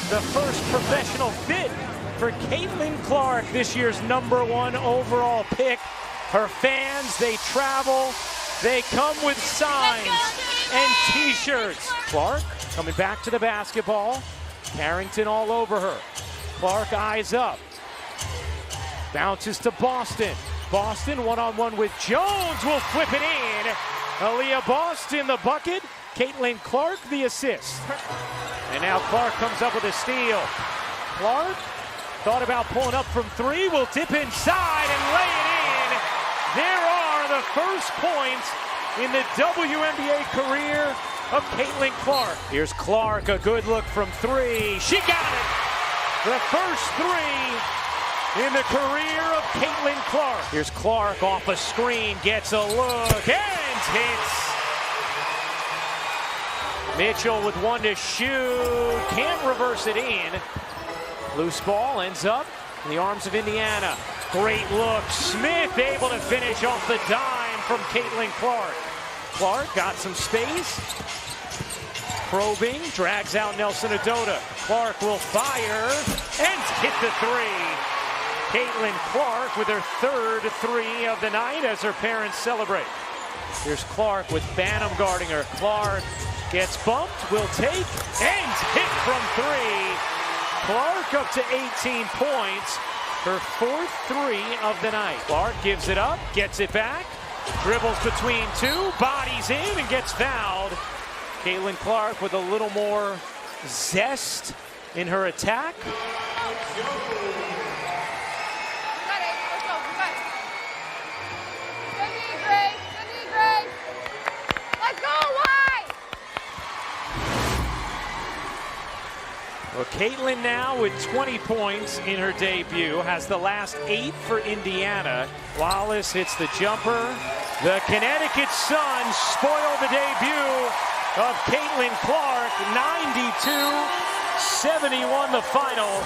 the first professional fit for Caitlin Clark, this year's #1 overall pick. Her fans, they travel, they come with signs and t-shirts. Clark coming back to the basketball. Carrington all over her. Clark eyes up. Bounces to Boston. Boston one-on-one with Jones, will flip it in. Aaliyah Boston the bucket. Caitlin Clark the assist. And now Clark comes up with a steal. Clark thought about pulling up from three, will dip inside and lay it in. There are the first points in the WNBA career of Caitlin Clark. Here's Clark, a good look from three. She got it! The first three in the career of Caitlin Clark. Here's Clark off a screen, gets a look, and hits. Mitchell with one to shoot, can't reverse it in. Loose ball ends up in the arms of Indiana. Great look, Smith able to finish off the dime from Caitlin Clark. Clark got some space. Probing, drags out Nelson Adota. Clark will fire and hit the three. Caitlin Clark with her third three of the night as her parents celebrate. Here's Clark with Banham guarding her. Clark gets bumped, will take, and hit from three. Clark up to 18 points, her fourth three of the night. Clark gives it up, gets it back, dribbles between two, bodies in, and gets fouled. Caitlin Clark with a little more zest in her attack. Well, Caitlin now with 20 points in her debut, has the last 8 for Indiana. Wallace hits the jumper. The Connecticut Sun spoil the debut of Caitlin Clark. 92-71 the final.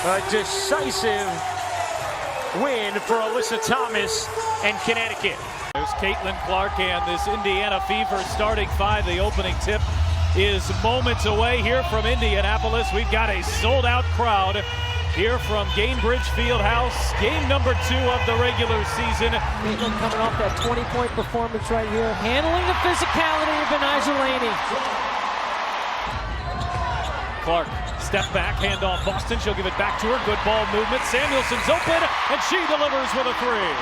A decisive win for Alyssa Thomas and Connecticut. There's Caitlin Clark and this Indiana Fever starting five. The opening tip is moments away here from Indianapolis. We've got a sold-out crowd here from Gainbridge Fieldhouse. Game number 2 of the regular season. Caitlin coming off that 20-point performance right here, handling the physicality of Benijah Laney. Clark, step back, handoff Boston. She'll give it back to her. Good ball movement. Samuelson's open, and she delivers with a three.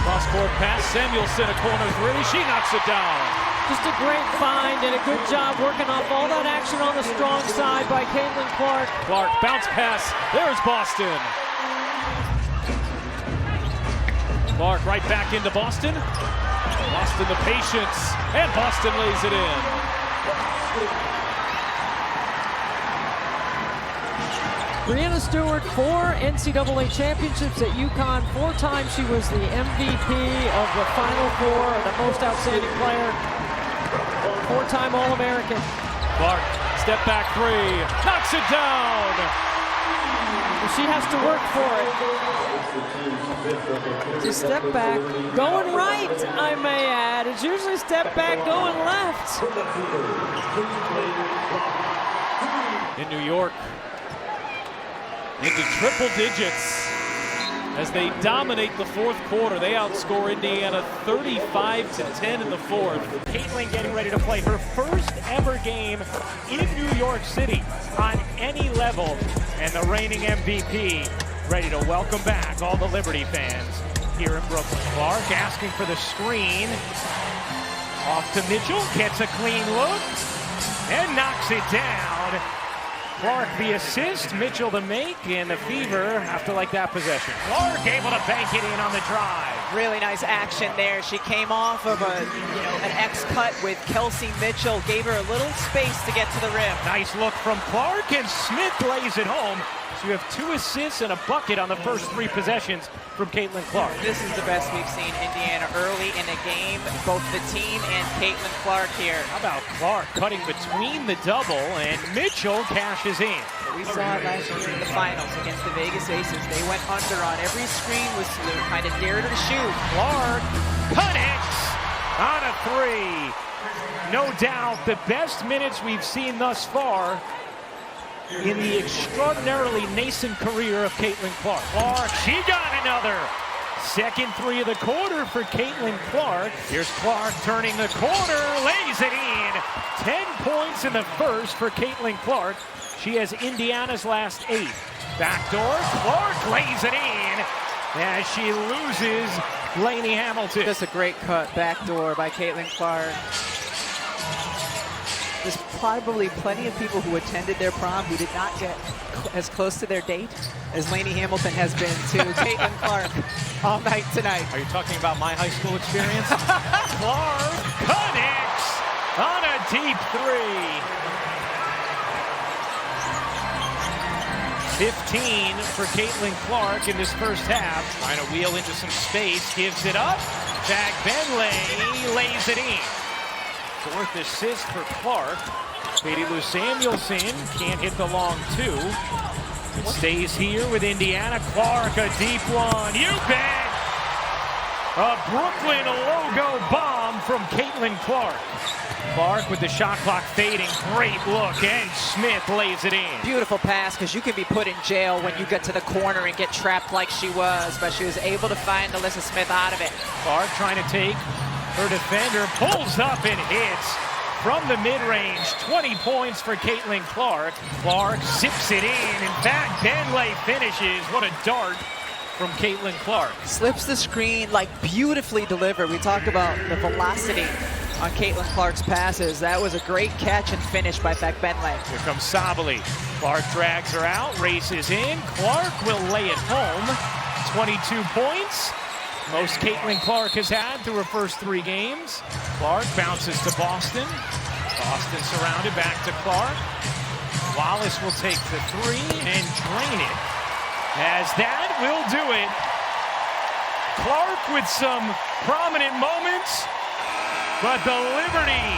Cross-court pass, Samuelson, a corner three. She knocks it down. Just a great find and a good job working off all that action on the strong side by Caitlin Clark. Clark, bounce pass. There's Boston. Clark right back into Boston. Boston the patience, and Boston lays it in. Breanna Stewart, 4 NCAA championships at UConn. 4 times she was the MVP of the Final Four, the most outstanding player. 4-time All-American. Clark, step back three, knocks it down. She has to work for it. It's a step back, going right, I may add. It's usually step back, going left. In New York, into triple digits as they dominate the fourth quarter. They outscore Indiana 35-10 in the fourth. Caitlin getting ready to play her first ever game in New York City on any level, and the reigning MVP ready to welcome back all the Liberty fans here in Brooklyn. Clark asking for the screen. Off to Mitchell, gets a clean look, and knocks it down. Clark the assist, Mitchell the make, and the Fever have to like that possession. Clark able to bank it in on the drive. Really nice action there. She came off of an X cut with Kelsey Mitchell, gave her a little space to get to the rim. Nice look from Clark, and Smith lays it home. So you have 2 assists and a bucket on the first 3 possessions from Caitlin Clark. This is the best we've seen Indiana early in a game, both the team and Caitlin Clark here. How about Clark cutting between the double, and Mitchell cashes in. We saw it last year in the finals against the Vegas Aces. They went under on every screen with Salute, kind of dared her to shoot. Clark connects on a three. No doubt the best minutes we've seen thus far in the extraordinarily nascent career of Caitlin Clark. Clark, she got another. Second three of the quarter for Caitlin Clark. Here's Clark turning the corner, lays it in. 10 points in the first for Caitlin Clark. She has Indiana's last 8. Backdoor, Clark lays it in as she loses Lainey Hamilton. Just a great cut, backdoor by Caitlin Clark. There's probably plenty of people who attended their prom who did not get as close to their date as Lainey Hamilton has been to Caitlin Clark all night tonight. Are you talking about my high school experience? Clark connects on a deep three. 15 for Caitlin Clark in this first half. Trying to wheel into some space, gives it up. Jack Benley lays it in. Fourth assist for Clark. Katie Lou Samuelson can't hit the long two. It stays here with Indiana. Clark, a deep one. You bet! A Brooklyn logo bomb from Caitlin Clark. Clark with the shot clock fading. Great look, and Smith lays it in. Beautiful pass, because you can be put in jail when you get to the corner and get trapped like she was, but she was able to find Alyssa Smith out of it. Clark trying to take her defender, pulls up and hits from the mid-range. 20 points for Caitlin Clark. Clark zips it in. In fact, Benley finishes. What a dart from Caitlin Clark. Slips the screen, like beautifully delivered. We talked about the velocity on Caitlin Clark's passes. That was a great catch and finish by Beck Benley. Here comes Sabali. Clark drags her out, races in. Clark will lay it home. 22 points. Most Caitlin Clark has had through her first 3 games. Clark bounces to Boston. Boston surrounded, back to Clark. Wallace will take the 3 and drain it. As that will do it. Clark with some prominent moments, but the Liberty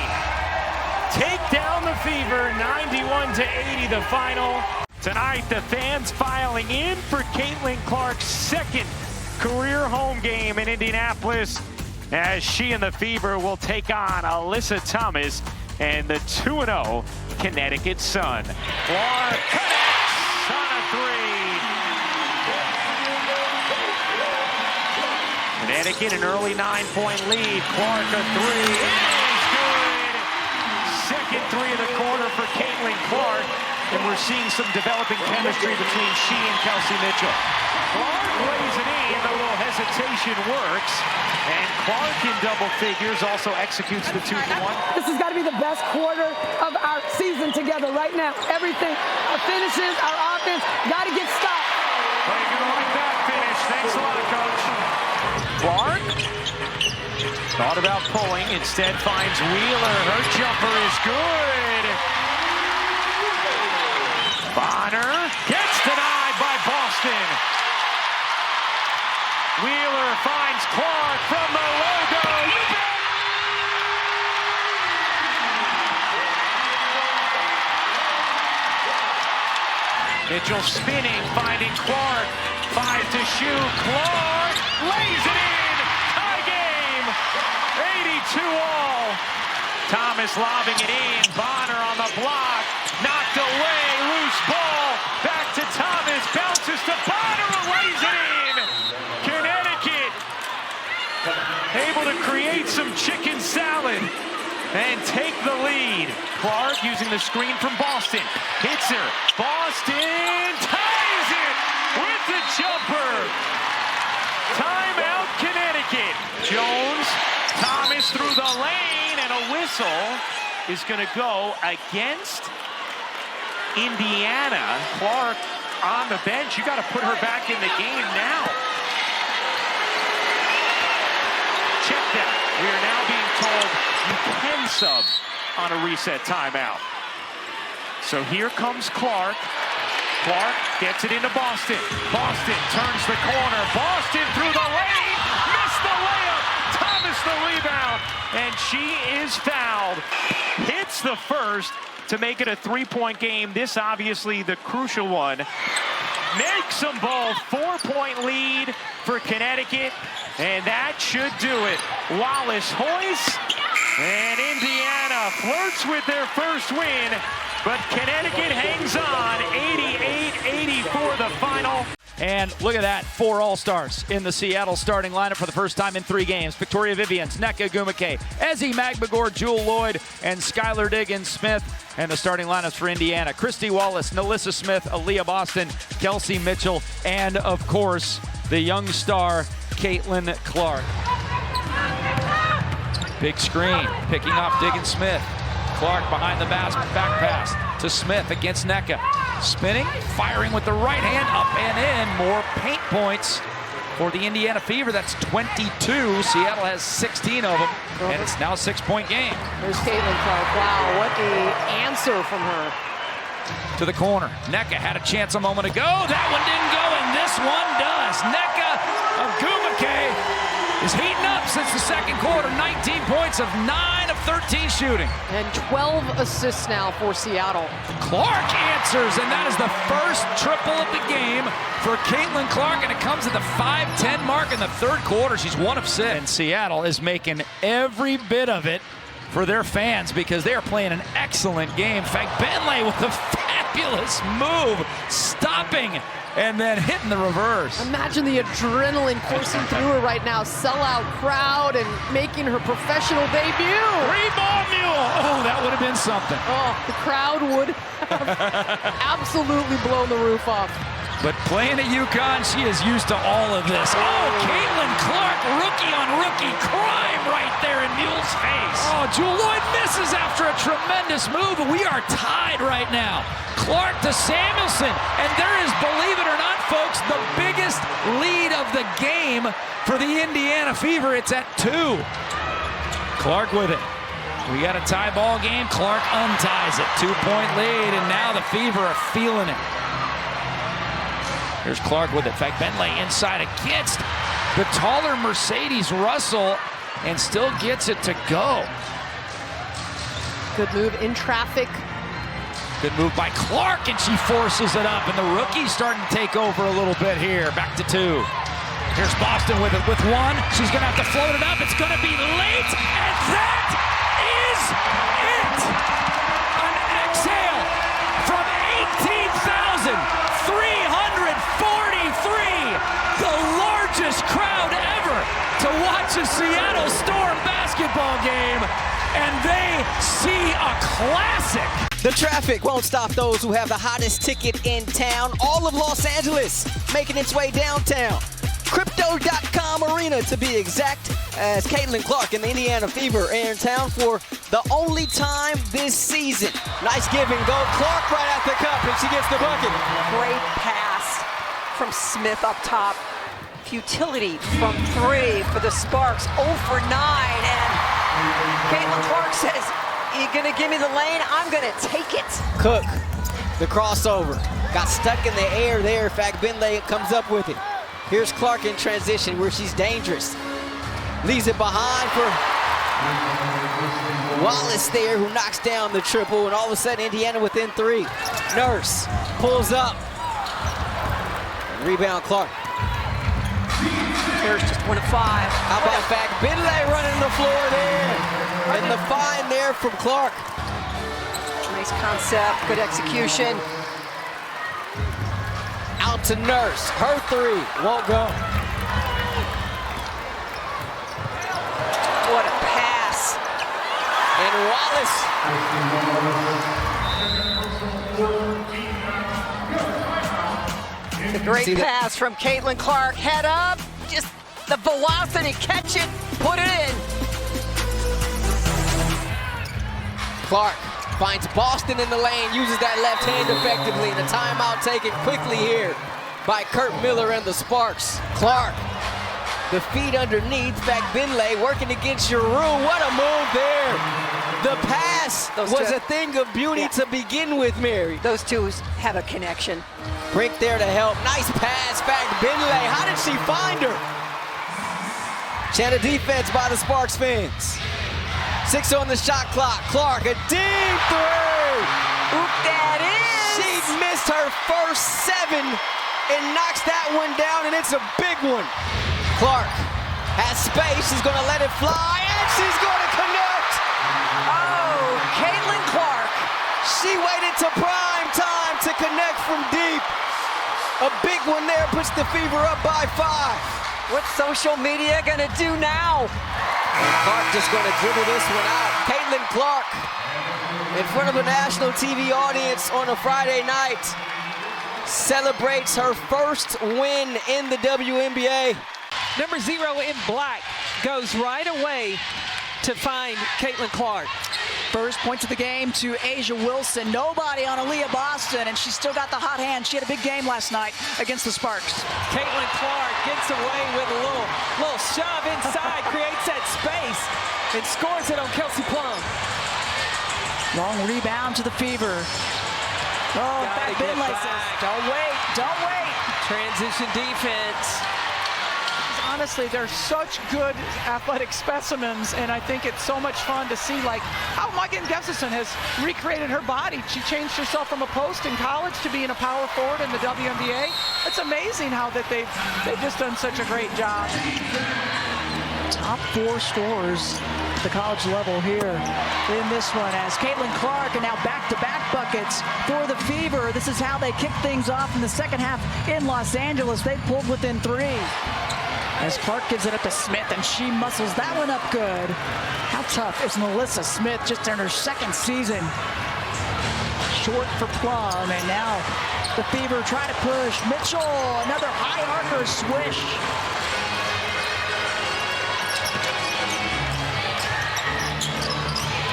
take down the Fever, 91-80 the final. Tonight the fans filing in for Caitlin Clark's second career home game in Indianapolis, as she and the Fever will take on Alyssa Thomas and the 2-0 Connecticut Sun. Clark connects on a 3. Connecticut an early 9-point lead. Clark a 3. It is good. Second 3 of the quarter for Caitlin Clark, and we're seeing some developing chemistry between she and Kelsey Mitchell. Clark lays it in, a little hesitation works, and Clark in double figures also executes the 2-for-1. This has got to be the best quarter of our season together right now. Everything, our finishes, our offense, got to get stopped. Well, you're going to like that finish. Thanks a lot, Coach. Clark thought about pulling, instead finds Wheeler. Her jumper is good. Bonner gets denied by Boston. Wheeler finds Clark from the logo. You bet! Mitchell spinning, finding Clark. 5 to shoot. Clark lays it in. Tie game. 82-all. Thomas lobbing it in. Bonner on the block. Knocked away. Loose ball. Back to Thomas. Bounces to Bonner and lays it in. Connecticut able to create some chicken salad and take the lead. Clark using the screen from Boston. Hits her. Boston ties it with the jumper. Timeout, Connecticut. Jones, Thomas through the lane, and a whistle is going to go against Indiana. Clark on the bench. You got to put her back in the game now. Check that. We are now being told you can sub on a reset timeout. So here comes Clark. Clark gets it into Boston. Boston turns the corner. Boston through the lane. Missed the layup. Thomas the rebound. And she is fouled. Hits the first to make it a 3-point game. This obviously the crucial one. makes them both. 4-point lead for Connecticut, and that should do it. Wallace hoists, and Indiana flirts with their first win, but Connecticut hangs on. 88-84 the final. And look at that, 4 All-Stars in the Seattle starting lineup for the first time in 3 games. Victoria Vivians, Nneka Ogwumike, Ezi Magbegor, Jewel Lloyd, and Skylar Diggins-Smith. And the starting lineups for Indiana: Christy Wallace, Nalissa Smith, Aaliyah Boston, Kelsey Mitchell, and of course, the young star, Caitlin Clark. Big screen, picking off Diggins-Smith. Clark behind the back pass to Smith against Nneka. Spinning, firing with the right hand, up and in. More paint points for the Indiana Fever. That's 22. Seattle has 16 of them, and it's now a 6-point game. There's Caitlin Clark. Wow, what a answer from her. To the corner. Nneka had a chance a moment ago. That one didn't go, and this one does. Nneka Ogwumike is heating up since the second quarter. 19 points of 9 of 13 shooting. And 12 assists now for Seattle. Clark answers, and that is the first triple of the game for Caitlin Clark, and it comes at the 5:10 mark in the third quarter. She's 1 of 6. And Seattle is making every bit of it for their fans because they are playing an excellent game. In fact, Bentley with a fabulous move, stopping and then hitting the reverse. Imagine the adrenaline coursing through her right now. Sellout crowd and making her professional debut. 3-ball mule. Oh, that would have been something. Oh, the crowd would have absolutely blown the roof off. But playing at UConn, she is used to all of this. Oh, Caitlin Clark, rookie on rookie crime right there in Mule's face. Oh, Jewel Lloyd misses after a tremendous move, and we are tied right now. Clark to Samuelson, and there is, believe it or not, folks, the biggest lead of the game for the Indiana Fever. It's at 2. Clark with it. We got a tie ball game. Clark unties it. 2-point lead, and now the Fever are feeling it. Here's Clark with it. In fact, Bentley inside against the taller Mercedes Russell and still gets it to go. Good move in traffic. Good move by Clark, and she forces it up, and the rookie's starting to take over a little bit here. Back to 2. Here's Boston with it with 1. She's going to have to float it up. It's going to be late, and that is it. An exhale from 18,343, the largest crowd ever to watch a Seattle Storm basketball game, and they see a classic. The traffic won't stop those who have the hottest ticket in town. All of Los Angeles making its way downtown. Crypto.com Arena, to be exact, as Caitlin Clark and the Indiana Fever are in town for the only time this season. Nice give and go. Clark right at the cup, and she gets the bucket. Great pass from Smith up top. Futility from 3 for the Sparks. 0 for 9, and Caitlin Clark says, "You're gonna give me the lane, I'm gonna take it." Cook, the crossover. Got stuck in the air there. In fact, Bentley comes up with it. Here's Clark in transition where she's dangerous. Leaves it behind for Wallace there, who knocks down the triple, and all of a sudden Indiana within 3. Nurse pulls up. Rebound Clark. Here's just 1 of 5. How about back? Bentley running the floor there. And the find there from Clark. Nice concept, good execution. Out to Nurse. Her 3 won't go. What a pass. And Wallace. The great pass from Caitlin Clark. Head up, just the velocity, catch it, put it in. Clark finds Boston in the lane, uses that left hand effectively, and a timeout taken quickly here by Kurt Miller and the Sparks. Clark, the feet underneath, back Bentley working against your room. What a move there. The pass was a thing of beauty to begin with, Mary. Those two have a connection. Brink there to help. Nice pass back Bentley. How did she find her? Channel defense by the Sparks fans. 6 on the shot clock. Clark, a deep 3. Oop, that is. She missed her first 7 and knocks that one down, and it's a big one. Clark has space, she's gonna let it fly, and she's gonna connect. Oh, Caitlin Clark. She waited to prime time to connect from deep. A big one there puts the Fever up by 5. What's social media gonna do now? And Clark just gonna dribble this one out. Caitlin Clark, in front of a national TV audience on a Friday night, celebrates her first win in the WNBA. Number 0 in black goes right away to find Caitlin Clark. First points of the game to Asia Wilson. Nobody on Aaliyah Boston, and she's still got the hot hand. She had a big game last night against the Sparks. Caitlin Clark gets away with a little shove inside, creates that space, and scores it on Kelsey Plum. Long rebound to the Fever. Oh, Gotta back get Benley back. says, don't wait, don't wait. Transition defense. Honestly, they're such good athletic specimens, and I think it's so much fun to see like how Megan Gustafson has recreated her body. She changed herself from a post in college to being a power forward in the WNBA. It's amazing how that they've just done such a great job. Top 4 scorers at the college level here in this one as Caitlin Clark, and now back-to-back buckets for the Fever. This is how they kick things off in the second half in Los Angeles. They pulled within 3. As Clark gives it up to Smith, and she muscles that one up good. How tough is Melissa Smith just in her second season? Short for Plum, and now the Fever try to push. Mitchell, another high archer swish.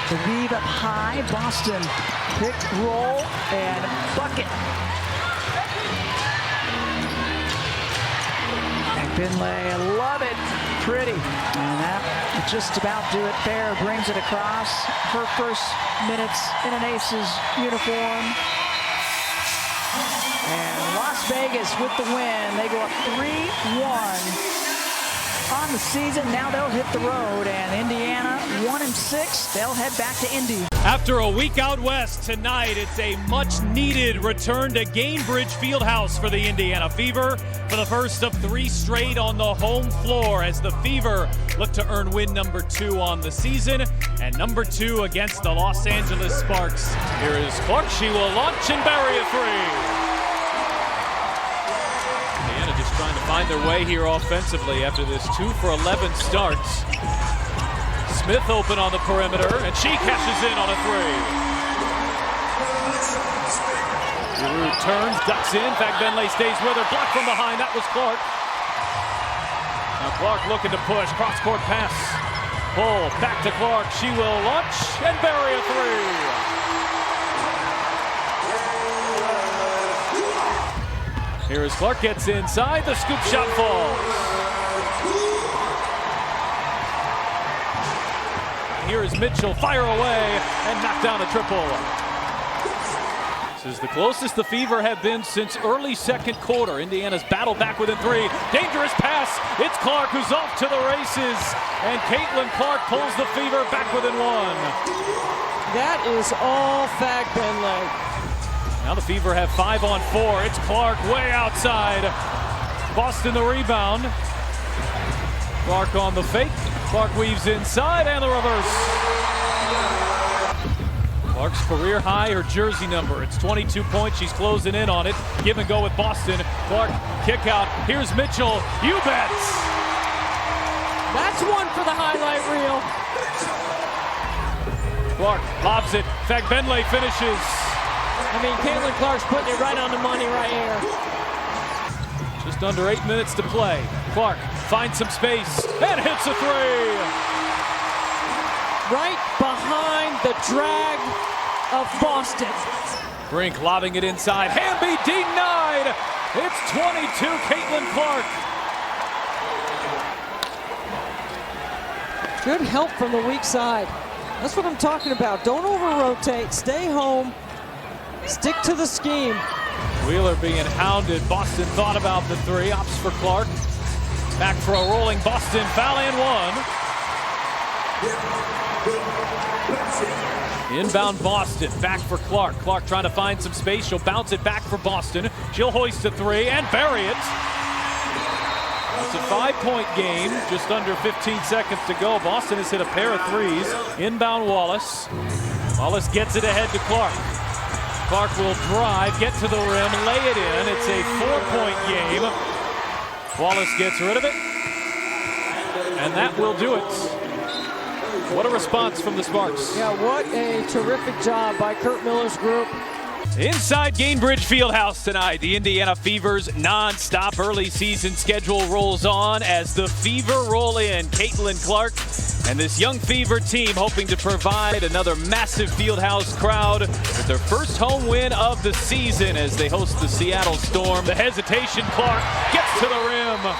The weave up high, Boston pick, roll, and bucket. Finlay, I love it, pretty. And that will just about do it there, brings it across. Her first minutes in an Aces uniform. And Las Vegas with the win. They go up 3-1 on the season. Now they'll hit the road, and Indiana 1-6. They'll head back to Indy. After a week out west, tonight it's a much-needed return to Gainbridge Fieldhouse for the Indiana Fever for the first of 3 straight on the home floor as the Fever look to earn win number 2 on the season and number 2 against the Los Angeles Sparks. Here is Clark. She will launch and bury a 3. Indiana just trying to find their way here offensively after this 2 for 11 starts. Smith open on the perimeter, and she cashes in on a 3. Giroux turns, ducks in. Benley stays with her. Blocked from behind. That was Clark. Now Clark looking to push. Cross-court pass. Pull back to Clark. She will launch and bury a 3. Here as Clark gets inside. The scoop shot falls. Here is Mitchell, fire away, and knock down a triple. This is the closest the Fever have been since early second quarter. Indiana's battled back within 3. Dangerous pass. It's Clark who's off to the races, and Caitlin Clark pulls the Fever back within 1. That is all Fag Benley. Now the Fever have 5 on 4. It's Clark way outside. Boston the rebound. Clark on the fake. Clark weaves inside and the reverse. Clark's career high, her jersey number. It's 22 points. She's closing in on it. Give and go with Boston. Clark kick out. Here's Mitchell. You bet. That's one for the highlight reel. Clark lobs it. Benley finishes. I mean, Caitlin Clark's putting it right on the money right here. Just under 8 minutes to play. Clark finds some space and hits a 3. Right behind the drag of Boston. Brink lobbing it inside. Hamby denied. It's 22, Caitlin Clark. Good help from the weak side. That's what I'm talking about. Don't over-rotate. Stay home. Stick to the scheme. Wheeler being hounded. Boston thought about the 3. Opts for Clark. Back for a rolling Boston. Foul and 1. Inbound Boston, back for Clark. Clark trying to find some space. She'll bounce it back for Boston. She'll hoist a three and bury it. It's a 5-point game, just under 15 seconds to go. Boston has hit a pair of threes. Inbound Wallace. Wallace gets it ahead to Clark. Clark will drive, get to the rim, lay it in. It's a 4-point game. Wallace gets rid of it. And that will do it. What a response from the Sparks. Yeah, what a terrific job by Kurt Miller's group. Inside Gainbridge Fieldhouse tonight, the Indiana Fever's non-stop early season schedule rolls on as the Fever roll in. Caitlin Clark and this young Fever team hoping to provide another massive Fieldhouse crowd with their first home win of the season as they host the Seattle Storm. The hesitation, Clark gets to the rim.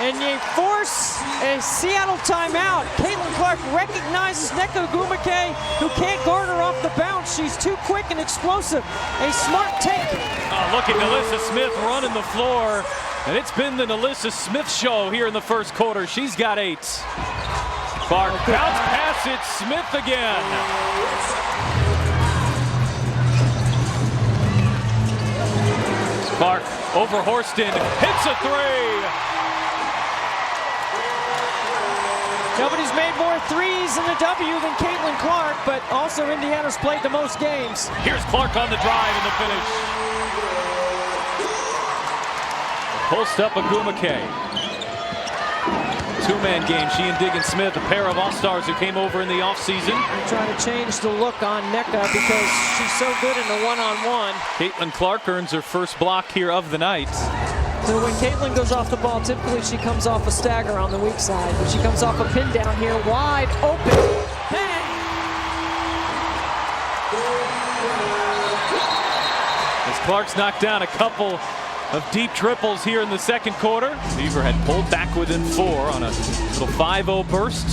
And you force a Seattle timeout. Caitlin Clark recognizes Nneka Ogwumike, who can't guard her off the bounce. She's too quick and explosive. A smart take. Oh, look at Nalissa Smith running the floor. And it's been the Nalissa Smith show here in the first quarter. She's got 8. Clark bounce pass it, Smith again. Clark over Horston, hits a three. Nobody's made more threes in the W than Caitlin Clark, but also Indiana's played the most games. Here's Clark on the drive and the finish. Post up Ogwumike. Two-man game, she and Diggin Smith, a pair of all-stars who came over in the offseason. Trying to change the look on Nneka because she's so good in the one-on-one. Caitlin Clark earns her first block here of the night. So when Caitlin goes off the ball, typically she comes off a stagger on the weak side, but she comes off a pin down here, wide open. Bang! As Clark's knocked down a couple of deep triples here in the second quarter. Fever had pulled back within 4 on a little 5-0 burst.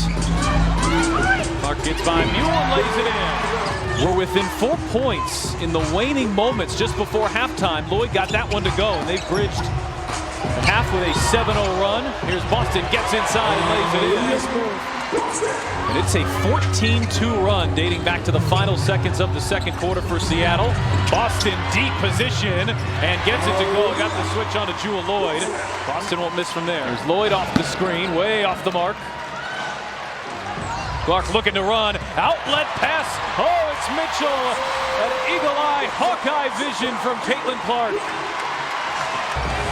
Clark gets by Mule and lays it in. We're within 4 points in the waning moments just before halftime. Lloyd got that one to go, and they've bridged the half with a 7-0 run. Here's Boston, gets inside and lays it in. And it's a 14-2 run dating back to the final seconds of the second quarter for Seattle. Boston deep position and gets it to go. Got the switch on to Jewel Lloyd. Boston won't miss from there. There's Lloyd off the screen, way off the mark. Clark looking to run. Outlet pass. Oh, it's Mitchell. An eagle-eye, Hawkeye vision from Caitlin Clark.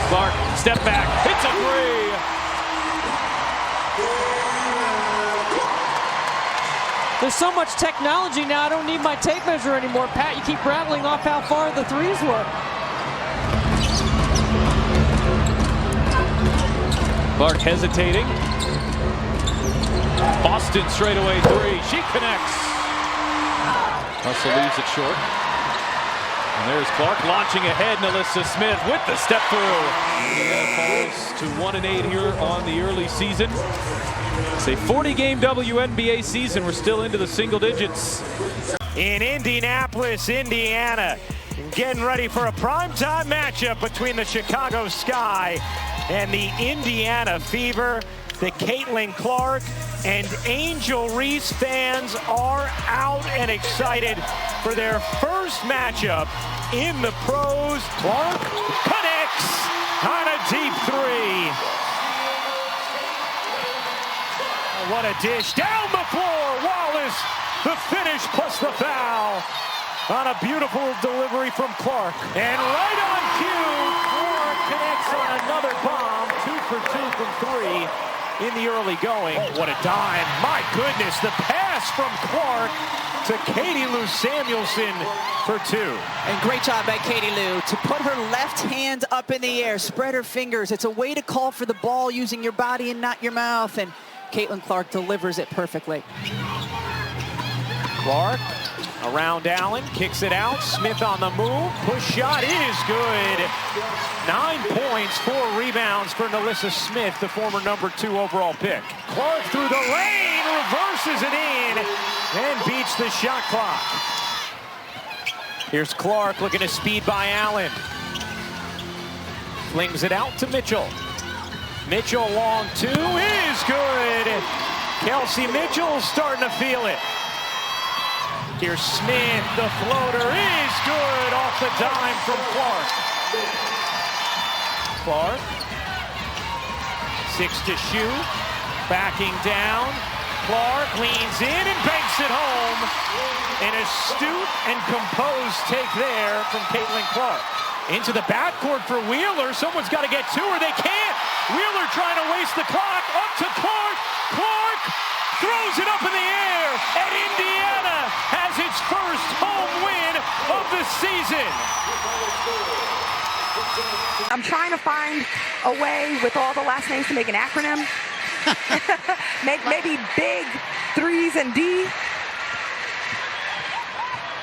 Clark, step back, hits a three. There's so much technology now, I don't need my tape measure anymore. Pat, you keep rattling off how far the threes were. Clark hesitating. Boston straightaway three. She connects. Russell leaves it short. And there's Clark launching ahead. Nalissa Smith with the step through. Indiana falls to 1-8 here on the early season. It's a 40-game WNBA season. We're still into the single digits. In Indianapolis, Indiana, getting ready for a primetime matchup between the Chicago Sky and the Indiana Fever. The Caitlin Clark and Angel Reese fans are out and excited for their first matchup in the pros. Clark connects on a deep three. What a dish down the floor. Wallace, the finish plus the foul on a beautiful delivery from Clark. And right on cue, Clark connects on another bomb. 2 for 2 from 3. In the early going. Oh, what a dime. My goodness, the pass from Clark to Katie Lou Samuelson for 2. And great job by Katie Lou to put her left hand up in the air, spread her fingers. It's a way to call for the ball using your body and not your mouth. And Caitlin Clark delivers it perfectly. Clark around Allen, kicks it out. Smith on the move. Push shot is good. 9 points, 4 rebounds for Nalissa Smith, the former #2 overall pick. Clark through the lane, reverses it in, and beats the shot clock. Here's Clark looking to speed by Allen. Flings it out to Mitchell. Mitchell long 2 is good. Kelsey Mitchell starting to feel it. Here's Smith, the floater is good off the dime from Clark. Clark, 6 to shoot, backing down. Clark leans in and banks it home. An astute and composed take there from Caitlin Clark. Into the backcourt for Wheeler. Someone's got to get to her. They can't. Wheeler trying to waste the clock. Up to Clark. Clark throws it up in the air. And Indiana has its first home win of the season. I'm trying to find a way with all the last names to make an acronym. Maybe big 3s and D.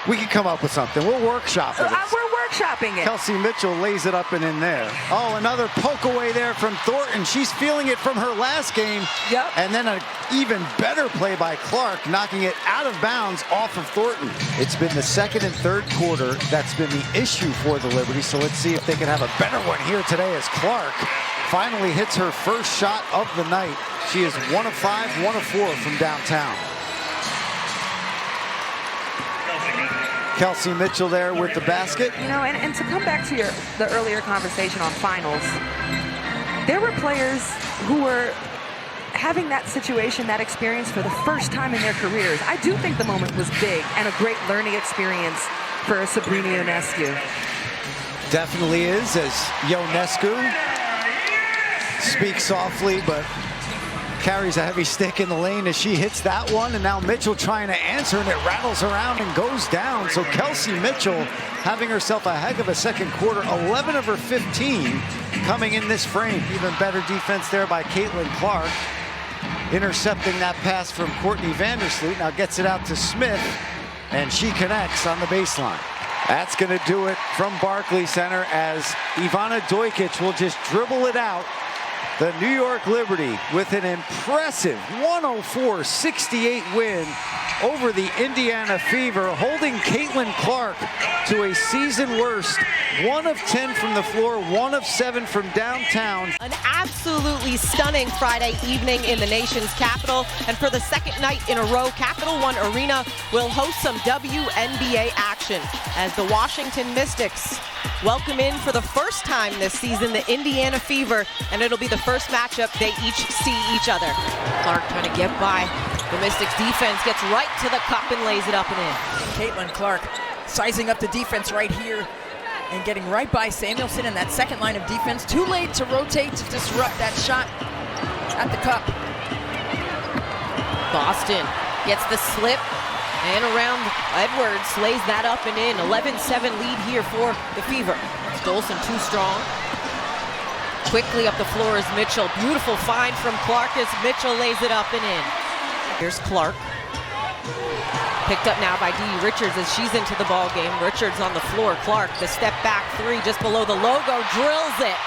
We can come up with something. We'll workshop it. We're workshopping it. Kelsey Mitchell lays it up and in there. Oh, another poke away there from Thornton. She's feeling it from her last game. Yep. And then an even better play by Clark, knocking it out of bounds off of Thornton. It's been the second and third quarter that's been the issue for the Liberty. So let's see if they can have a better one here today as Clark finally hits her first shot of the night. She is 1 of 5, 1 of 4 from downtown. Kelsey Mitchell there with the basket. You know, and to come back to the earlier conversation on finals, there were players who were having that situation, that experience for the first time in their careers. I do think the moment was big and a great learning experience for Sabrina Ionescu. Definitely is, as Ionescu speaks softly, but carries a heavy stick in the lane as she hits that one, and now Mitchell trying to answer, and it rattles around and goes down. So Kelsey Mitchell having herself a heck of a second quarter, 11 of her 15 coming in this frame. Even better defense there by Caitlin Clark, intercepting that pass from Courtney Vandersloot. Now gets it out to Smith, and she connects on the baseline. That's going to do it from Barclays Center as Ivana Dojkic will just dribble it out. The New York Liberty with an impressive 104-68 win over the Indiana Fever, holding Caitlin Clark to a season worst 1 of 10 from the floor, 1 of 7 from downtown. An absolutely stunning Friday evening in the nation's capital, and for the second night in a row, Capital One Arena will host some WNBA action as the Washington Mystics welcome in for the first time this season the Indiana Fever, and it'll be the first matchup they each see each other. Clark trying to get by the Mystics defense, gets right to the cup and lays it up and in. Caitlin Clark sizing up the defense right here and getting right by Samuelson in that second line of defense. Too late to rotate to disrupt that shot at the cup. Boston gets the slip and around Edwards, lays that up and in. 11-7 lead here for the Fever. Stolson too strong. Quickly up the floor is Mitchell. Beautiful find from Clark as Mitchell lays it up and in. Here's Clark. Picked up now by Dee Richards as she's into the ball game. Richards on the floor. Clark, the step back 3 just below the logo, drills it.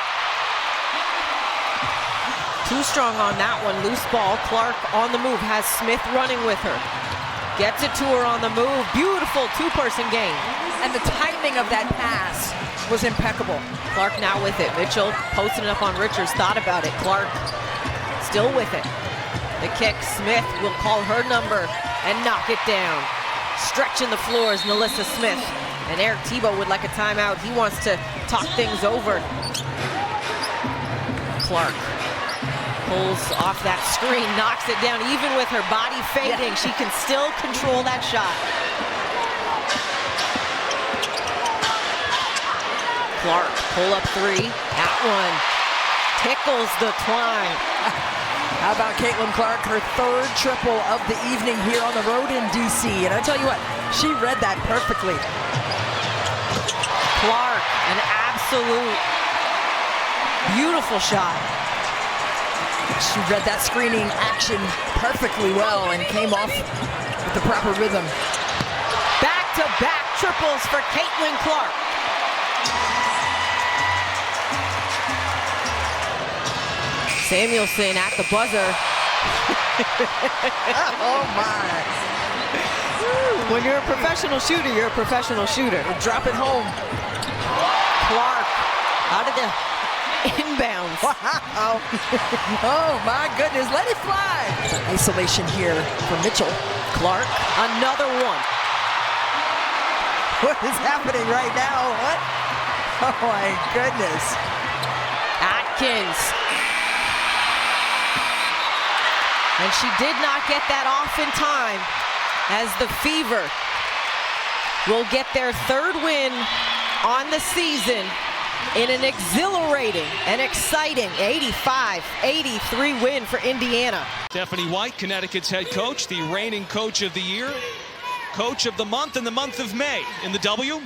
Too strong on that one. Loose ball. Clark on the move, has Smith running with her. Gets it to her on the move. Beautiful two-person game. And the timing of that pass was impeccable. Clark now with it. Mitchell posting it up on Richards. Thought about it. Clark still with it. The kick. Smith will call her number and knock it down. Stretching the floors, Nalissa Smith. And Eric Tebow would like a timeout. He wants to talk things over. Clark pulls off that screen, knocks it down. Even with her body fading, she can still control that shot. Clark, pull up 3. That one tickles the twine. How about Caitlin Clark, her 3rd triple of the evening here on the road in DC. And I tell you what, she read that perfectly. Clark, an absolute beautiful shot. She read that screening action perfectly well and came off with the proper rhythm. Back-to-back triples for Caitlin Clark. Samuelson at the buzzer. Oh my. When you're a professional shooter, you're a professional shooter. Drop it home. Clark out of the inbounds. Wow. Oh my goodness, let it fly. Isolation here for Mitchell. Clark, another one. What is happening right now? What? Oh my goodness. Atkins. And she did not get that off in time as the Fever will get their third win on the season in an exhilarating and exciting 85-83 win for Indiana. Stephanie White, Connecticut's head coach, the reigning coach of the year, coach of the month in the month of May in the W.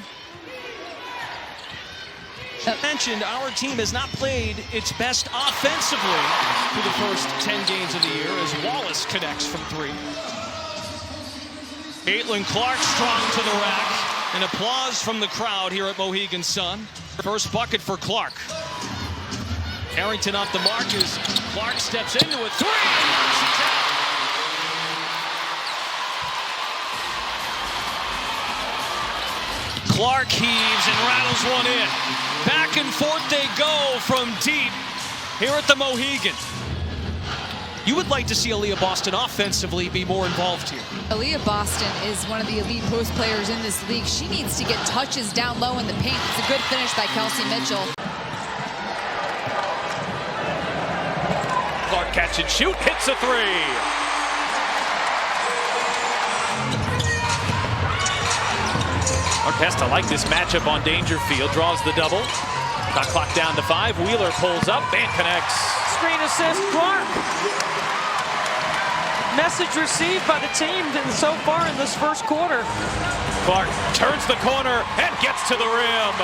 She mentioned our team has not played its best offensively through the first 10 games of the year as Wallace connects from 3. Caitlin Clark strong to the rack. And applause from the crowd here at Mohegan Sun. First bucket for Clark. Harrington off the mark as Clark steps into a 3. Clark heaves and rattles one in. Back and forth they go from deep here at the Mohegan. You would like to see Aaliyah Boston offensively be more involved here. Aaliyah Boston is one of the elite post players in this league. She needs to get touches down low in the paint. It's a good finish by Kelsey Mitchell. Clark catch and shoot, hits a 3. Clark has to like this matchup on Dangerfield, draws the double. Shot clock down to 5, Wheeler pulls up and connects. Screen assist, Clark. Message received by the team so far in this first quarter. Clark turns the corner and gets to the rim.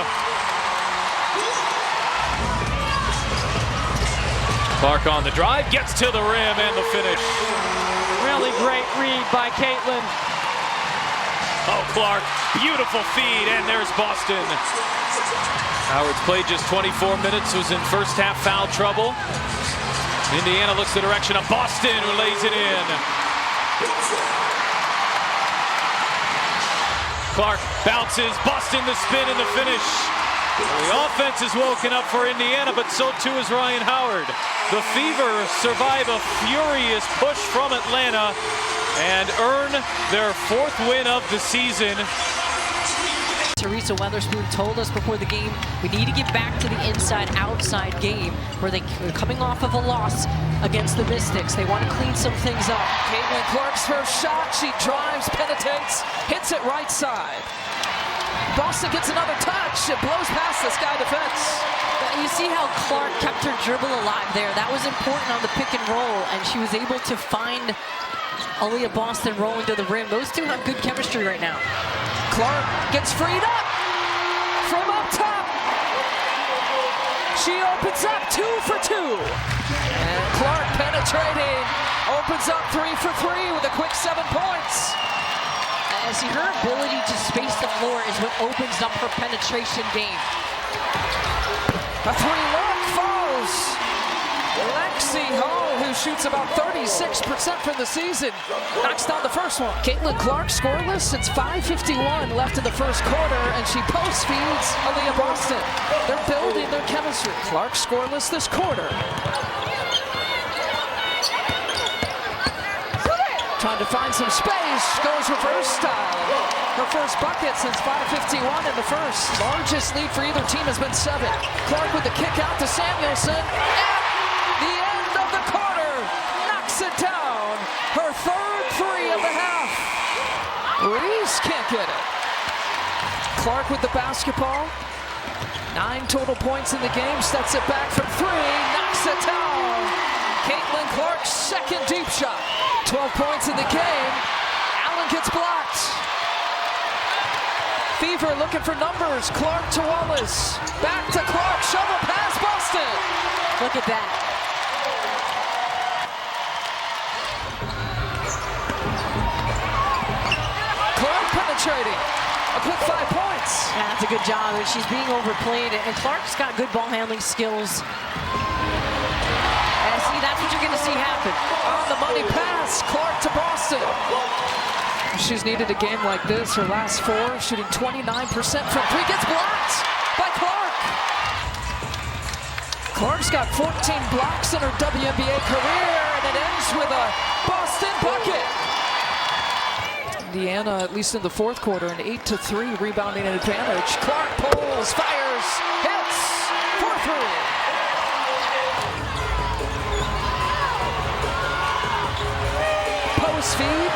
Clark on the drive, gets to the rim and the finish. Really great read by Caitlin. Oh, Clark, beautiful feed, and there's Boston. Howard's played just 24 minutes, was in first half foul trouble. Indiana looks the direction of Boston, who lays it in. Clark bounces, Boston the spin and the finish. The offense is woken up for Indiana, but so too is Ryan Howard. The Fever survive a furious push from Atlanta and earn their 4th win of the season. Teresa Weatherspoon told us before the game, we need to get back to the inside-outside game where they're coming off of a loss against the Mystics. They want to clean some things up. Caitlin Clark's first shot, she drives, penetrates, hits it right side. Boston gets another touch, it blows past the Sky defense. You see how Clark kept her dribble alive there. That was important on the pick and roll, and she was able to find Aaliyah Boston rolling to the rim. Those two have good chemistry right now. Clark gets freed up from up top. She opens up 2 for 2. And Clark penetrating, opens up 3 for 3 with a quick 7 points. And see, her ability to space the floor is what opens up her penetration game. A 3-look falls. Lexi Hall, who shoots about 36% for the season, knocks down the first one. Caitlin Clark scoreless since 5:51 left in the first quarter, and she post feeds Aaliyah Boston. They're building their chemistry. Clark scoreless this quarter. Trying to find some space, goes reverse style. Her first bucket since 5:51 in the first. Largest lead for either team has been 7. Clark with the kick out to Samuelson. The end of the quarter, knocks it down. Her 3rd 3 of the half. Reese can't get it. Clark with the basketball. 9 total points in the game, steps it back from 3, knocks it down. Caitlin Clark's 2nd deep shot. 12 points in the game. Allen gets blocked. Fever looking for numbers. Clark to Wallace. Back to Clark, shovel pass Boston. Look at that. Penetrating. A quick 5 points. Yeah, that's a good job, and she's being overplayed, and Clark's got good ball handling skills. And see, that's what you're going to see happen. On the money pass, Clark to Boston. She's needed a game like this, her last 4, shooting 29% from 3, gets blocked by Clark. Clark's got 14 blocks in her WNBA career, and it ends with a Boston bucket. Indiana, at least in the fourth quarter, an 8-3 rebounding advantage. Clark pulls, fires, hits, 4-3. Post feed,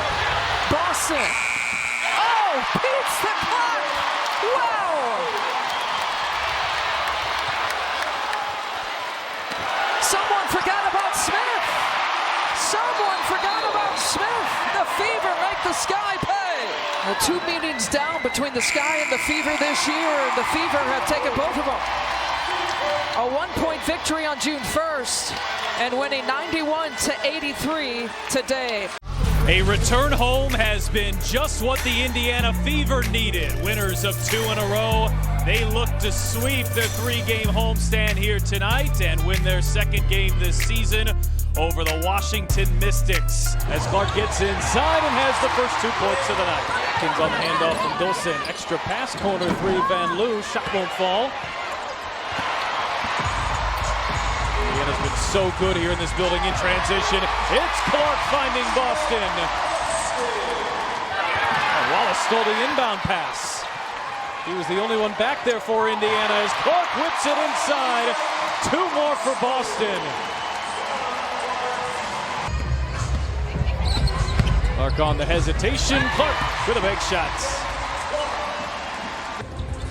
Boston. Oh, beats the clock. Wow. Someone forgot about Smith. Someone forgot about Smith. The Fever make the Sky pay. The 2 meetings down between the Sky and the Fever this year, and the Fever have taken both of them. A 1-point victory on June 1st and winning 91-83 today. A return home has been just what the Indiana Fever needed. Winners of 2 in a row. They look to sweep their 3-game homestand here tonight and win their 2nd game this season over the Washington Mystics. As Clark gets inside and has the first 2 points of the night. Kings on the handoff from Dolson. Extra pass, corner 3, Van Loo. Shot won't fall. Indiana's been so good here in this building in transition. It's Clark finding Boston. Oh, Wallace stole the inbound pass. He was the only one back there for Indiana as Clark whips it inside. 2 more for Boston. Clark on the hesitation. Clark with a big shot.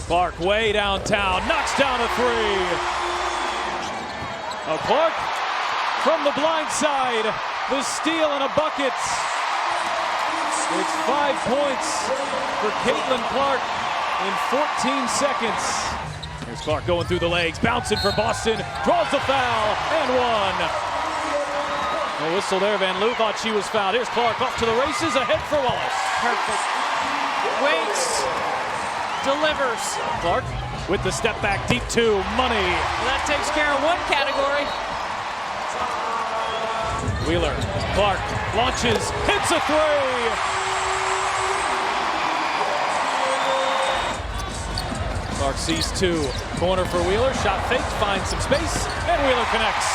Clark way downtown, knocks down a 3. Clark from the blind side, the steal and a bucket. It's 5 points for Caitlin Clark in 14 seconds. Here's Clark going through the legs, bouncing for Boston, draws the foul, and 1. No whistle there. Van Loo thought she was fouled. Here's Clark off to the races, ahead for Wallace. Perfect. Waits, delivers. Clark with the step back deep 2, money. Well, that takes care of one category. Wheeler, Clark launches, hits a 3. Clark sees 2. Corner for Wheeler, shot fake, finds some space, and Wheeler connects.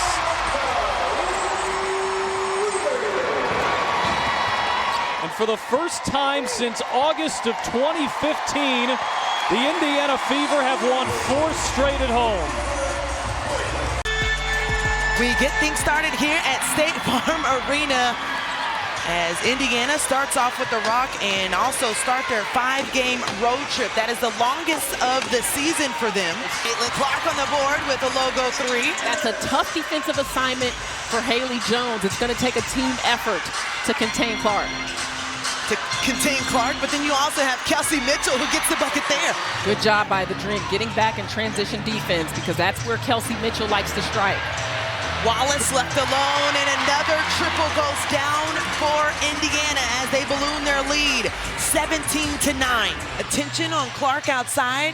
And for the first time since August of 2015, the Indiana Fever have won 4 straight at home. We get things started here at State Farm Arena as Indiana starts off with the rock and also start their 5-game road trip. That is the longest of the season for them. Caitlin Clark on the board with a logo 3. That's a tough defensive assignment for Haley Jones. It's going to take a team effort to contain Clark. But then you also have Kelsey Mitchell who gets the bucket there. Good job by the Dream getting back in transition defense because that's where Kelsey Mitchell likes to strike. Wallace left alone and another triple goes down for Indiana as they balloon their lead 17-9. Attention on Clark outside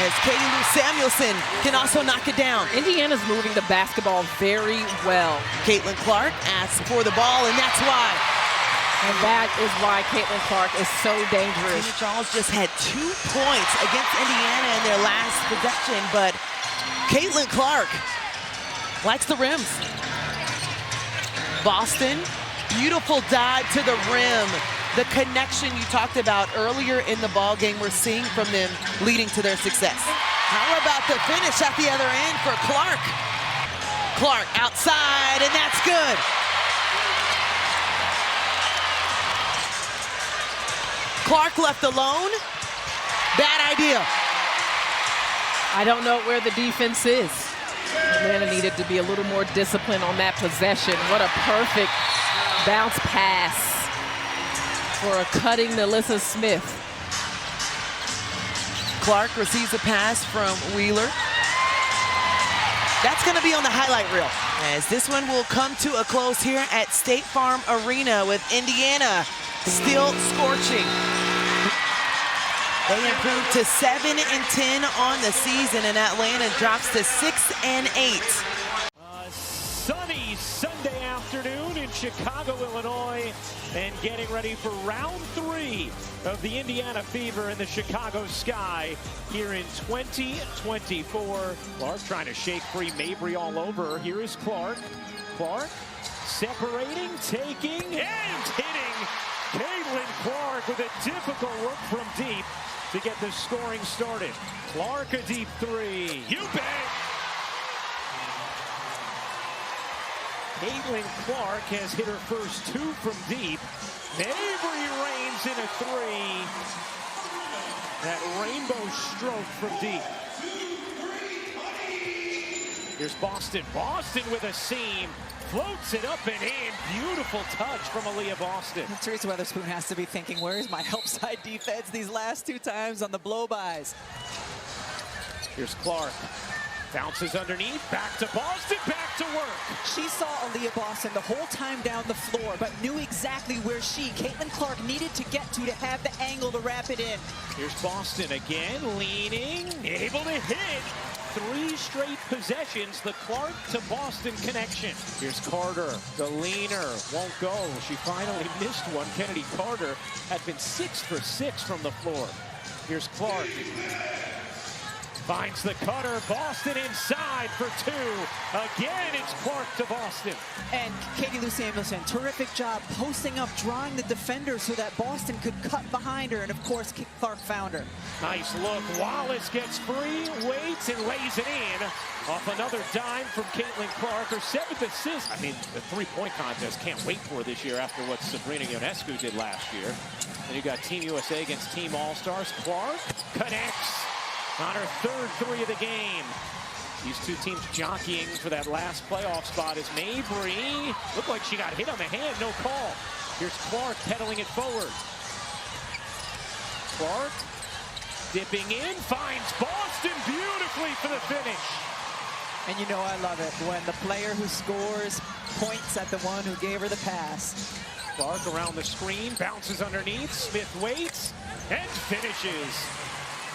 as Katie Lou Samuelson can also knock it down. Indiana's moving the basketball very well. Caitlin Clark asks for the ball and that's why. And that is why Caitlin Clark is so dangerous. Tina Charles just had 2 points against Indiana in their last possession, but Caitlin Clark likes the rims. Boston, beautiful dive to the rim. The connection you talked about earlier in the ball game we're seeing from them leading to their success. How about the finish at the other end for Clark? Clark outside, and that's good. Clark left alone. Bad idea. I don't know where the defense is. Atlanta needed to be a little more disciplined on that possession. What a perfect bounce pass for a cutting Alyssa Smith. Clark receives a pass from Wheeler. That's going to be on the highlight reel as this one will come to a close here at State Farm Arena with Indiana still scorching. They improved to 7-10 on the season, and Atlanta drops to 6-8. Sunny Sunday afternoon in Chicago, Illinois, and getting ready for round 3 of the Indiana Fever in the Chicago Sky here in 2024. Clark trying to shake free Mabry all over. Here is Clark. Clark separating, taking, and hitting. Caitlin Clark Clark with a difficult look from deep to get the scoring started. Clark a deep three. You bet! Caitlin Clark has hit her first 2 from deep. Mabry reigns in a 3. That rainbow stroke from deep. Here's Boston. Boston with a seam. Floats it up and in. Beautiful touch from Aaliyah Boston. Teresa Weatherspoon has to be thinking, where is my help side defense these last 2 times on the blow-bys? Here's Clark. Bounces underneath. Back to Boston. Back to work. She saw Aaliyah Boston the whole time down the floor, but knew exactly where Caitlin Clark needed to get to have the angle to wrap it in. Here's Boston again, leaning, able to hit. 3 straight possessions, the Clark to Boston connection. Here's Carter, the leaner, won't go. She finally missed one. Kennedy Carter had been 6 for 6 from the floor. Here's Clark. Finds the cutter, Boston inside for 2. Again, it's Clark to Boston. And Katie Lou Samuelson, terrific job posting up, drawing the defender so that Boston could cut behind her, and of course, Clark found her. Nice look, Wallace gets free, waits and lays it in. Off another dime from Caitlin Clark, her 7th assist. I mean, the 3-point contest, can't wait for this year after what Sabrina Ionescu did last year. Then you got Team USA against Team All-Stars. Clark connects on her 3rd 3 of the game. These 2 teams jockeying for that last playoff spot as Mabry looked like she got hit on the hand, no call. Here's Clark pedaling it forward. Clark dipping in, finds Boston beautifully for the finish. And you know I love it when the player who scores points at the one who gave her the pass. Clark around the screen, bounces underneath, Smith waits, and finishes.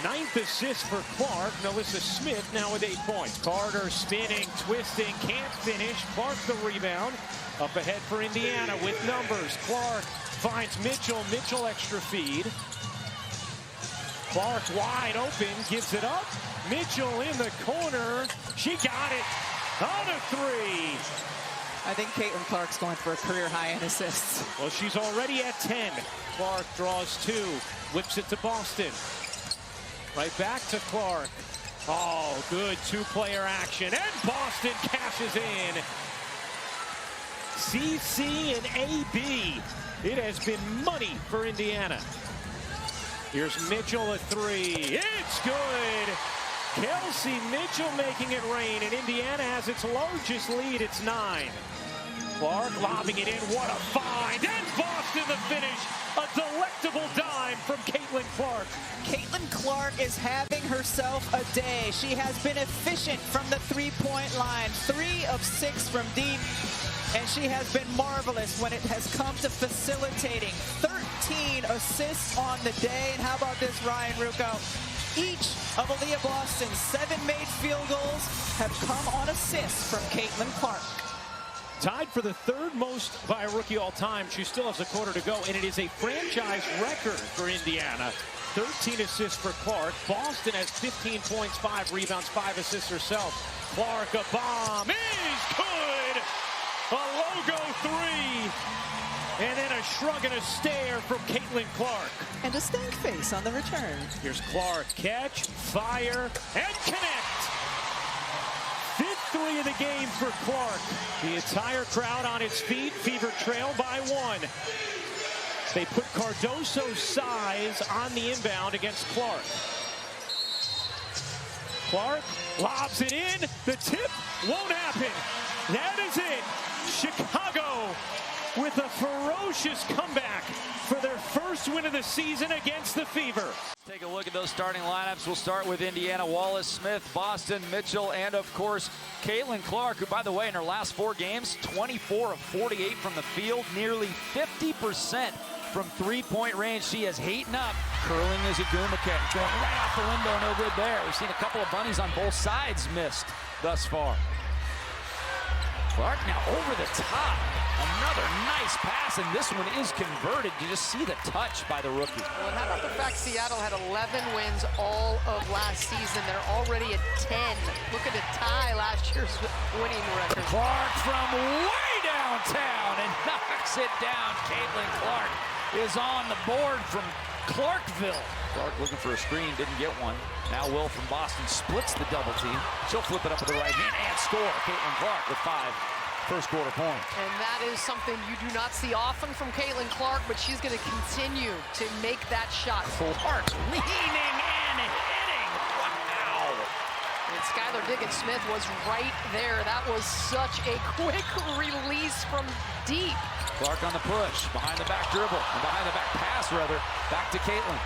9th assist for Clark. Melissa Smith now with 8 points. Carter spinning, twisting, can't finish. Clark the rebound. Up ahead for Indiana with numbers. Clark finds Mitchell. Mitchell extra feed. Clark wide open, gives it up. Mitchell in the corner. She got it on a 3. I think Caitlin Clark's going for a career high in assists. Well, she's already at 10. Clark draws 2, whips it to Boston. Right back to Clark. Oh, good 2-player action. And Boston cashes in. CC and AB. It has been money for Indiana. Here's Mitchell a 3. It's good. Kelsey Mitchell making it rain. And Indiana has its largest lead. It's 9. Clark lobbing it in. What a find. And Boston the finish. A delectable dime from Caitlin Clark. Caitlin Clark is having herself a day. She has been efficient from the 3-point line. 3 of 6 from deep. And she has been marvelous when it has come to facilitating. 13 assists on the day. And how about this, Ryan Rucco? Each of Aaliyah Boston's 7 made field goals have come on assists from Caitlin Clark. Tied for the 3rd most by a rookie all time. She still has a quarter to go, and it is a franchise record for Indiana. 13 assists for Clark. Boston has 15 points, 5 rebounds, 5 assists herself. Clark, a bomb is good. A logo 3. And then a shrug and a stare from Caitlin Clark. And a stank face on the return. Here's Clark, catch, fire, and connect. 5th 3 of the game for Clark. The entire crowd on its feet. Fever trail by 1. They put Cardoso's size on the inbound against Clark. Clark lobs it in. The tip won't happen. That is it. Chicago with a ferocious comeback for their first win of the season against the Fever. Take a look at those starting lineups. We'll start with Indiana. Wallace, Smith, Boston, Mitchell, and of course, Caitlin Clark, who, by the way, in her last 4 games, 24 of 48 from the field, nearly 50% from 3-point range. She is heating up. Curling is a Gumaket, going right off the window, no good there. We've seen a couple of bunnies on both sides missed thus far. Clark now over the top. Another nice pass, and this one is converted. You just see the touch by the rookie. Well, how about the fact Seattle had 11 wins all of last season? They're already at 10. Looking to tie last year's winning record. Clark from way downtown and knocks it down. Caitlin Clark is on the board from Clarkville. Clark looking for a screen, didn't get one. Now Will from Boston splits the double team. She'll flip it up with the right hand and score. Caitlin Clark with 5 first quarter points. And that is something you do not see often from Caitlin Clark, but she's going to continue to make that shot. Clark leaning and hitting. Wow. And Skylar Diggins-Smith was right there. That was such a quick release from deep. Clark on the push, behind the back dribble, and behind the back pass rather. Back to Caitlin.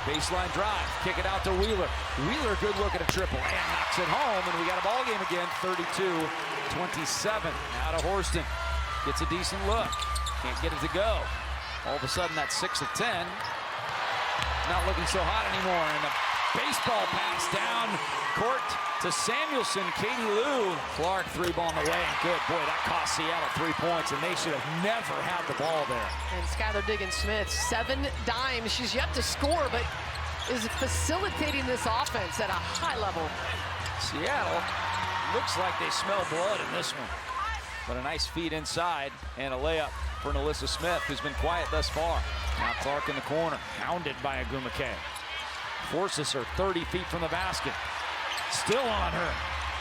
Baseline drive, kick it out to Wheeler. Wheeler, good look at a triple, and knocks it home, and we got a ball game again, 32-27. Now to Horston, gets a decent look, can't get it to go. All of a sudden, that 6 of 10, not looking so hot anymore, and a baseball pass down court to Samuelson. Katie Lou. Clark, 3-ball in the way, and good. Boy, that cost Seattle 3 points, and they should have never had the ball there. And Skylar Diggins-Smith, 7 dimes. She's yet to score, but is facilitating this offense at a high level. Seattle looks like they smell blood in this one. But a nice feed inside, and a layup for Nalissa Smith, who's been quiet thus far. Now Clark in the corner, hounded by Agumake. Forces her 30 feet from the basket. Still on her.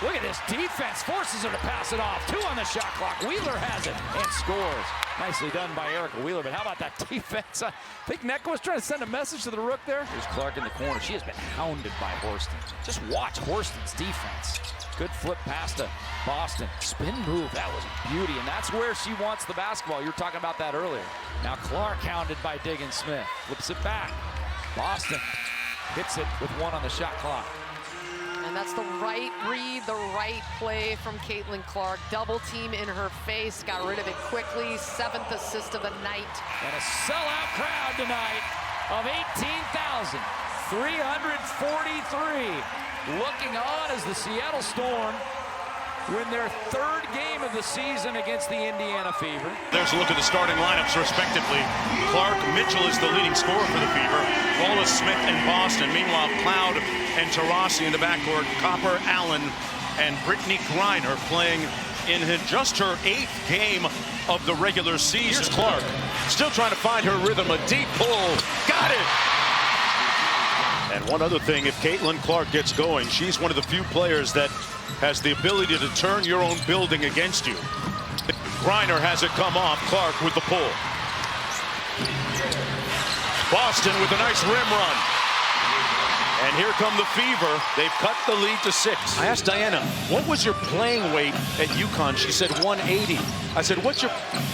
Look at this defense. Forces her to pass it off. 2 on the shot clock. Wheeler has it and scores. Nicely done by Erica Wheeler, but how about that defense? I think Necco was trying to send a message to the Rook there. Here's Clark in the corner. She has been hounded by Horston. Just watch Horston's defense. Good flip pass to Boston. Spin move. That was a beauty, and that's where she wants the basketball. You were talking about that earlier. Now Clark hounded by Diggins-Smith. Flips it back. Boston hits it with 1 on the shot clock. And that's the right read, the right play from Caitlin Clark. Double team in her face, got rid of it quickly. 7th assist of the night. And a sellout crowd tonight of 18,343 looking on as the Seattle Storm win their 3rd game of the season against the Indiana Fever. There's a look at the starting lineups respectively. Clark Mitchell is the leading scorer for the Fever. Wallace, Smith, and Boston. Meanwhile, Cloud and Taurasi in the backcourt. Copper, Allen, and Brittany Griner playing in just her 8th game of the regular season. Here's Clark, still trying to find her rhythm. A deep pull. Got it! And one other thing, if Caitlin Clark gets going, she's one of the few players that has the ability to turn your own building against you. Griner has it come off. Clark with the pull. Boston with a nice rim run. And here come the Fever. They've cut the lead to 6. I asked Diana, what was your playing weight at UConn? She said 180. I said, what's your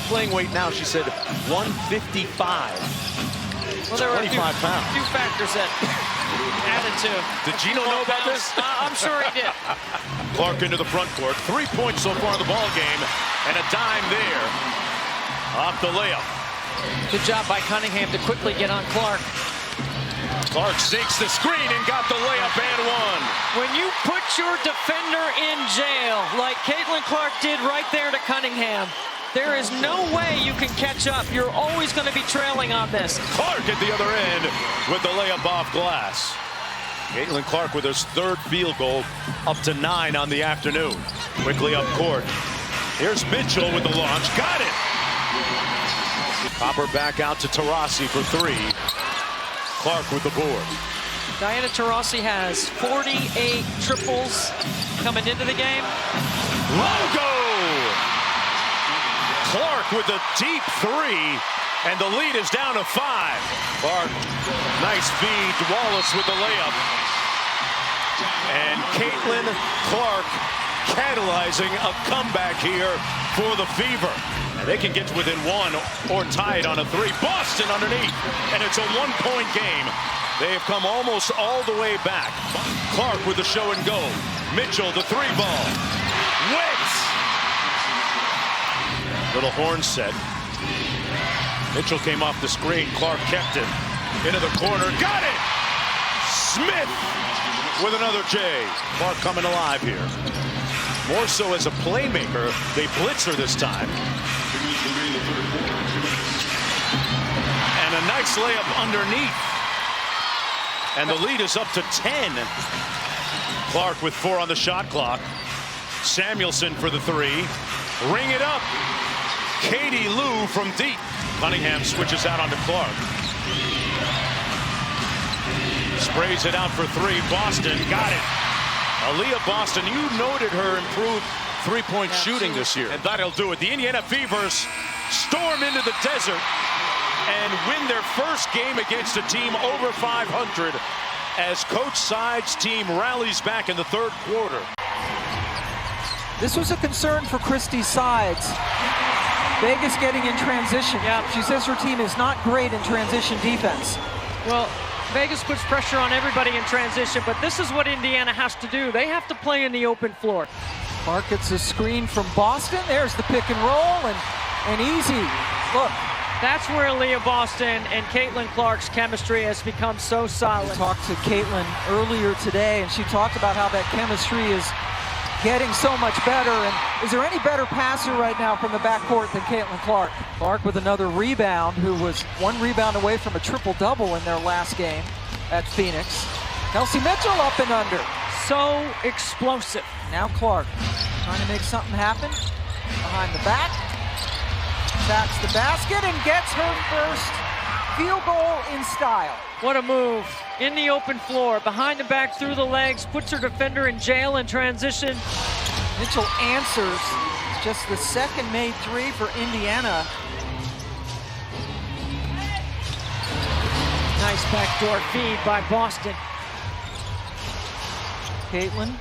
playing weight now? She said 155. Well, there were a few pounds. factors that added to. Did Gino know about this? I'm sure he did. Clark into the front court. 3 points so far in the ball game, and a dime there off the layup. Good job by Cunningham to quickly get on Clark. Clark sinks the screen and got the layup and 1. When you put your defender in jail, like Caitlin Clark did right there to Cunningham, there is no way you can catch up. You're always going to be trailing on this. Clark at the other end with the layup off glass. Caitlin Clark with her 3rd field goal, up to 9 on the afternoon. Quickly up court. Here's Mitchell with the launch. Got it! Copper back out to Taurasi for 3. Clark with the board. Diana Taurasi has 48 triples coming into the game. Logo! Clark with a deep 3, and the lead is down to 5. Clark, nice feed. Wallace with the layup. And Caitlin Clark catalyzing a comeback here for the Fever. And they can get within 1 or tie it on a 3. Boston underneath, and it's a 1-point game. They have come almost all the way back. Clark with the show and go. Mitchell, the 3-ball. Wicks! Little horn set. Mitchell came off the screen. Clark kept it. Into the corner. Got it! Smith with another J. Clark coming alive here. More so as a playmaker. They blitz her this time. And a nice layup underneath. And the lead is up to 10. Clark with 4 on the shot clock. Samuelson for the 3. Ring it up. Katie Lou from deep. Cunningham switches out onto Clark. Sprays it out for three. Boston got it. Aaliyah Boston, you noted her improved three-point shooting this year. And that'll do it. The Indiana Fevers storm into the desert and win their first game against a team over 500 as Coach Side's team rallies back in the third quarter. This was a concern for Christy Sides. Vegas getting in transition. Yeah. She says her team is not great in transition defense. Well, Vegas puts pressure on everybody in transition, but this is what Indiana has to do. They have to play in the open floor. Clark gets a screen from Boston. There's the pick and roll, and easy. Look. That's where Aaliyah Boston and Caitlin Clark's chemistry has become so solid. I talked to Caitlin earlier today, and she talked about how that chemistry is getting so much better. And is there any better passer right now from the backcourt than Caitlin Clark? Clark with another rebound, who was one rebound away from a triple-double in their last game at Phoenix. Kelsey Mitchell up and under. So explosive. Now Clark trying to make something happen. Behind the back. Attacks the basket and gets her first field goal in style. What a move. In the open floor, behind the back, through the legs, puts her defender in jail in transition. Mitchell answers. It's just the second made three for Indiana. Nice backdoor feed by Boston. Caitlin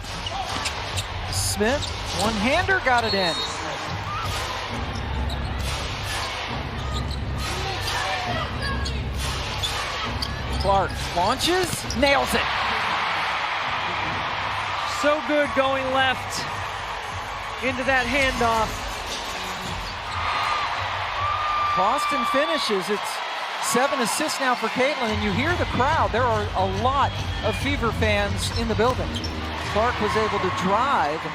Smith, one-hander, got it in. Clark launches, nails it. So good going left into that handoff. Boston finishes. It's 7 assists now for Caitlin, and you hear the crowd. There are a lot of Fever fans in the building. Clark was able to drive and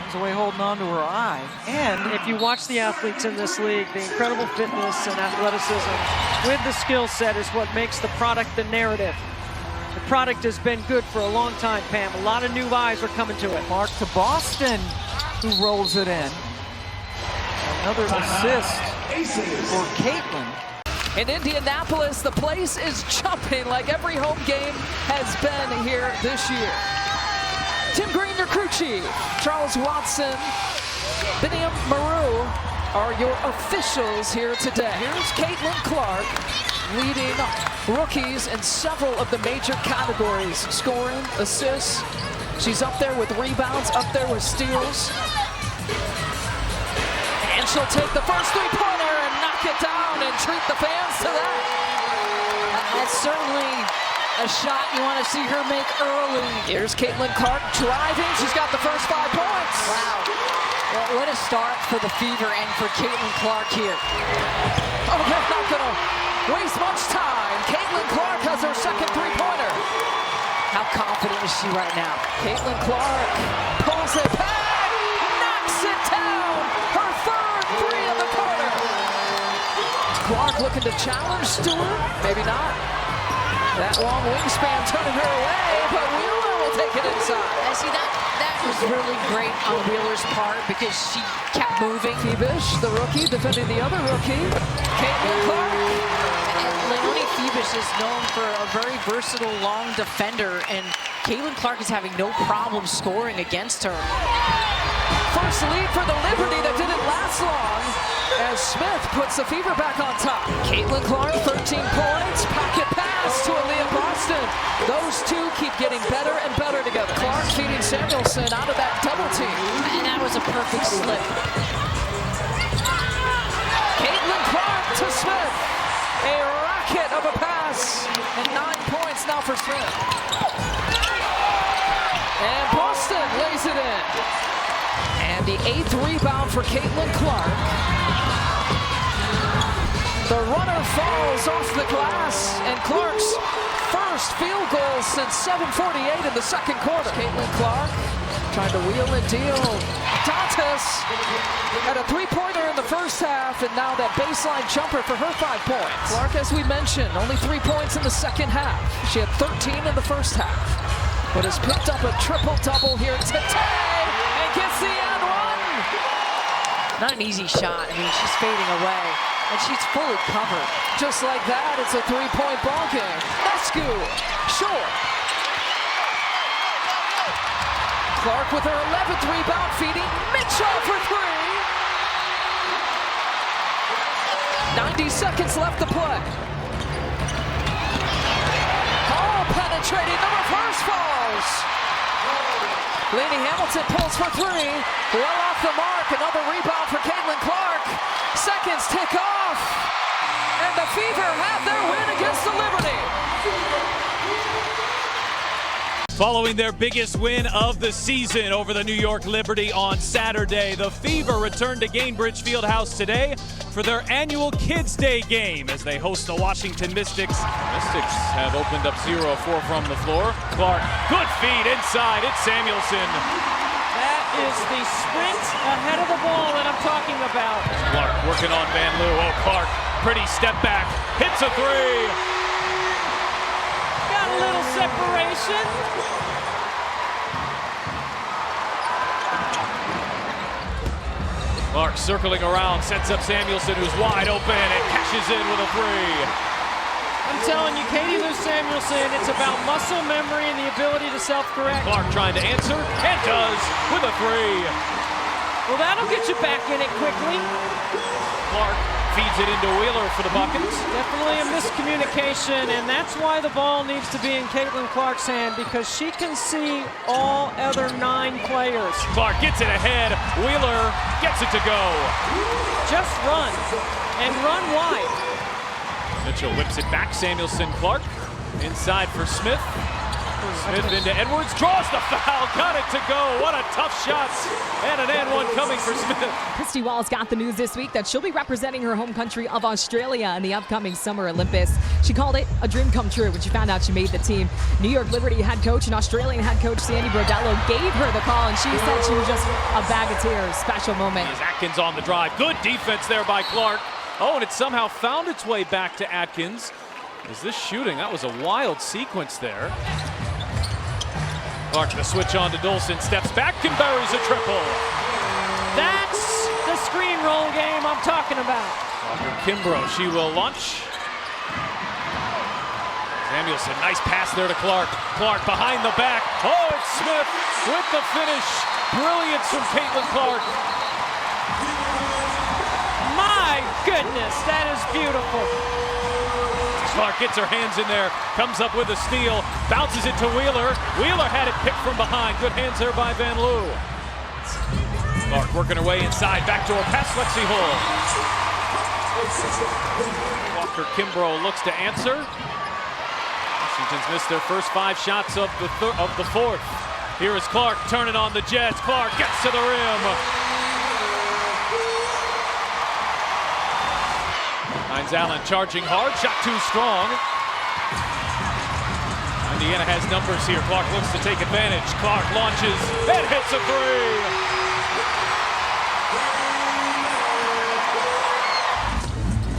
was away holding on to her eye. And if you watch the athletes in this league, the incredible fitness and athleticism with the skill set is what makes the product the narrative. The product has been good for a long time, Pam. A lot of new eyes are coming to it. Clark to Boston, who rolls it in. Another assist for Caitlin. In Indianapolis, the place is jumping like every home game has been here this year. Tim Green, your crew chief. Charles Watson, Biniam Maru are your officials here today. Here's Caitlin Clark leading rookies in several of the major categories. Scoring, assists. She's up there with rebounds, up there with steals. And she'll take the first three-pointer and knock it down and treat the fans to that. That's certainly a shot you want to see her make early. Here's Caitlin Clark driving. She's got the first 5 points. Wow. Well, what a start for the Fever and for Caitlin Clark here. Oh, they're not going to waste much time. Caitlin Clark has her second three-pointer. How confident is she right now? Caitlin Clark pulls it back, knocks it down. Her third three of the quarter. Clark looking to challenge Stewart. Maybe not. That long wingspan turning her away, but Wheeler will take it inside. I see that was really great on Wheeler's part because she kept moving. Phoebish, the rookie, defending the other rookie. Caitlin Clark. And Leonie Phoebish is known for a very versatile long defender, and Caitlin Clark is having no problem scoring against her. First lead for the Liberty that didn't last long as Smith puts the Fever back on top. Caitlin Clark, 13 points, pocket pass to Aaliyah Boston. Those two keep getting better and better together. Clark feeding Samuelson out of that double team. And that was a perfect slip. Caitlin Clark to Smith. A rocket of a pass. And 9 points now for Smith. And Boston lays it in. And the 8th rebound for Caitlin Clark. The runner falls off the glass, and Clark's first field goal since 7:48 in the second quarter. Caitlin Clark trying to wheel and deal. Dantas had a three-pointer in the first half, and now that baseline jumper for her 5 points. Clark, as we mentioned, only 3 points in the second half. She had 13 in the first half, but has picked up a triple-double here today and gets the and one. Not an easy shot. I mean, she's fading away. And she's fully covered. Just like that, it's a three-point ball game. Escu, short. Clark with her 11th rebound, feeding Mitchell for three. 90 seconds left to play. Oh, penetrating, the reverse falls. Lainey Hamilton pulls for three. Well off the mark, another rebound for Caitlin Clark. Seconds tick off. And the Fever have their win against the Liberty. Following their biggest win of the season over the New York Liberty on Saturday, the Fever returned to Gainbridge Fieldhouse today for their annual Kids Day game as they host the Washington Mystics. Mystics have opened up 0-4 from the floor. Clark, good feed inside, it's Samuelson. That is the sprint ahead of the ball that I'm talking about. Clark working on Van Loo. Oh, Clark, pretty step back, hits a three. Got a little separation. Clark circling around, sets up Samuelson, who's wide open, and cashes in with a three. I'm telling you, Katie Lou Samuelson, it's about muscle memory and the ability to self-correct. Clark trying to answer, and does, with a three. Well, that'll get you back in it quickly. Clark feeds it into Wheeler for the buckets. Definitely a miscommunication, and that's why the ball needs to be in Caitlin Clark's hand, because she can see all other 9 players. Clark gets it ahead. Wheeler gets it to go. Just run, and run wide. Mitchell whips it back. Samuelson, Clark inside for Smith. Smith into Edwards, draws the foul, got it to go. What a tough shot. And an and one coming for Smith. Christy Walls got the news this week that she'll be representing her home country of Australia in the upcoming Summer Olympics. She called it a dream come true when she found out she made the team. New York Liberty head coach and Australian head coach Sandy Brodello gave her the call, and she said she was just a bag of tears. Special moment. Here's Atkins on the drive. Good defense there by Clark. Oh, and it somehow found its way back to Atkins. Is this shooting? That was a wild sequence there. Clark the switch on to Dolson, steps back and buries a triple. That's the screen roll game I'm talking about. Walker Kimbrough, she will launch. Samuelson, nice pass there to Clark. Clark behind the back. Oh, it's Smith with the finish. Brilliance from Caitlin Clark. My goodness, that is beautiful. Clark gets her hands in there, comes up with a steal, bounces it to Wheeler. Wheeler had it picked from behind. Good hands there by Van Loo. Clark working her way inside, back door pass Lexi Hull. Walker Kimbrough looks to answer. Washington's missed their first 5 shots of the fourth. Here is Clark turning on the Jets. Clark gets to the rim. Hines Allen charging hard, shot too strong. Indiana has numbers here. Clark looks to take advantage. Clark launches and hits a three.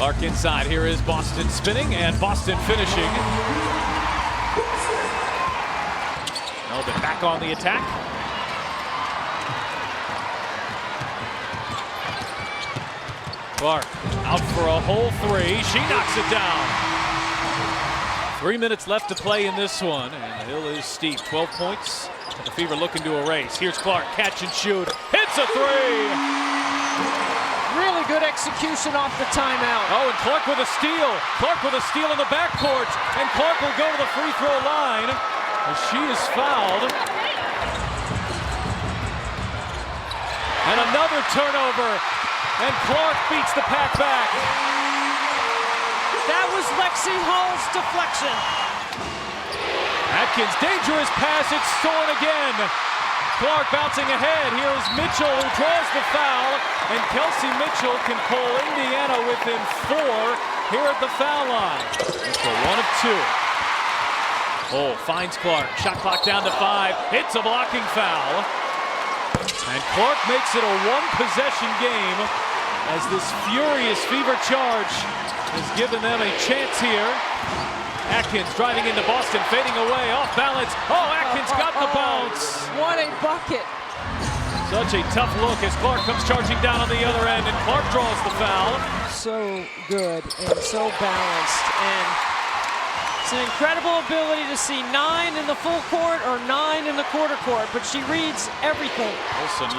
Clark inside. Here is Boston spinning and Boston finishing. Melbourne back on the attack. Clark out for a whole three. She knocks it down. 3 minutes left to play in this one, and the hill is steep. 12 points. The Fever looking to erase. Here's Clark, catch and shoot. Hits a three. Really good execution off the timeout. Oh, and Clark with a steal. Clark with a steal in the backcourt, and Clark will go to the free throw line as she is fouled. And another turnover. And Clark beats the pack back. That was Lexi Hull's deflection. Atkins, dangerous pass, it's stolen again. Clark bouncing ahead. Here's Mitchell who draws the foul. And Kelsey Mitchell can pull Indiana within 4 here at the foul line. Mitchell 1 of 2. Oh, finds Clark. Shot clock down to 5. It's a blocking foul. And Clark makes it a 1-possession game as this furious Fever charge has given them a chance here. Atkins driving into Boston, fading away, off balance. Oh, Atkins got the bounce. What a bucket. Such a tough look as Clark comes charging down on the other end, and Clark draws the foul. So good and so balanced, and it's an incredible ability to see 9 in the full court or 9 in the quarter court, but she reads everything. Wilson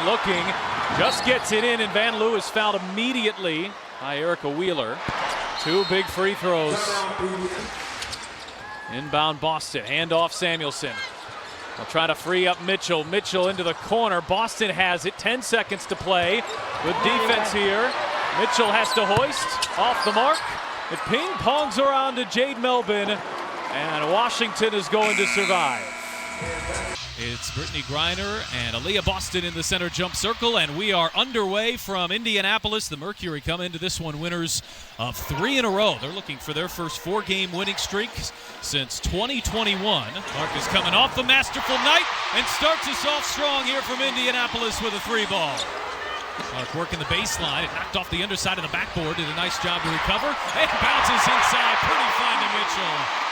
looking, just gets it in, and Van Loo is fouled immediately by Erica Wheeler. 2 big free throws. Inbound Boston, handoff Samuelson. They'll try to free up Mitchell. Mitchell into the corner. Boston has it. 10 seconds to play. Good defense here. Mitchell has to hoist off the mark. It ping-pongs around to Jade Melvin, and Washington is going to survive. It's Brittany Griner and Aaliyah Boston in the center jump circle, and we are underway from Indianapolis. The Mercury come into this one winners of 3 in a row. They're looking for their first 4-game winning streak since 2021. Clark is coming off the masterful night and starts us off strong here from Indianapolis with a 3-ball. Clark working the baseline. It knocked off the underside of the backboard. Did a nice job to recover. And bounces inside. Pretty fine to Mitchell.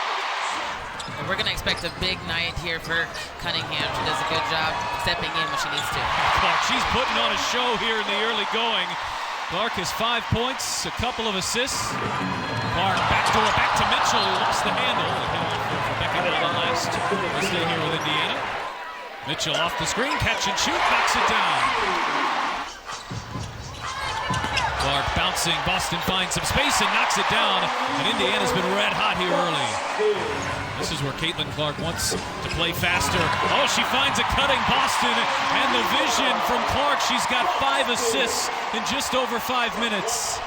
And we're going to expect a big night here for Cunningham. She does a good job stepping in when she needs to. Clark, she's putting on a show here in the early going. Clark has 5 points, a couple of assists. Clark backdoor back to Mitchell, who lost the handle. Rebecca Allen last. We'll stay here with Indiana. Mitchell off the screen, catch and shoot, knocks it down. Clark bouncing, Boston finds some space and knocks it down, and Indiana's been red hot here early. This is where Caitlin Clark wants to play faster. Oh, she finds a cutting Boston, and the vision from Clark. She's got 5 assists in just over 5 minutes.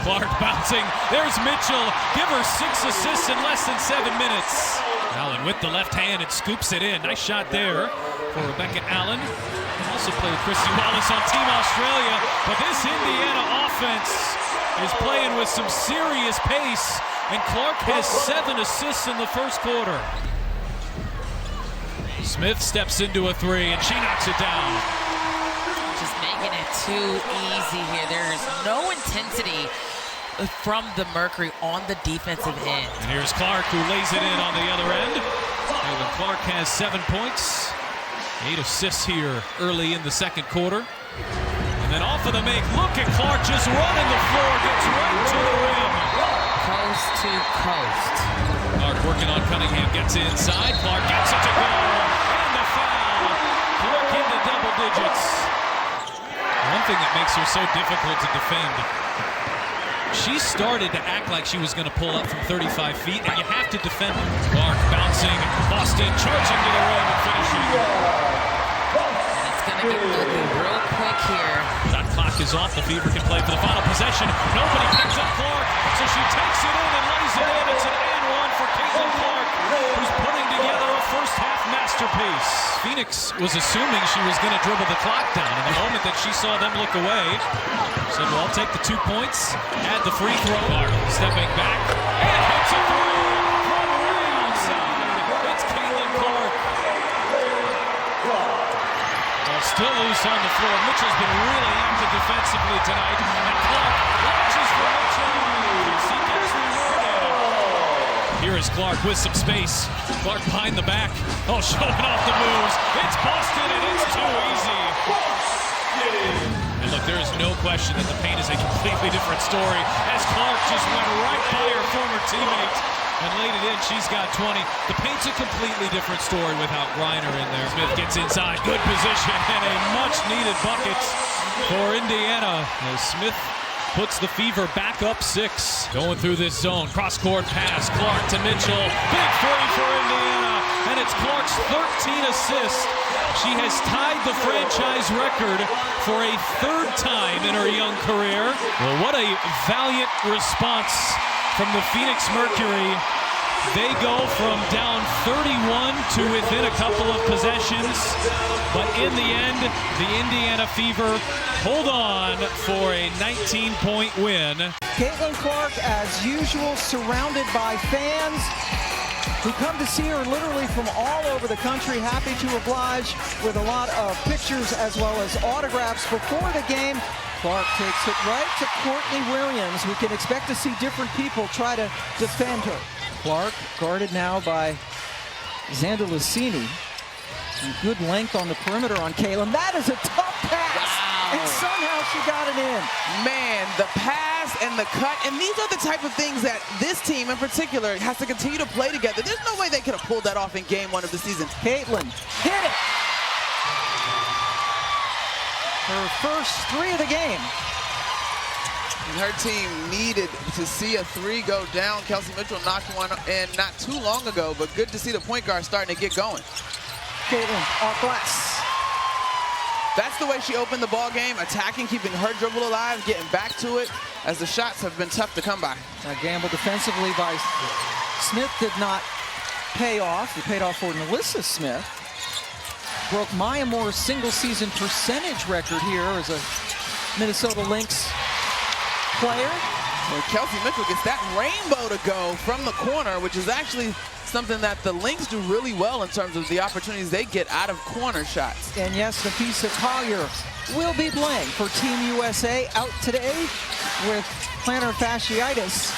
Clark bouncing, there's Mitchell, give her 6 assists in less than 7 minutes. Allen with the left hand and scoops it in. Nice shot there for Rebecca Allen. Also played Christy Wallace on Team Australia, but this Indiana offense is playing with some serious pace, and Clark has 7 assists in the first quarter. Smith steps into a 3, and she knocks it down. Just making it too easy here. There is no intensity from the Mercury on the defensive end. And here's Clark, who lays it in on the other end. Caitlin Clark has 7 points. 8 assists here early in the second quarter. And then off of the make, look at Clark just running the floor, gets right to the rim. Coast to coast. Clark working on Cunningham, gets inside. Clark gets it to go, and the foul. Clark into double digits. One thing that makes her so difficult to defend, she started to act like she was going to pull up from 35 feet, and you have to defend her. Clark bouncing, Boston charging to the rim and finishing. It's going to get ugly real quick here. Shot clock is off. The Fever can play for the final possession. Nobody picks up Clark, so she takes it in and lays it in. It's an and one for Caitlin Clark, who's putting together a first-half masterpiece. Phoenix was assuming she was going to dribble the clock down, and the moment that she saw them look away, said, well, I'll take the 2 points, add the free throw. Clark stepping back, and hits a 3 from way outside. It's Caitlin Clark. Still loose on the floor. Mitchell's been really active defensively tonight, and Clark launches for Mitchell. She gets rewarded. Here is Clark with some space. Clark behind the back. Oh, showing off the moves. It's Boston, and it's too easy. And look, there is no question that the paint is a completely different story, as Clark just went right by her former teammate and laid it in. She's got 20. The paint's a completely different story without Griner in there. Smith gets inside, good position, and a much-needed bucket for Indiana as Smith puts the Fever back up 6. Going through this zone, cross-court pass, Clark to Mitchell. Big 3 for Indiana, and it's Clark's 13 assists. She has tied the franchise record for a 3rd time in her young career. Well, what a valiant response from the Phoenix Mercury. They go from down 31 to within a couple of possessions, but in the end, the Indiana Fever hold on for a 19-point win. Caitlin Clark, as usual, surrounded by fans who come to see her literally from all over the country, happy to oblige with a lot of pictures as well as autographs before the game. Clark takes it right to Courtney Williams. We can expect to see different people try to defend her. Clark guarded now by Xander Lucini. And good length on the perimeter on Caitlin. That is a tough pass. Wow. And somehow she got it in. Man, the pass and the cut, and these are the type of things that this team in particular has to continue to play together. There's no way they could have pulled that off in game 1 of the season. Caitlin hit it. Her first 3 of the game. And her team needed to see a 3 go down. Kelsey Mitchell knocked one in not too long ago, but good to see the point guard starting to get going. Caitlin off glass. That's the way she opened the ball game, attacking, keeping her dribble alive, getting back to it, as the shots have been tough to come by. A gamble defensively by Smith did not pay off. It paid off for Melissa Smith. Broke Maya Moore's single-season percentage record here as a Minnesota Lynx player. Well, Kelsey Mitchell gets that rainbow to go from the corner, which is actually something that the Lynx do really well in terms of the opportunities they get out of corner shots. And yes, Nafisa Collier will be playing for Team USA, out today with plantar fasciitis.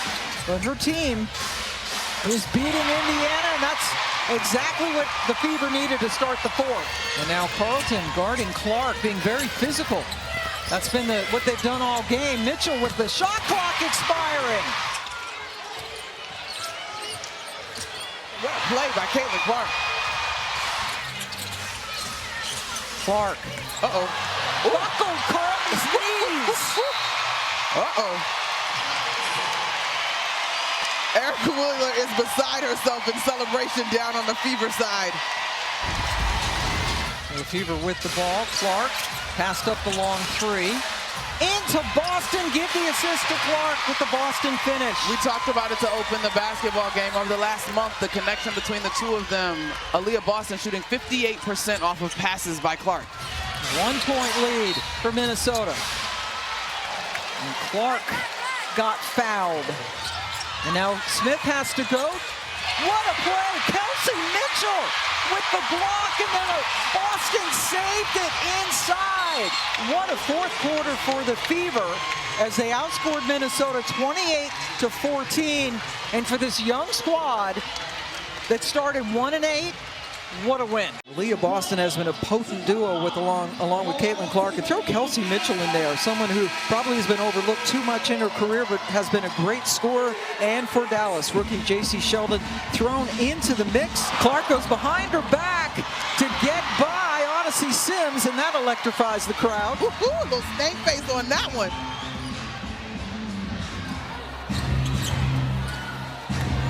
But her team is beating Indiana, and that's exactly what the Fever needed to start the 4th. And now Carlton guarding Clark, being very physical. That's been what they've done all game. Mitchell with the shot clock expiring. What a play by Caitlin Clark. Clark. Uh-oh. Buckled Carlton's knees. Uh-oh. Erica Wheeler is beside herself in celebration down on the Fever side. The Fever with the ball. Clark passed up the long 3. Into Boston, give the assist to Clark with the Boston finish. We talked about it to open the basketball game over the last month, the connection between the two of them. Aaliyah Boston shooting 58% off of passes by Clark. 1-point lead for Minnesota. And Clark got fouled. And now Smith has to go. What a play, Kelsey Mitchell with the block, and then Boston saved it inside. What a 4th quarter for the Fever as they outscored Minnesota 28-14. And for this young squad that started 1-8, what a win. Aaliyah Boston has been a potent duo along with Caitlin Clark. And throw Kelsey Mitchell in there, someone who probably has been overlooked too much in her career, but has been a great scorer. And for Dallas, rookie J.C. Sheldon thrown into the mix. Clark goes behind her back to get by Odyssey Sims, and that electrifies the crowd. Woohoo, little snake face on that one.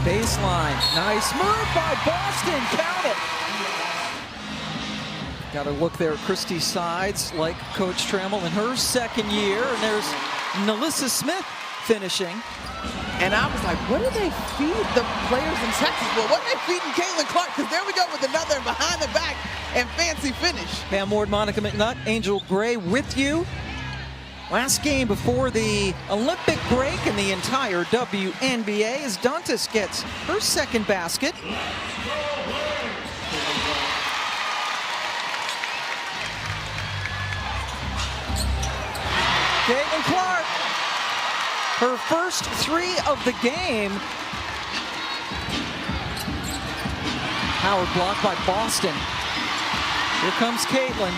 Baseline, nice move by Boston, count it. Got to look there at Christy Sides, like Coach Trammell in her 2nd year, and there's Melissa Smith finishing. And I was like, what do they feed the players in Texas? Well, what are they feeding Caitlin Clark? Because there we go with another behind the back and fancy finish. Pam Ward, Monica McNutt, Angel Gray with you. Last game before the Olympic break in the entire WNBA as Dantas gets her 2nd basket. Caitlin Clark, her first 3 of the game. Howard blocked by Boston. Here comes Caitlin.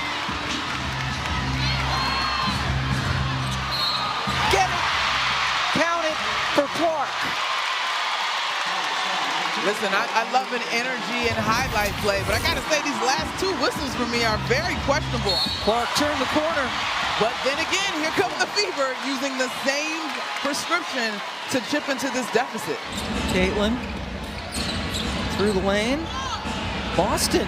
Get it! Count it for Clark. Listen, I love an energy and highlight play, but I gotta say these last 2 whistles for me are very questionable. Clark turned the corner. But then again, here comes the Fever using the same prescription to chip into this deficit. Caitlin through the lane. Boston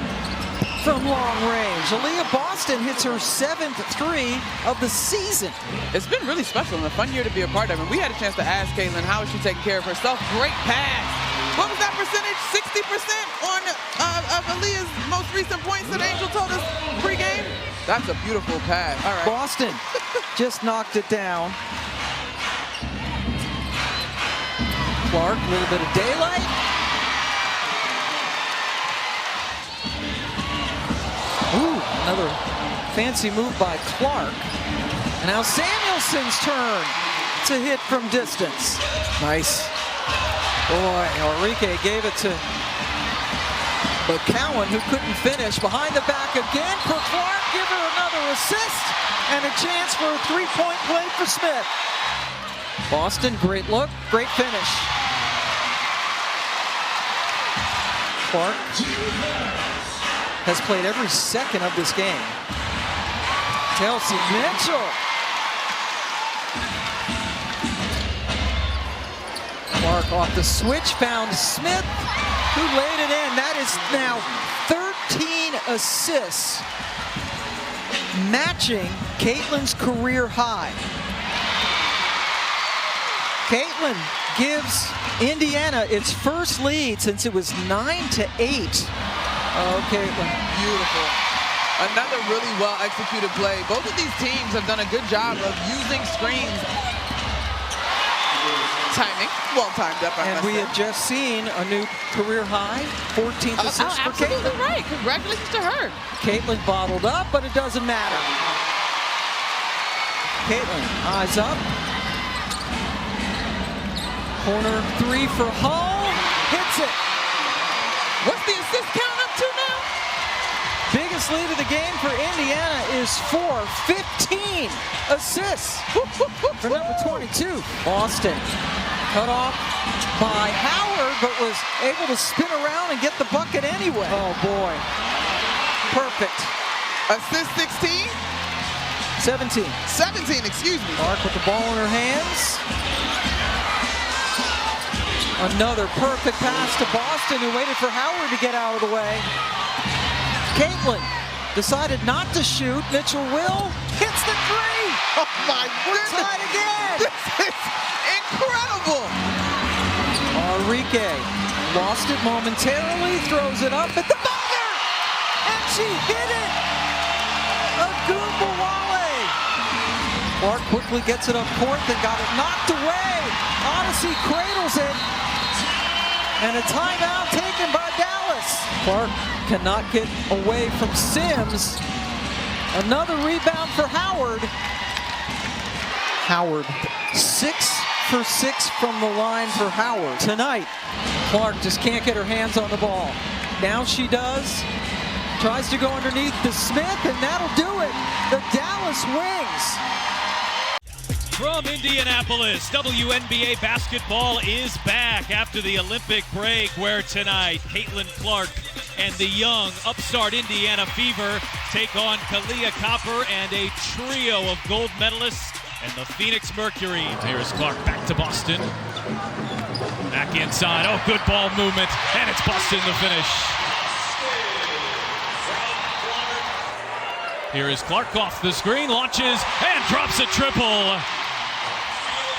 from long range. Aaliyah Boston hits her 7th 3 of the season. It's been really special and a fun year to be a part of. And we had a chance to ask Caitlin how is she taking care of herself. Great pass. What was that percentage? 60% on of Aaliyah's most recent points that Angel told us pregame? That's a beautiful pass. All right. Boston just knocked it down. Clark, a little bit of daylight. Ooh, another fancy move by Clark. And now Samuelson's turn to hit from distance. Nice. Boy, Enrique gave it to But Cowan, who couldn't finish, behind the back again for Clark. Give her another assist and a chance for a three-point play for Smith. Boston, great look, great finish. Clark has played every second of this game. Kelsey Mitchell. Clark off the switch, found Smith, who laid it in. That is now 13 assists, matching Caitlin's career high. Caitlin gives Indiana its first lead since it was 9-8. Oh, Caitlin, beautiful. Another really well-executed play. Both of these teams have done a good job of using screens. Timing, well-timed up. And we had just seen a new career high, 14th assist for Caitlin. Absolutely right. Congratulations to her. Caitlin bottled up, but it doesn't matter. Caitlin, eyes up. Corner three for Hull. Hits it. What's the assist count up to now? Biggest lead of the game for Indiana is 15 assists for number 22. Boston cut off by Howard, but was able to spin around and get the bucket anyway. Oh boy, perfect. Assist 16? 17. 17, excuse me. Clark with the ball in her hands. Another perfect pass to Boston, who waited for Howard to get out of the way. Caitlin decided not to shoot. Mitchell will. Hits the three. Oh my goodness. We're tied again. This is incredible. Enrique lost it momentarily, throws it up at the buzzer. And she hit it. Agumbawale. Clark quickly gets it up court, then got it knocked away. Odyssey cradles it. And a timeout taken by Dallas. Clark cannot get away from Sims. Another rebound for Howard. Howard, 6 for 6 from the line for Howard. Tonight, Clark just can't get her hands on the ball. Now she does. Tries to go underneath to Smith, and that'll do it. The Dallas Wings. From Indianapolis, WNBA basketball is back after the Olympic break, where tonight Caitlin Clark and the young upstart Indiana Fever take on Kalia Copper and a trio of gold medalists and the Phoenix Mercury. Here's Clark back to Boston. Back inside. Oh, good ball movement. And it's Boston the finish. Here is Clark off the screen, launches, and drops a triple.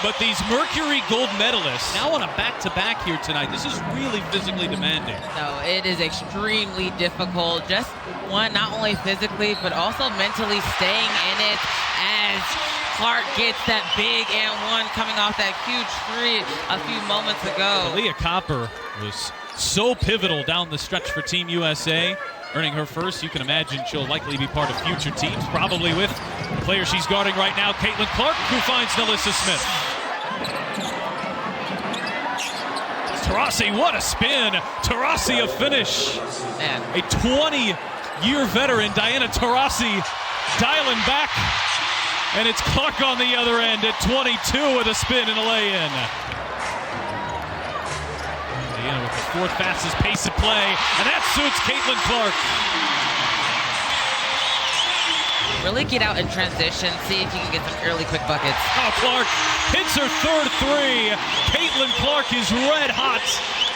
But these Mercury gold medalists now on a back-to-back here tonight. This is really physically demanding. No, it is extremely difficult. Just one, not only physically, but also mentally staying in it as Clark gets that big and one coming off that huge three a few moments ago. Kalia Copper was so pivotal down the stretch for Team USA. Earning her first, you can imagine she'll likely be part of future teams, probably with the player she's guarding right now, Caitlin Clark, who finds Nalissa Smith. Taurasi, what a spin. Taurasi a finish. Man. A 20-year veteran, Diana Taurasi, dialing back. And it's Clark on the other end at 22 with a spin and a lay-in. Indiana with the fourth fastest pace of play, and that suits Caitlin Clark. Really get out in transition, see if you can get some early quick buckets. Oh, Clark hits her third three. Caitlin Clark is red hot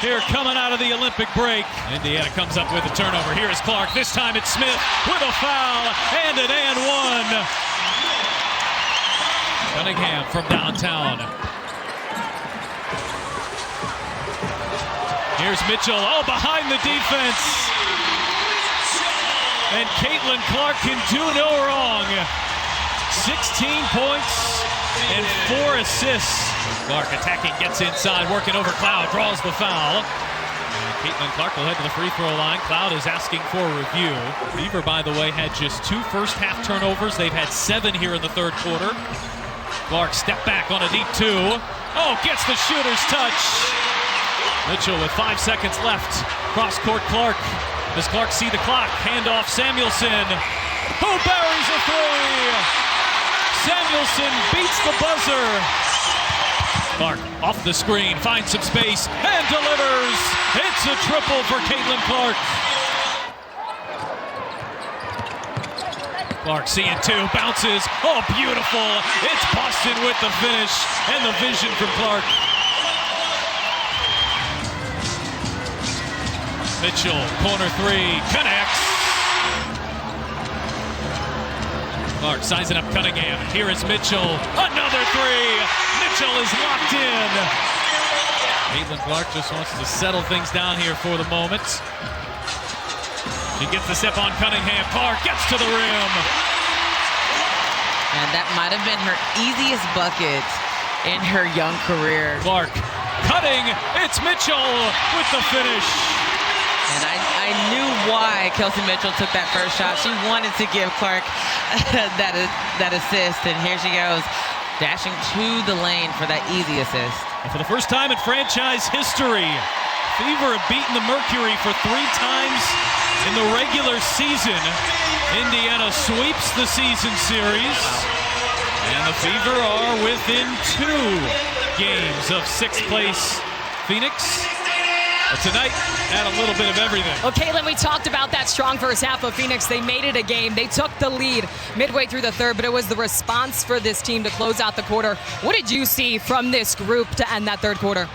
here coming out of the Olympic break. Indiana comes up with a turnover. Here is Clark. This time it's Smith with a foul and an and one. Cunningham from downtown. Here's Mitchell, oh, behind the defense. And Caitlin Clark can do no wrong. 16 points and 4 assists. Clark attacking, gets inside, working over Cloud, draws the foul. And Caitlin Clark will head to the free throw line. Cloud is asking for a review. Fever, by the way, had just 2 first-half turnovers. They've had 7 here in the third quarter. Clark step back on a deep 2. Oh, gets the shooter's touch. Mitchell with 5 seconds left. Cross court Clark. Does Clark see the clock? Handoff Samuelson, who buries a three. Samuelson beats the buzzer. Clark off the screen, finds some space, and delivers. It's a triple for Caitlin Clark. Clark seeing two, bounces. Oh, beautiful. It's Boston with the finish and the vision from Clark. Mitchell, corner three, connects. Clark sizing up Cunningham. Here is Mitchell. Another three. Mitchell is locked in. Caitlin Clark just wants to settle things down here for the moment. She gets the step on Cunningham. Clark gets to the rim. And that might have been her easiest bucket in her young career. Clark cutting. It's Mitchell with the finish. And I knew why Kelsey Mitchell took that first shot. She wanted to give Clark that assist, and here she goes, dashing to the lane for that easy assist. And for the first time in franchise history, Fever have beaten the Mercury for 3 times in the regular season. Indiana sweeps the season series, and the Fever are within 2 games of 6th place Phoenix. But tonight, add a little bit of everything. Well, Caitlin, we talked about that strong first half of Phoenix. They made it a game. They took the lead midway through the third, but it was the response for this team to close out the quarter. What did you see from this group to end that third quarter?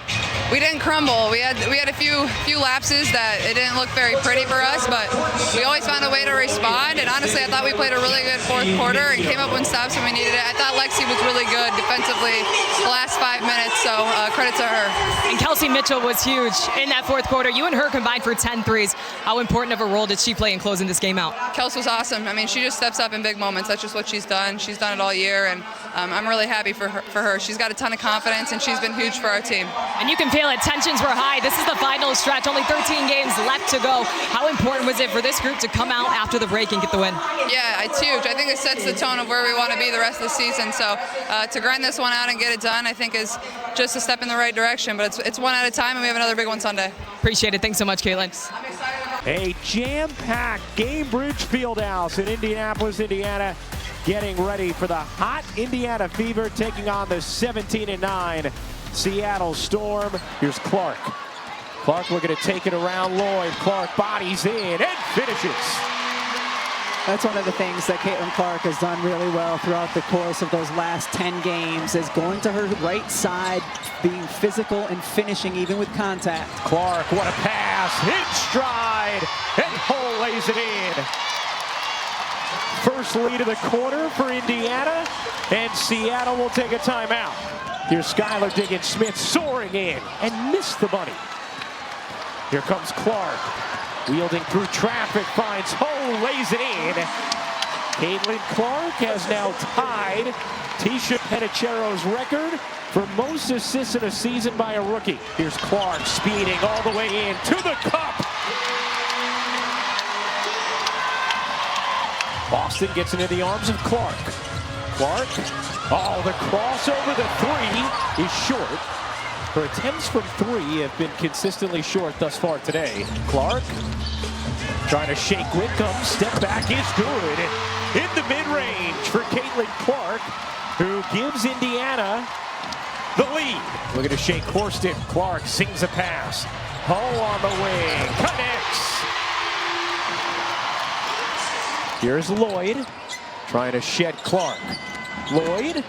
We didn't crumble. We had a few lapses that it didn't look very pretty for us, but we always found a way to respond. And honestly, I thought we played a really good fourth quarter and came up with stops when we needed it. I thought Lexi was really good defensively the last 5 minutes, so credit to her. And Kelsey Mitchell was huge in that fourth quarter. You and her combined for 10 threes. How important of a role did she play in closing this game out? Kels was awesome. I mean, she just steps up in big moments. That's just what she's done. She's done it all year, and I'm really happy for her. She's got a ton of confidence, and she's been huge for our team. And you can feel it. Tensions were high. This is the final stretch. Only 13 games left to go. How important was it for this group to come out after the break and get the win? Yeah, it's huge. I think it sets the tone of where we want to be the rest of the season. So to grind this one out and get it done, I think is just a step in the right direction. But it's one at a time, and we have another big one Sunday. Appreciate it. Thanks so much, Caitlin. A jam-packed Gainbridge Fieldhouse in Indianapolis, Indiana, getting ready for the hot Indiana Fever taking on the 17-9 Seattle Storm. Here's Clark. Clark looking to take it around Lloyd. Clark bodies in and finishes. That's one of the things that Caitlin Clark has done really well throughout the course of those last 10 games is going to her right side, being physical and finishing even with contact. Clark, what a pass, hit stride, and Hull lays it in. First lead of the quarter for Indiana, and Seattle will take a timeout. Here's Skylar Diggins-Smith soaring in and missed the bunny. Here comes Clark. Wielding through traffic, finds Hull, lays it in. Caitlin Clark has now tied Tisha Penichero's record for most assists in a season by a rookie. Here's Clark speeding all the way in to the cup. Boston gets into the arms of Clark. Clark, oh, the crossover, the three is short. Her attempts from 3 have been consistently short thus far today. Clark trying to shake Whitcomb. Step back is good. In the mid-range for Caitlin Clark, who gives Indiana the lead. Looking to shake Horston. Clark sings a pass. Hull on the wing. Connects. Here's Lloyd trying to shed Clark. Lloyd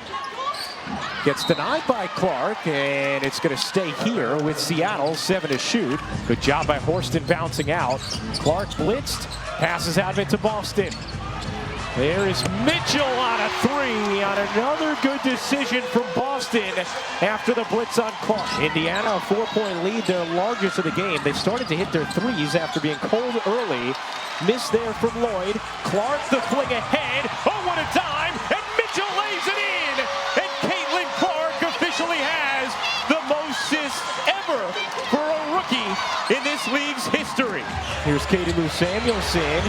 gets denied by Clark, and it's going to stay here with Seattle, 7 to shoot. Good job by Horston bouncing out. Clark blitzed, passes out into Boston. There is Mitchell on a 3 on another good decision from Boston after the blitz on Clark. Indiana, a 4-point lead, their largest of the game. They started to hit their threes after being cold early. Missed there from Lloyd. Clark, the fling ahead. Oh, what a dime! And Mitchell lays it in! And Caitlin Clark officially has the most assists ever for a rookie in this league's history. Here's Katie Lou Samuelson.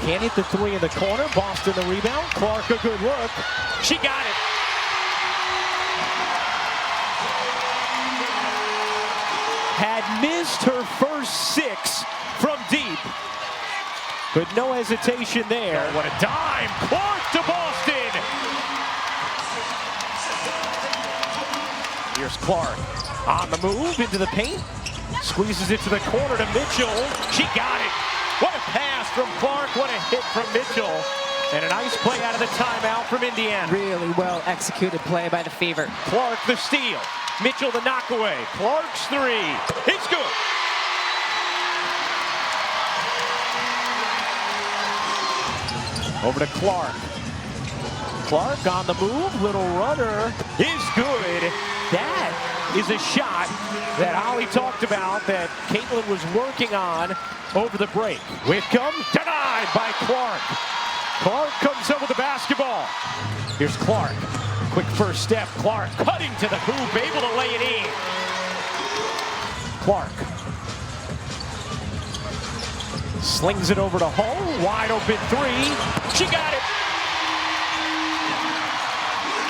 Can't hit the 3 in the corner. Boston the rebound. Clark a good look. She got it. Had missed her first 6 from deep. but no hesitation there. Oh, what a dime! Clark to Boston! Here's Clark on the move into the paint. Squeezes it to the corner to Mitchell. She got it. What a pass from Clark. What a hit from Mitchell. And a nice play out of the timeout from Indiana. Really well executed play by the Fever. Clark the steal. Mitchell the knockaway. Clark's three. It's good. Over to Clark. Clark on the move. Little runner is good. That is a shot that Ollie talked about that Caitlin was working on over the break. Whitcomb denied by Clark. Clark comes up with the basketball. Here's Clark. Quick first step. Clark cutting to the hoop, able to lay it in. Clark slings it over to Hull. Wide open three. She got it.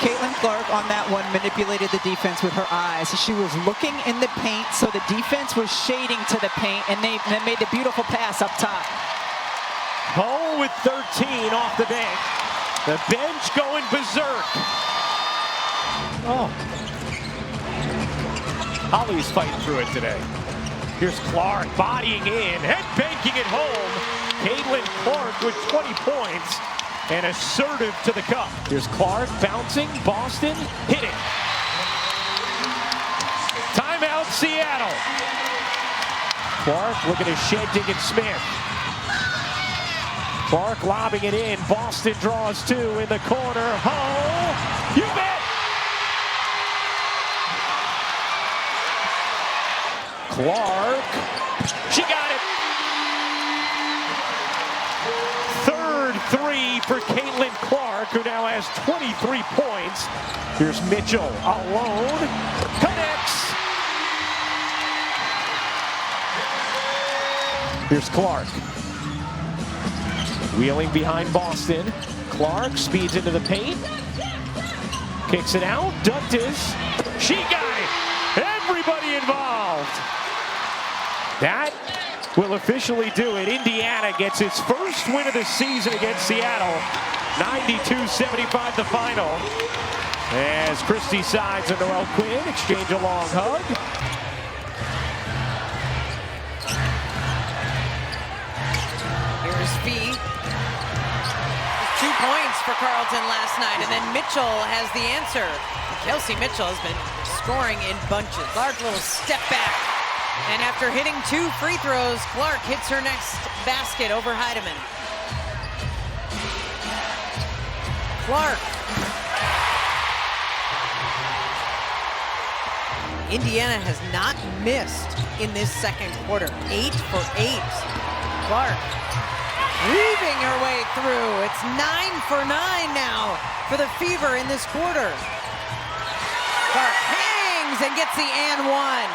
Caitlin Clark on that one manipulated the defense with her eyes. She was looking in the paint, so the defense was shading to the paint, and they made the beautiful pass up top. Hull with 13 off the bench. The bench going berserk. Oh. Ollie's fighting through it today. Here's Clark bodying in and banking it home. Caitlin Clark with 20 points. And assertive to the cup. Here's Clark bouncing, Boston hitting. Timeout, Seattle. Clark looking to shed Diggin Smith. Clark lobbing it in. Boston draws two in the corner. Hull, you bet. Clark, she got it. Third three for Caitlin Clark, who now has 23 points. Here's Mitchell alone, connects. Here's Clark. Wheeling behind Boston. Clark speeds into the paint. Kicks it out, Duntis. She got it. Everybody involved. That will officially do it. Indiana gets its first win of the season against Seattle. 92-75 the final. As Christy Sides and Noelle Quinn exchange a long hug. Here's Fee. 2 points for Carleton last night, and then Mitchell has the answer. Kelsey Mitchell has been scoring in bunches. Clark, little step back. And after hitting 2 free throws, Clark hits her next basket over Heidemann. Clark. Indiana has not missed in this second quarter. 8 for 8. Clark weaving her way through. It's 9 for 9 now for the Fever in this quarter. Clark hangs and gets the and one.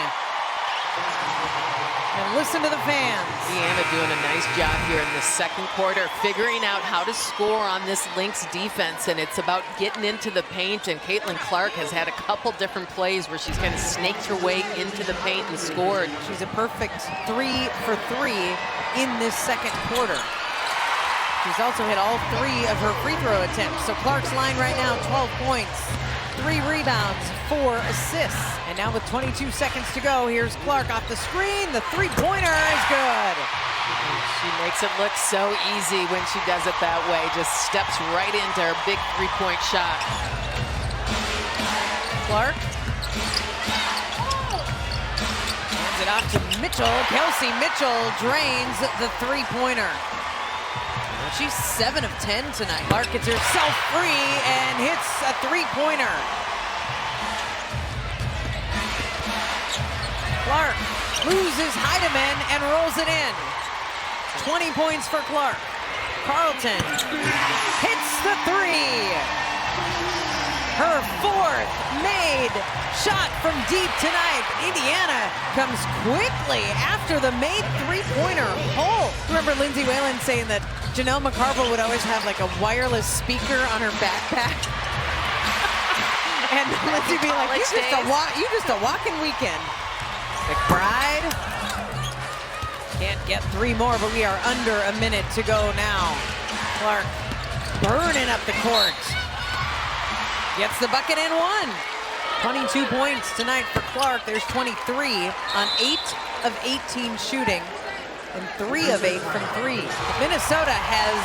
And listen to the fans. Indiana doing a nice job here in the second quarter, figuring out how to score on this Lynx defense, and it's about getting into the paint, and Caitlin Clark has had a couple different plays where she's kind of snaked her way into the paint and scored. She's a perfect 3 for 3 in this second quarter. She's also hit all 3 of her free throw attempts. So Clark's line right now, 12 points, 3 rebounds, 4 assists. And now with 22 seconds to go, here's Clark off the screen. The three-pointer is good. She makes it look so easy when she does it that way. Just steps right into her big three-point shot. Clark. Hands it off to Mitchell. Kelsey Mitchell drains the three-pointer. She's 7 of 10 tonight. Clark gets herself free and hits a three-pointer. Clark loses Heidemann and rolls it in. 20 points for Clark. Carleton hits the three. Her 4th made shot from deep tonight. Indiana comes quickly after the made three-pointer. Hull. Remember Lindsay Whalen saying that Janelle McCarville would always have like a wireless speaker on her backpack. And Lindsay be like, you just a walking weekend. McBride can't can't get 3 more, but we are under a minute to go now. Clark burning up the court. Gets the bucket and 1. 22 points tonight for Clark. There's 23 on 8 of 18 shooting and 3 of 8 from 3. Minnesota has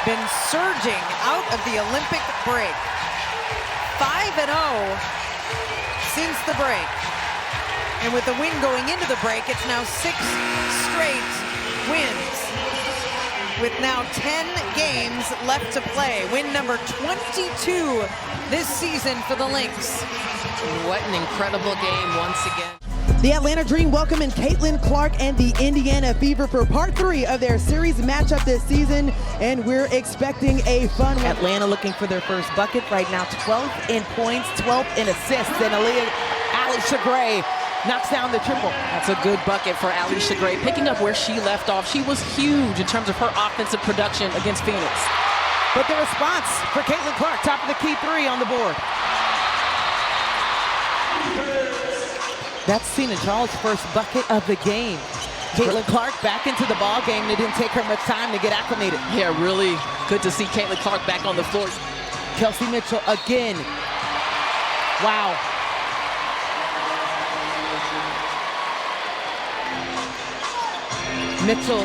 been surging out of the Olympic break. 5-0 since the break. And with the win going into the break, it's now 6 straight wins. With now 10 games left to play. Win number 22 this season for the Lynx. What an incredible game once again. The Atlanta Dream welcoming Caitlin Clark and the Indiana Fever for part 3 of their series matchup this season, and we're expecting a fun one. Atlanta looking for their first bucket right now, 12th in points, 12th in assists, and Alicia Gray knocks down the triple. That's a good bucket for Alicia Gray. Picking up where she left off, she was huge in terms of her offensive production against Phoenix. But the response for Caitlin Clark, top of the key 3 on the board. That's Tina Charles' first bucket of the game. Caitlin Clark back into the ball game. It didn't take her much time to get acclimated. Yeah, really good to see Caitlin Clark back on the floor. Kelsey Mitchell again. Wow. Mitchell.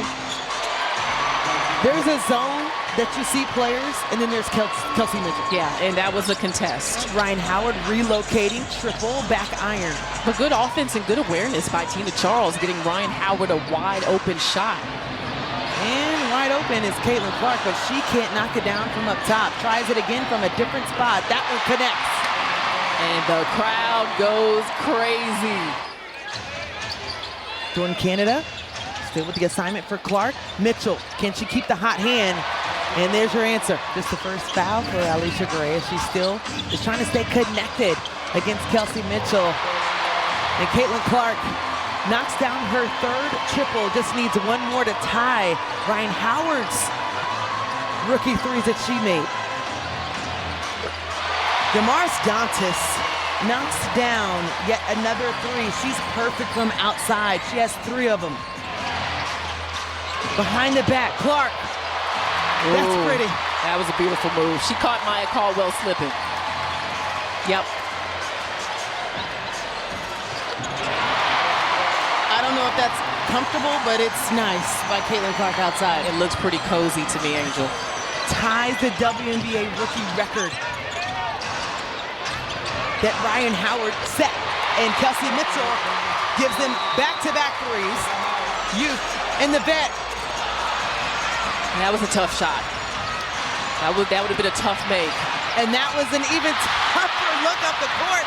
There's a zone that you see players, and then there's Kelsey Mitchell. Yeah, and that was a contest. Ryan Howard relocating, triple back iron. But good offense and good awareness by Tina Charles, getting Ryan Howard a wide open shot. And wide open is Caitlin Clark, but she can't knock it down from up top. Tries it again from a different spot. That one connects. And the crowd goes crazy. Jordan Canada still with the assignment for Clark. Mitchell, can she keep the hot hand? And there's your answer. Just the first foul for Alicia Gray as she still is trying to stay connected against Kelsey Mitchell. And Caitlin Clark knocks down her 3rd triple. Just needs 1 more to tie Ryan Howard's rookie 3s that she made. Damaris Dantas knocks down yet another 3. She's perfect from outside. She has 3 of them. Behind the back, Clark. That's pretty. That was a beautiful move. She caught Maya Caldwell slipping. Yep. I don't know if that's comfortable, but it's nice by Caitlin Clark outside. It looks pretty cozy to me, Angel. Ties the WNBA rookie record that Ryan Howard set. And Kelsey Mitchell gives them back-to-back 3s. Youth and the vet. That was a tough shot. That would have been a tough make. And that was an even tougher look up the court.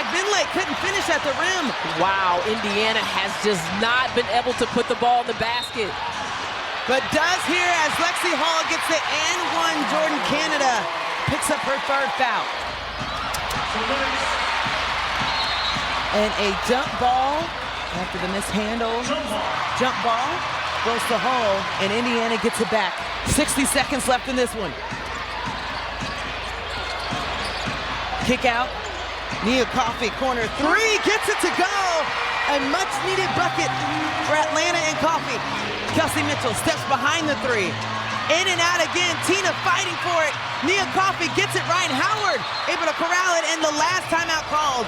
Vinlay couldn't finish at the rim. Wow, Indiana has just not been able to put the ball in the basket. But does here as Lexi Hall gets the and 1. Jordan Canada picks up her 3rd foul. And a jump ball after the mishandle. Jump ball goes to Hall, and Indiana gets it back. 60 seconds left in this one. Kick out. Nia Coffey, corner 3, gets it to go. A much-needed bucket for Atlanta and Coffey. Kelsey Mitchell steps behind the 3. In and out again, Tina fighting for it. Nia Coffey gets it, Ryan Howard able to corral it, and the last timeout called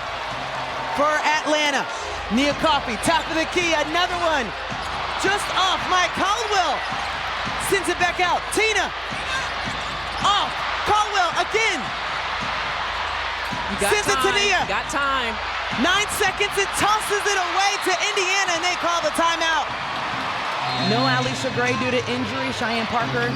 for Atlanta. Nia Coffey, top of the key, another one. Just off, Mike Caldwell sends it back out. Tina, off, Caldwell again. Sends it to Nia. Got time. 9 seconds, it tosses it away to Indiana, and they call the timeout. No Alicia Gray due to injury. Cheyenne Parker,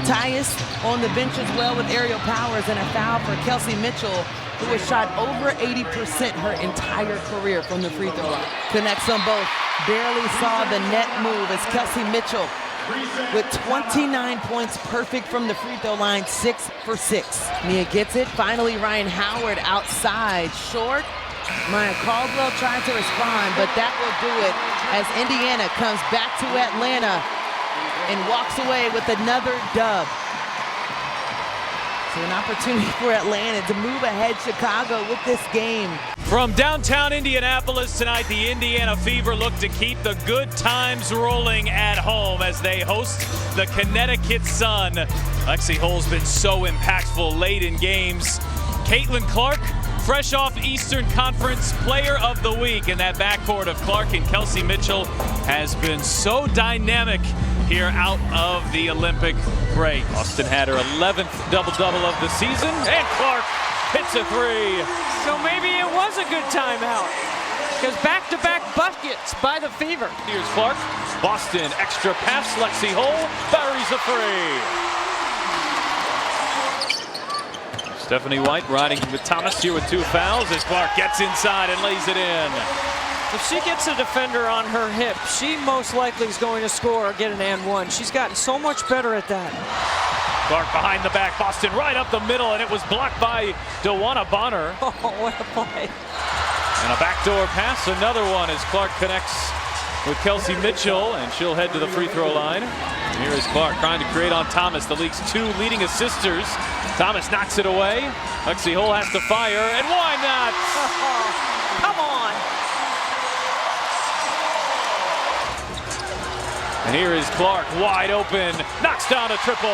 Tyus on the bench as well with aerial powers, and a foul for Kelsey Mitchell, who has shot over 80% her entire career from the free throw line. Connects on both. Barely saw the net move as Kelsey Mitchell with 29 points, perfect from the free throw line, 6 for 6. Nia gets it. Finally, Ryan Howard outside, short. Maya Caldwell trying to respond, but that will do it as Indiana comes back to Atlanta and walks away with another dub. So an opportunity for Atlanta to move ahead Chicago with this game. From downtown Indianapolis tonight, the Indiana Fever look to keep the good times rolling at home as they host the Connecticut Sun. Lexi Hull's been so impactful late in games. Caitlin Clark, fresh off Eastern Conference Player of the Week, and that backcourt of Clark and Kelsey Mitchell has been so dynamic here out of the Olympic break. Austin had her 11th double-double of the season, and Clark hits a three. So maybe it was a good timeout, because back-to-back buckets by the Fever. Here's Clark. Boston, extra pass. Lexi Hull buries a three. Stephanie White riding with Thomas here with 2 fouls as Clark gets inside and lays it in. If she gets a defender on her hip, she most likely is going to score or get an and one. She's gotten so much better at that. Clark behind the back, Boston right up the middle, and it was blocked by DeWanna Bonner. Oh, what a play. And a backdoor pass, another one as Clark connects with Kelsey Mitchell, and she'll head to the free throw line. And here is Clark trying to create on Thomas, the league's 2 leading assisters. Thomas knocks it away. Lexi Hull has to fire, and why not? Come on. And here is Clark wide open, knocks down a triple.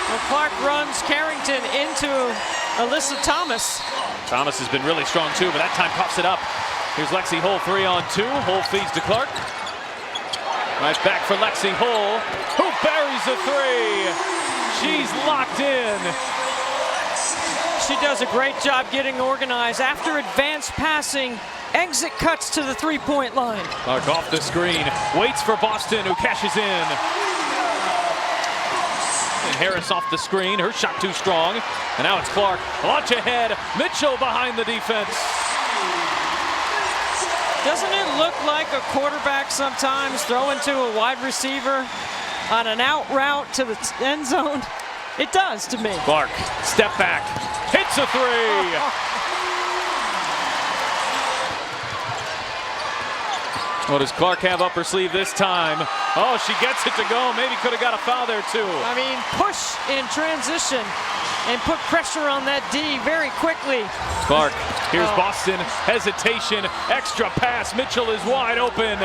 Well, Clark runs Carrington into Alyssa Thomas. Thomas has been really strong too, but that time coughs it up. Here's Lexi Hull 3-on-2. Hull feeds to Clark. Right back for Lexi Hull, who buries a three. She's locked in. She does a great job getting organized. After advanced passing, exit cuts to the three-point line. Clark off the screen, waits for Boston, who cashes in. And Harris off the screen, her shot too strong. And now it's Clark, launch ahead, Mitchell behind the defense. Doesn't it look like a quarterback sometimes throwing to a wide receiver on an out route to the end zone? It does to me. Clark, step back, hits a three. What does Clark have up her sleeve this time? Oh, she gets it to go. Maybe could have got a foul there too. I mean, push in transition and put pressure on that D very quickly. Clark, here's Boston, hesitation, extra pass. Mitchell is wide open.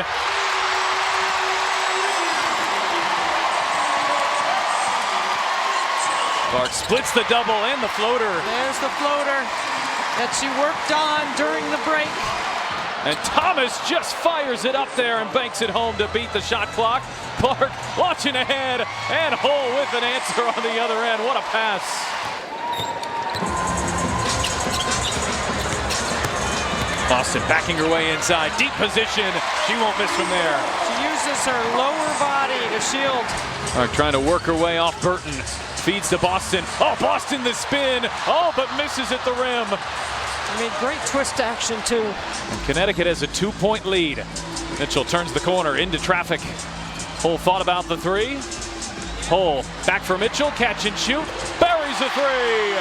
Clark splits the double and the floater. There's the floater that she worked on during the break. And Thomas just fires it up there and banks it home to beat the shot clock. Clark launching ahead, and Hull with an answer on the other end. What a pass. Boston backing her way inside, deep position. She won't miss from there. She uses her lower body to shield. Clark trying to work her way off Burton. Feeds to Boston. Oh, Boston the spin. Oh, but misses at the rim. I mean, great twist action, too. And Connecticut has a 2-point lead. Mitchell turns the corner into traffic. Hull thought about the three. Hull back for Mitchell, catch and shoot, buries a three.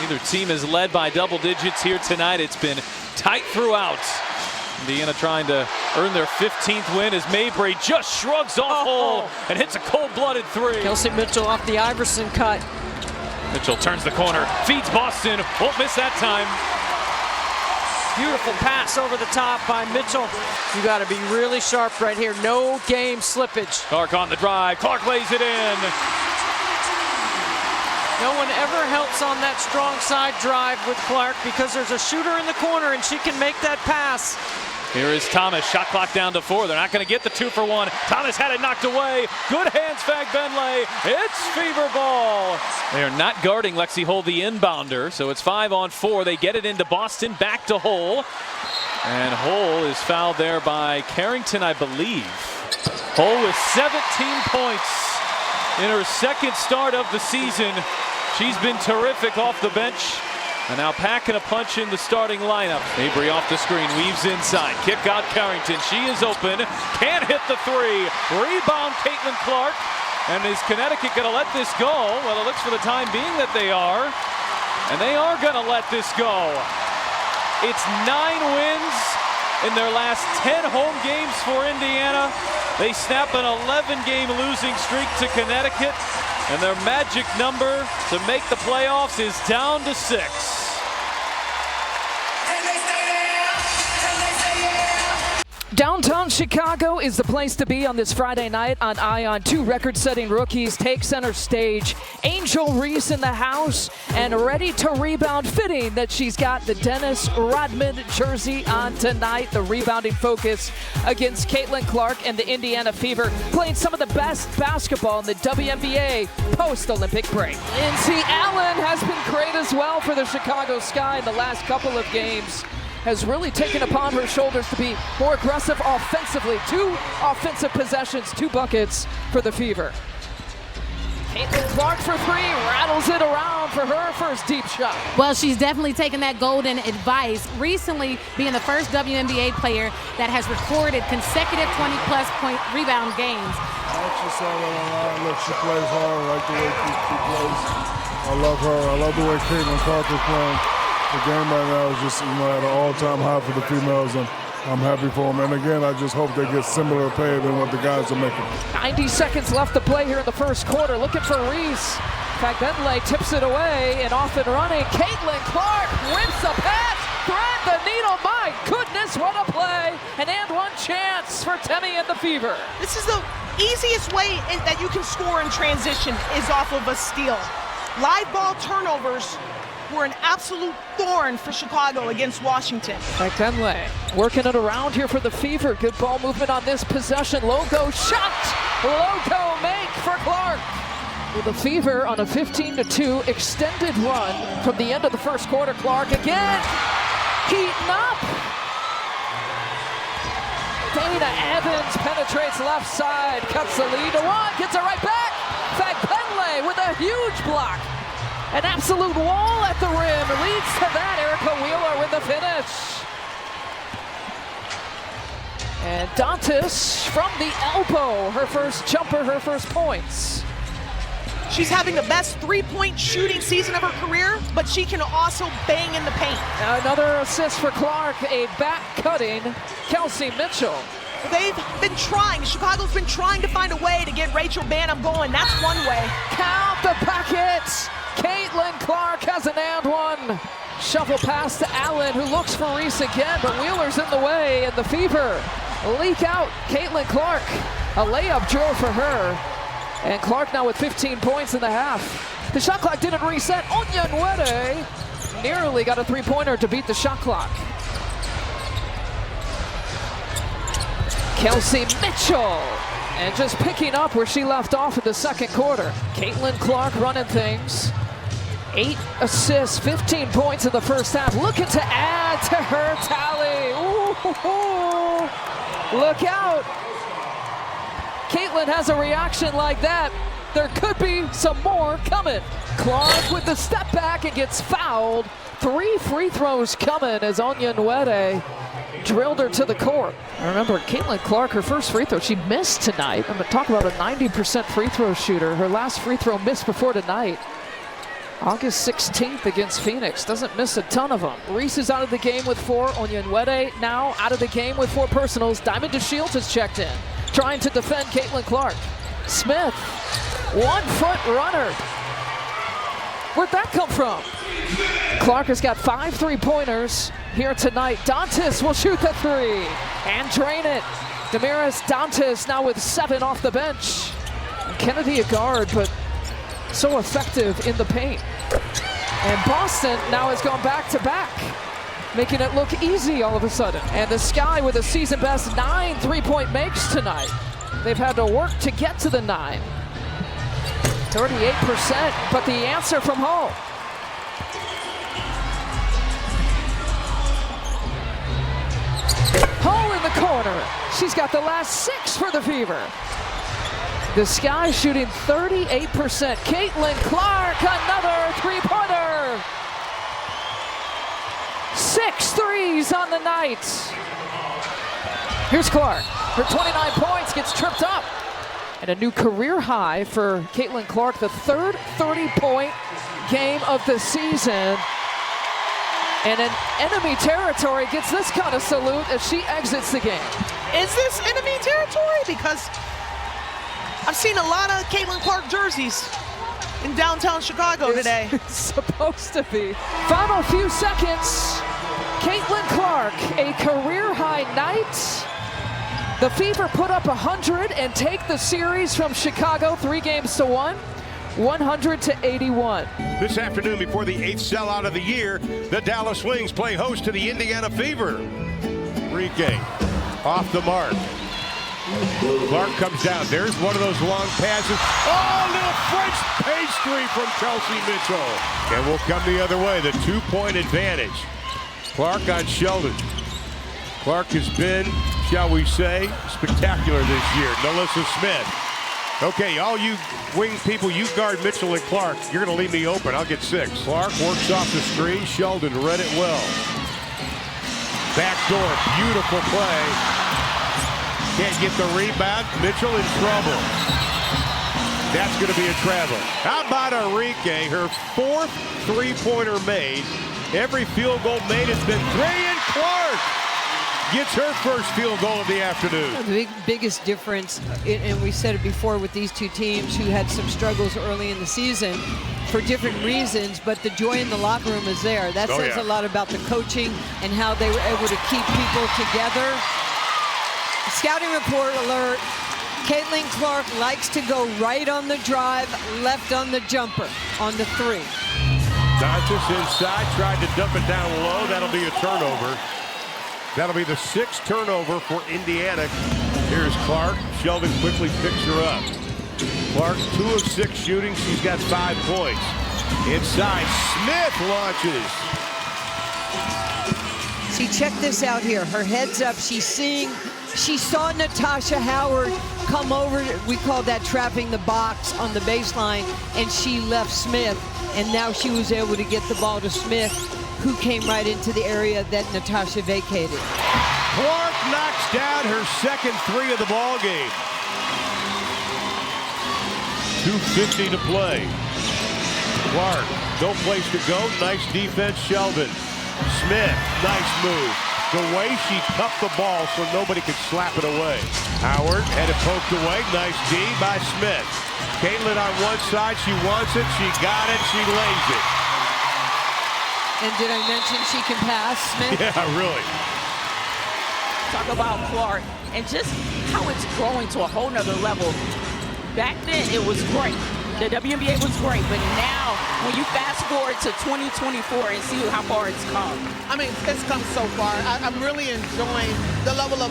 Neither team is led by double digits here tonight. It's been tight throughout. Indiana trying to earn their 15th win as Mabry just shrugs off Hull and hits a cold-blooded three. Kelsey Mitchell off the Iverson cut. Mitchell turns the corner, feeds Boston, won't miss that time. Beautiful pass over the top by Mitchell. You got to be really sharp right here. No game slippage. Clark on the drive. Clark lays it in. No one ever helps on that strong side drive with Clark because there's a shooter in the corner and she can make that pass. Here is Thomas. Shot clock down to 4. They're not going to get the 2 for 1. Thomas had it knocked away. Good hands, Fagbenle. It's Fever ball. They are not guarding Lexi Hull, the inbounder, so it's 5-on-4. They get it into Boston, back to Hull. And Hull is fouled there by Carrington, I believe. Hull with 17 points in her second start of the season. She's been terrific off the bench. And now packing a punch in the starting lineup. Mabry off the screen, weaves inside. Kick out Carrington. She is open. Can't hit the three. Rebound Caitlin Clark. And is Connecticut going to let this go? Well, it looks for the time being that they are. And they are going to let this go. It's 9 wins in their last 10 home games for Indiana. They snap an 11-game losing streak to Connecticut. And their magic number to make the playoffs is down to 6. Downtown Chicago is the place to be on this Friday night on Ion. 2 record-setting rookies take center stage. Angel Reese in the house and ready to rebound. Fitting that she's got the Dennis Rodman jersey on tonight. The rebounding focus against Caitlin Clark and the Indiana Fever, playing some of the best basketball in the WNBA post-Olympic break. Lindsay Allen has been great as well for the Chicago Sky in the last couple of games. Has really taken upon her shoulders to be more aggressive offensively. 2 offensive possessions, 2 buckets for the Fever. Caitlin Clark for 3, rattles it around for her first deep shot. Well, she's definitely taken that golden advice. Recently being the first WNBA player that has recorded consecutive 20-plus point rebound games. I actually saw that online. Look, she plays hard. I like the way she plays. I love her. I love the way Caitlin Clark is playing. The game right now is just, at an all-time high for the females, and I'm happy for them. And again, I just hope they get similar pay than what the guys are making. 90 seconds left to play here in the first quarter. Looking for Reese. Fagbentley tips it away and off and running. Caitlin Clark whips a pass, thread the needle. My goodness, what a play. An and one chance for Temi and the Fever. This is the easiest way that you can score in transition is off of a steal. Live ball turnovers were an absolute thorn for Chicago against Washington. Fagbentley working it around here for the Fever. Good ball movement on this possession. Logo shot. Logo make for Clark. With the Fever on a 15-2 extended run from the end of the first quarter. Clark again. Heating up. Dana Evans penetrates left side. Cuts the lead to 1. Gets it right back. Fagbentley with a huge block. An absolute wall at the rim leads to that. Erica Wheeler with the finish. And Dantas from the elbow. Her first jumper, her first points. She's having the best 3-point shooting season of her career, but she can also bang in the paint. Another assist for Clark, a back-cutting Kelsey Mitchell. They've been trying. Chicago's been trying to find a way to get Rachel Banham going. That's one way. Count the packets. Caitlin Clark has an and one. Shuffle pass to Allen, who looks for Reese again, but Wheeler's in the way, and the Fever leak out. Caitlin Clark, a layup drill for her. And Clark now with 15 points in the half. The shot clock didn't reset. Onyenwere nearly got a 3-pointer to beat the shot clock. Kelsey Mitchell, and just picking up where she left off in the second quarter. Caitlin Clark running things. 8 assists, 15 points in the first half. Looking to add to her tally. Ooh, look out. Caitlin has a reaction like that. There could be some more coming. Clark with the step back and gets fouled. 3 free throws coming as Onyenwere drilled her to the court. I remember Caitlin Clark, her first free throw, she missed tonight. I'm gonna talk about a 90% free throw shooter. Her last free throw missed before tonight. August 16th against Phoenix. Doesn't miss a ton of them. Reese is out of the game with 4. Onyenwere now out of the game with 4 personals. Diamond DeShields has checked in, trying to defend Caitlin Clark. Smith, 1-foot runner. Where'd that come from? Clark has got 5 3-pointers here tonight. Dantas will shoot the 3 and drain it. Damaris Dantas now with 7 off the bench. Kennedy a guard, but so effective in the paint. And Boston now has gone back-to-back, making it look easy all of a sudden. And the Sky with a season-best 9 3-point makes tonight. They've had to work to get to the 9. 38%, but the answer from home. Hole in the corner. She's got the last 6 for the Fever. The Sky shooting 38%. Caitlin Clark, another 3-pointer. 6 threes on the night. Here's Clark. Her 29 points gets tripped up. And a new career high for Caitlin Clark, the 3rd 30-point game of the season. And an enemy territory gets this kind of salute as she exits the game. Is this enemy territory? Because I've seen a lot of Caitlin Clark jerseys in downtown Chicago today. It's supposed to be. Final few seconds. Caitlin Clark, a career high night. The Fever put up 100 and take the series from Chicago 3-1, 100-81. This afternoon, before the 8th sellout of the year, the Dallas Wings play host to the Indiana Fever. Enrique off the mark. Clark comes down. There's one of those long passes. Oh, little French pastry from Kelsey Mitchell. And we'll come the other way. The 2-point advantage. Clark on Sheldon. Clark has been, shall we say, spectacular this year. Melissa Smith. Okay, all you wing people, you guard Mitchell and Clark. You're going to leave me open. I'll get 6. Clark works off the screen. Sheldon read it well. Backdoor, beautiful play. Can't get the rebound. Mitchell in trouble. That's going to be a travel. How about Enrique? Her 4th three-pointer made. Every field goal made has been 3, and Clark gets her first field goal of the afternoon. The biggest difference, and we said it before with these two teams who had some struggles early in the season for different reasons, but the joy in the locker room is there. That says a lot about the coaching and how they were able to keep people together. Scouting report alert. Caitlin Clark likes to go right on the drive, left on the jumper, on the 3. Dantas inside, tried to dump it down low. That'll be a turnover. That'll be the 6th turnover for Indiana. Here's Clark. Sheldon quickly picks her up. Clark, 2 of 6 shooting. She's got 5 points. Inside, Smith launches. See, check this out here. Her head's up. She saw Natasha Howard come over. We call that trapping the box on the baseline, and she left Smith. And now she was able to get the ball to Smith, who came right into the area that Natasha vacated. Clark knocks down her 2nd 3 of the ball game. 2:50 to play. Clark, no place to go. Nice defense, Sheldon. Smith, nice move. The way she cupped the ball so nobody could slap it away. Howard had it poked away. Nice D by Smith. Caitlin on one side. She wants it. She got it. She lays it. And did I mention she can pass, Smith? Yeah, really. Talk about Clark and just how it's growing to a whole nother level. Back then, it was great. The WNBA was great, but now, when you fast forward to 2024 and see how far it's come. I mean, it's come so far. I'm really enjoying the level of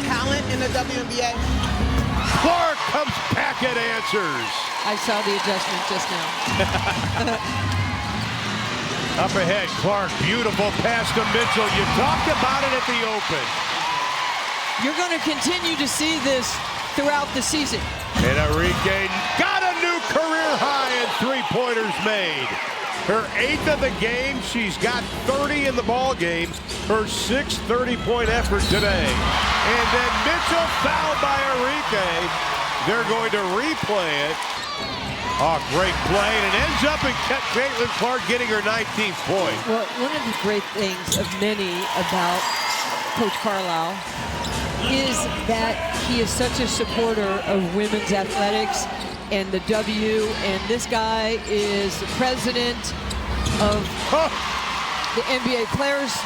talent in the WNBA. Clark comes back and answers. I saw the adjustment just now. Up ahead, Clark, beautiful pass to Mitchell. You talked about it at the Open. You're going to continue to see this throughout the season. And Enrique got a new career high in 3-pointers made. Her 8th of the game. She's got 30 in the ball game. Her 6th 30-point effort today. And then Mitchell fouled by Enrique. They're going to replay it. Oh, great play, and it ends up in Caitlin Clark getting her 19th point. Well, one of the great things of many about Coach Carlisle is that he is such a supporter of women's athletics and the W, and this guy is the president of the NBA Players,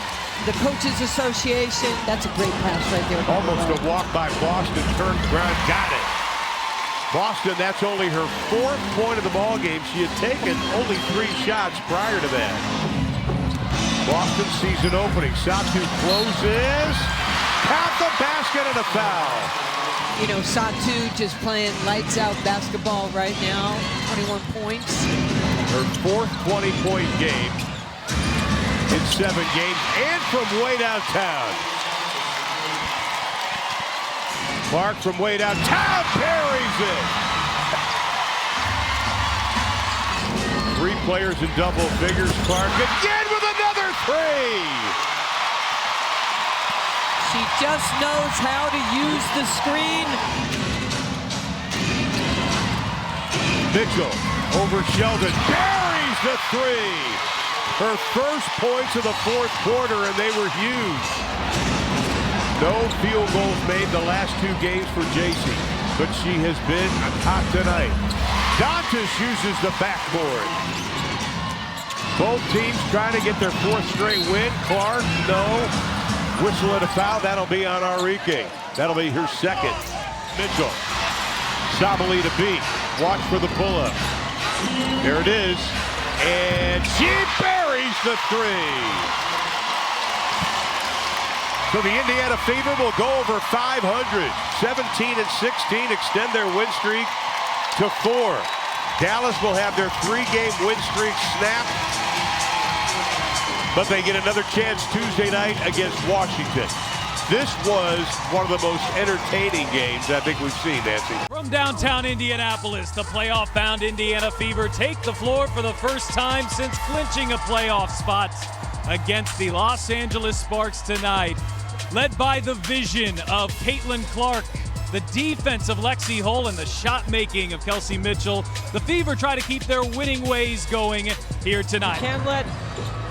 the Coaches Association. That's a great pass right there. Almost a walk by Boston, turned around, got it. Boston, that's only her 4th point of the ball game. She had taken only 3 shots prior to that. Boston sees an opening. Satu closes. Count the basket and a foul. You know, Satu just playing lights out basketball right now. 21 points. Her 4th 20-point game in 7 games, and from way downtown. Clark from way downtown parries it. 3 players in double figures. Clark again with another 3. She just knows how to use the screen. Mitchell over Sheldon, buries the 3. Her first points of the 4th quarter, and they were huge. No field goals made the last 2 games for JC, but she has been hot tonight. Dantas uses the backboard. Both teams trying to get their 4th straight win. Clark, no. Whistle and a foul. That'll be on Enrique. That'll be her second. Mitchell. Sabali to beat. Watch for the pull-up. There it is. And she buries the three. So the Indiana Fever will go over 500. 17-16 extend their win streak to 4. Dallas will have their 3-game win streak snapped. But they get another chance Tuesday night against Washington. This was one of the most entertaining games I think we've seen, Nancy. From downtown Indianapolis, the playoff-bound Indiana Fever take the floor for the first time since clinching a playoff spot against the Los Angeles Sparks tonight. Led by the vision of Caitlin Clark, the defense of Lexi Hull, and the shot-making of Kelsey Mitchell, the Fever try to keep their winning ways going here tonight. Can't let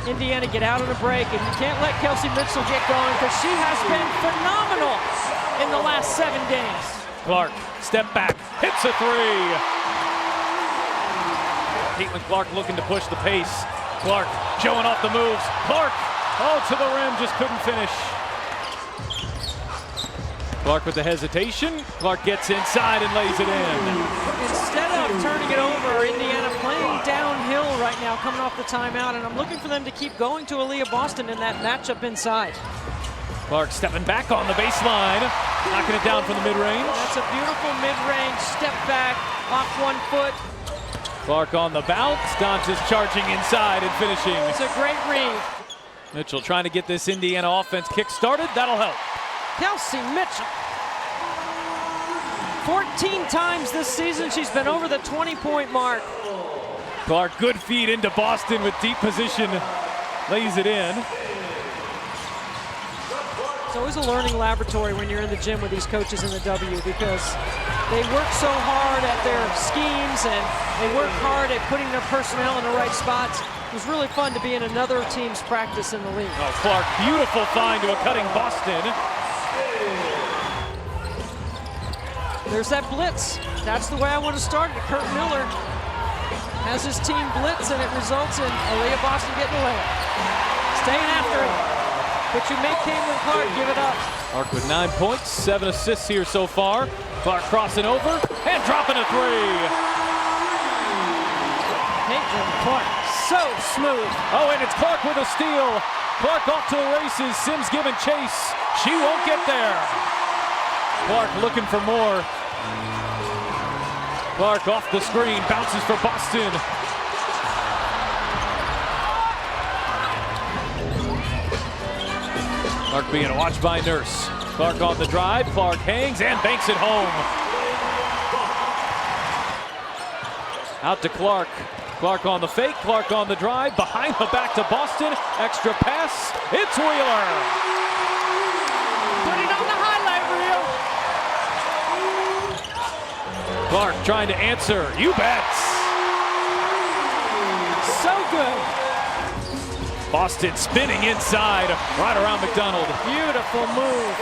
Indiana get out on a break, and you can't let Kelsey Mitchell get going because she has been phenomenal in the last 7 games. Clark, step back, hits a three. Caitlin Clark looking to push the pace. Clark showing off the moves. Clark, oh, to the rim, just couldn't finish. Clark with the hesitation. Clark gets inside and lays it in. Instead of turning it over, Indiana playing downhill right now, coming off the timeout, and I'm looking for them to keep going to Aaliyah Boston in that matchup inside. Clark stepping back on the baseline, knocking it down from the mid-range. That's a beautiful mid-range step back off 1 foot. Clark on the bounce. Dantas charging inside and finishing. It's a great read. Mitchell trying to get this Indiana offense kick-started. That'll help. Kelsey Mitchell. 14 times this season she's been over the 20-point mark. Clark, good feed into Boston with deep position. Lays it in. It's always a learning laboratory when you're in the gym with these coaches in the W, because they work so hard at their schemes and they work hard at putting their personnel in the right spots. It was really fun to be in another team's practice in the league. Oh, Clark, beautiful find to a cutting Boston. There's that blitz. That's the way I want to start it. Kurt Miller has his team blitz, and it results in Aaliyah Boston getting a layup. Staying after it. But you make Caitlin Clark give it up. Clark with 9 points, 7 assists here so far. Clark crossing over and dropping a three. Caitlin Clark, so smooth. Oh, and it's Clark with a steal. Clark off to the races. Sims giving chase. She won't get there. Clark looking for more. Clark off the screen, bounces for Boston. Clark being watched by Nurse. Clark on the drive. Clark hangs and banks it home. Out to Clark. Clark on the fake. Clark on the drive. Behind the back to Boston. Extra pass. It's Wheeler. Put it on the highlight reel. Clark trying to answer. You bet. So good. Boston spinning inside, right around McDonald. Beautiful move.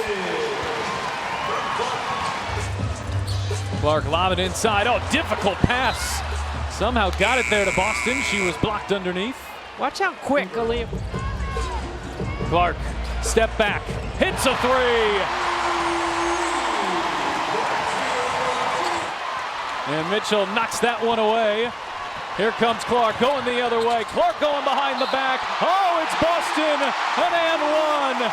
Clark lobbing inside. Oh, difficult pass. Somehow got it there to Boston. She was blocked underneath. Watch how quick Aaliyah. Clark, step back, hits a three. And Mitchell knocks that one away. Here comes Clark going the other way. Clark going behind the back. Oh, it's Boston, an and one.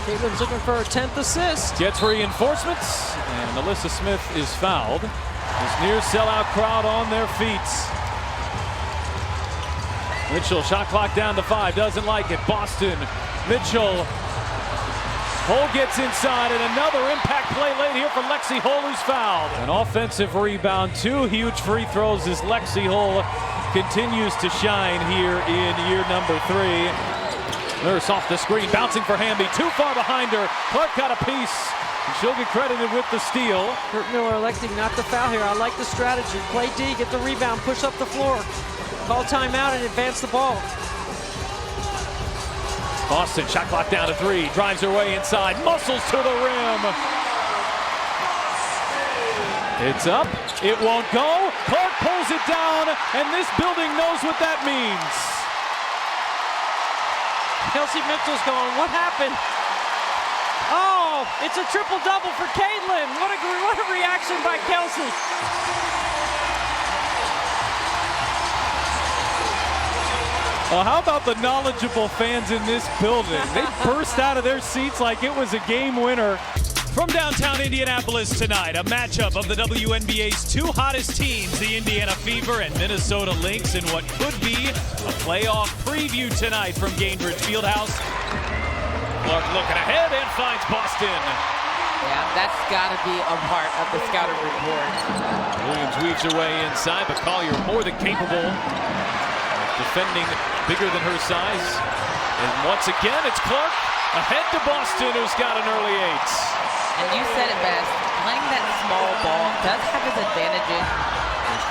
Caitlin's looking for her 10th assist. Gets reinforcements, and Alyssa Smith is fouled. This near sellout crowd on their feet. Mitchell, shot clock down to 5, doesn't like it. Boston, Mitchell. Hull gets inside, and another impact play late here for Lexi Hull, who's fouled. An offensive rebound, 2 huge free throws as Lexi Hull continues to shine here in year number 3. Nurse off the screen, bouncing for Hamby, too far behind her. Clark got a piece, and she'll get credited with the steal. Kurt Miller electing not to foul here. I like the strategy. Play D, get the rebound, push up the floor. Call timeout and advance the ball. Boston, shot clock down to 3, drives her way inside, muscles to the rim. It's up. It won't go. Clark pulls it down, and this building knows what that means. Kelsey Mitchell's going, what happened? Oh, it's a triple-double for Caitlin. What a reaction by Kelsey. Well, how about the knowledgeable fans in this building? They burst out of their seats like it was a game winner. From downtown Indianapolis tonight, a matchup of the WNBA's two hottest teams, the Indiana Fever and Minnesota Lynx, in what could be a playoff preview tonight from Gainbridge Fieldhouse. Clark looking ahead and finds Boston. Yeah, that's got to be a part of the scouting report. Williams weaves her way inside, but Collier more than capable of defending bigger than her size. And once again, it's Clark ahead to Boston, who's got an early 8. And you said it best, playing that small ball does have its advantages.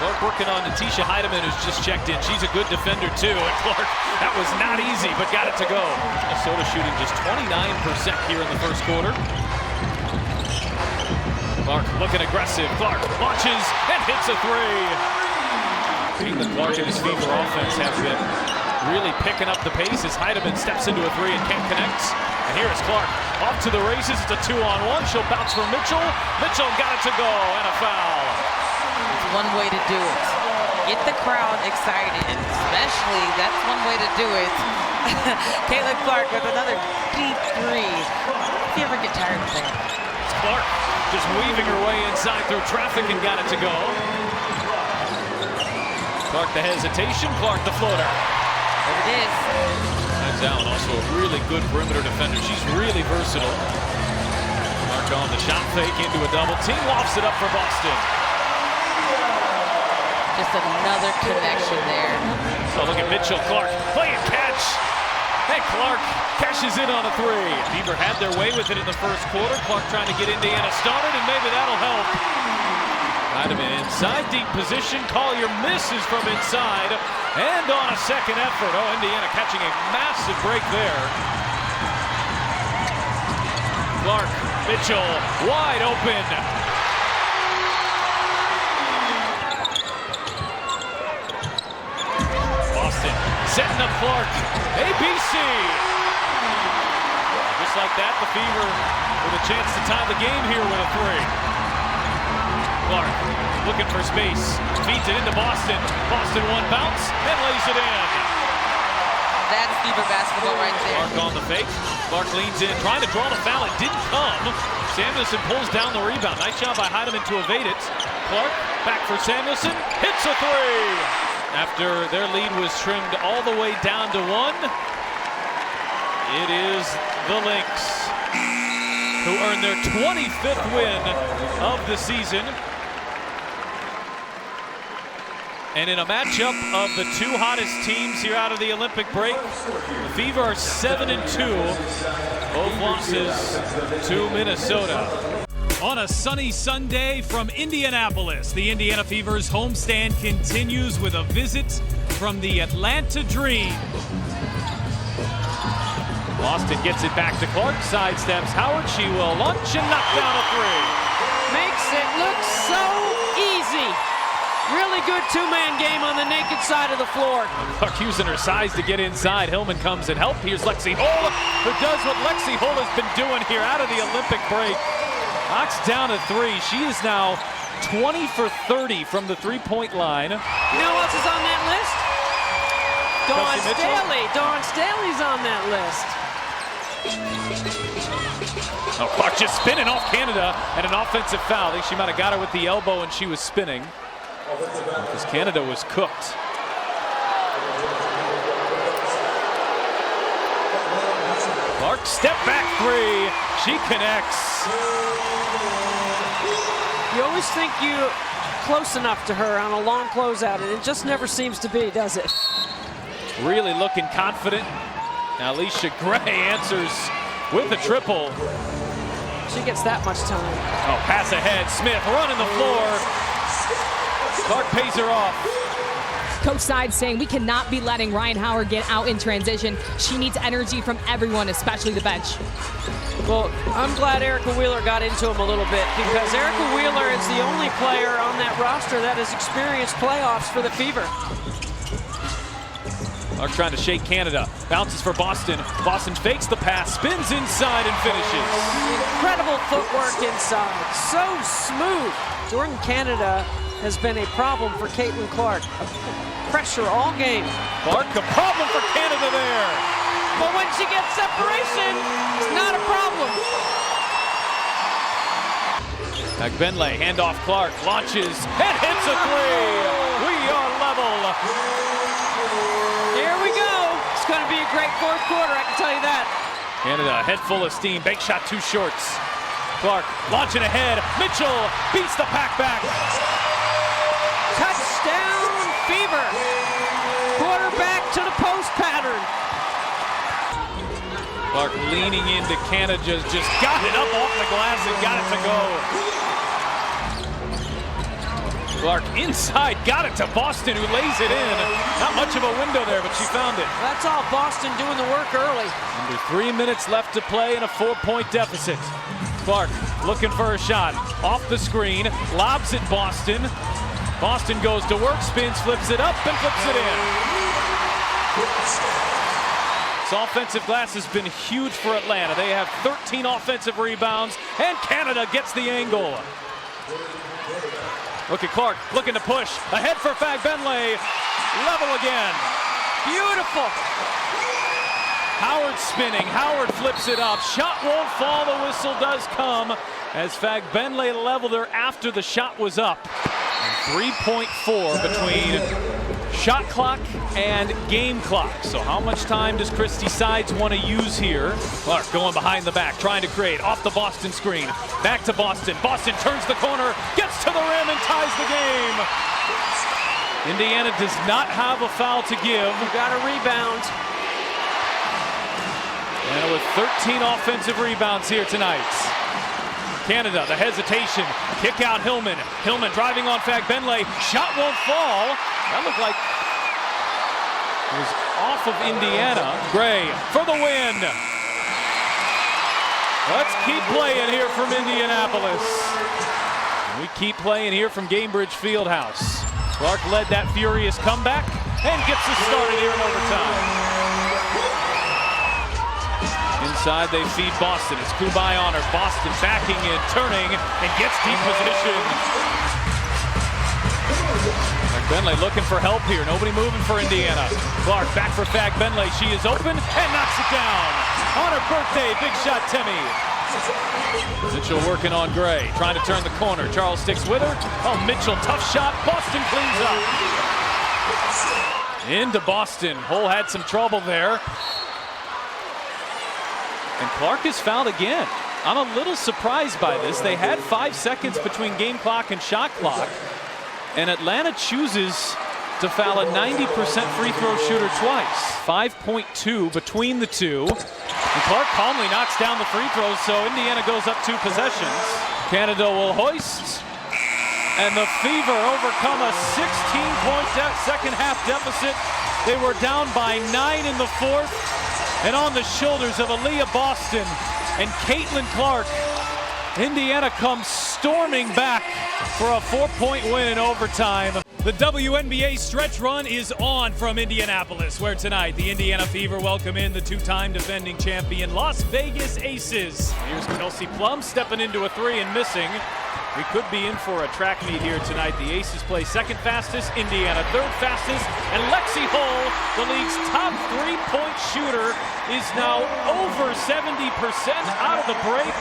Clark working on Natisha Heidemann, who's just checked in. She's a good defender too, and Clark, that was not easy, but got it to go. Minnesota shooting just 29% here in the first quarter. Clark looking aggressive. Clark launches and hits a 3. The Clark and his Fever offense have been really picking up the pace as Heidemann steps into a 3 and can't connect. And here is Clark off to the races. It's a 2-on-1. She'll bounce for Mitchell. Mitchell got it to go, and a foul. It's one way to do it. Get the crowd excited, and especially that's one way to do it. Caitlin Clark with another deep 3. If you ever get tired of that. It's Clark just weaving her way inside through traffic and got it to go. Clark the hesitation. Clark the floater. There it is. Finds Allen, also a really good perimeter defender. She's really versatile. Clark on the shot fake into a double team. Lofts it up for Boston. Just another connection there. So look at Mitchell. Clark playing catch. And Clark cashes in on a 3. Fever had their way with it in the first quarter. Clark trying to get Indiana started, and maybe that'll help. Heidemann inside, deep position. Collier misses from inside. And on a second effort. Oh, Indiana catching a massive break there. Clark, Mitchell, wide open. Boston setting up Clark. ABC. Just like that, the Fever with a chance to tie the game here with a 3. Clark looking for space, feeds it into Boston. Boston one bounce and lays it in. That's Fever basketball right there. Clark on the fake. Clark leans in, trying to draw the foul. It didn't come. Samuelson pulls down the rebound. Nice job by Heidemann to evade it. Clark back for Samuelson. Hits a 3. After their lead was trimmed all the way down to 1, it is the Lynx who earned their 25th win of the season. And in a matchup of the two hottest teams here out of the Olympic break, the Fever are 7-2, both losses to Minnesota. On a sunny Sunday from Indianapolis, the Indiana Fever's homestand continues with a visit from the Atlanta Dream. Boston gets it back to Clark, sidesteps Howard. She will launch and knock down a 3. Makes it look so easy. Really good two-man game on the naked side of the floor. Clark using her size to get inside. Hillman comes and help. Here's Lexi Hull, who does what Lexi Hull has been doing here out of the Olympic break. Knocks down a 3. She is now 20 for 30 from the three-point line. You know who else is on that list? Dawn Staley. Dawn Staley's on that list. Oh, Clark just spinning off Canada and an offensive foul. I think she might have got her with the elbow and she was spinning because Canada was cooked. Clark step back 3. She connects. You always think you're close enough to her on a long closeout, and it just never seems to be, does it? Really looking confident. Now Alicia Gray answers with a triple. She gets that much time. Oh, pass ahead. Smith running the floor. Clark pays her off. Coach Side saying we cannot be letting Ryan Howard get out in transition. She needs energy from everyone, especially the bench. Well, I'm glad Erica Wheeler got into him a little bit because Erica Wheeler is the only player on that roster that has experienced playoffs for the Fever. Clark trying to shake Canada. Bounces for Boston. Boston fakes the pass, spins inside and finishes. Incredible footwork inside. So smooth. Jordan Canada has been a problem for Caitlin Clark. Pressure all game. Clark, a problem for Canada there. But when she gets separation, it's not a problem. Benley, handoff Clark, launches and hits a three. We are level. Here we go. It's going to be a great fourth quarter, I can tell you that. Canada, head full of steam. Bank shot too shorts. Clark launching ahead. Mitchell beats the pack back. Touchdown, Fever. Quarterback to the post pattern. Clark leaning into Canada, just got it up off the glass and got it to go. Clark inside, got it to Boston, who lays it in. Not much of a window there, but she found it. That's all Boston doing the work early. Under 3 minutes left to play in a 4-point deficit. Clark looking for a shot. Off the screen, lobs it Boston. Boston goes to work, spins, flips it up, and flips it in. This offensive glass has been huge for Atlanta. They have 13 offensive rebounds, and Canada gets the angle. Look at Clark, looking to push. Ahead for Benley. Level again. Beautiful. Howard spinning. Howard flips it up. Shot won't fall. The whistle does come as Benley leveled her after the shot was up. And 3.4 between shot clock and game clock. So how much time does Christy Sides want to use here? Clark going behind the back, trying to create off the Boston screen. Back to Boston. Boston turns the corner, gets to the rim and ties the game. Indiana does not have a foul to give. Got a rebound. And with 13 offensive rebounds here tonight. Canada, the hesitation. Kick out Hillman. Hillman driving on Benley. Shot won't fall. That looked like it was off of Indiana. Gray for the win. Let's keep playing here from Indianapolis. We keep playing here from Gainbridge Fieldhouse. Clark led that furious comeback and gets us started here in overtime. Inside, they feed Boston. It's Kubai on her. Boston backing in, turning, and gets deep position. Benley looking for help here. Nobody moving for Indiana. Clark back for Benley. She is open and knocks it down. On her birthday, big shot Timmy. Mitchell working on Gray, trying to turn the corner. Charles sticks with her. Oh, Mitchell, tough shot. Boston cleans up. Into Boston. Hole had some trouble there. And Clark is fouled again. I'm a little surprised by this. They had 5 seconds between game clock and shot clock. And Atlanta chooses to foul a 90% free throw shooter twice. 5.2 between the two. And Clark calmly knocks down the free throws, so Indiana goes up 2 possessions. Canada will hoist. And the Fever overcome a 16-point second half deficit. They were down by 9 in the fourth. And on the shoulders of Aaliyah Boston and Caitlin Clark, Indiana comes storming back for a 4-point win in overtime. The WNBA stretch run is on from Indianapolis, where tonight the Indiana Fever welcome in the 2-time defending champion Las Vegas Aces. Here's Kelsey Plum stepping into a 3 and missing. We could be in for a track meet here tonight. The Aces play second fastest, Indiana third fastest, and Lexi Hull, the league's top 3-point shooter, is now over 70% out of the break.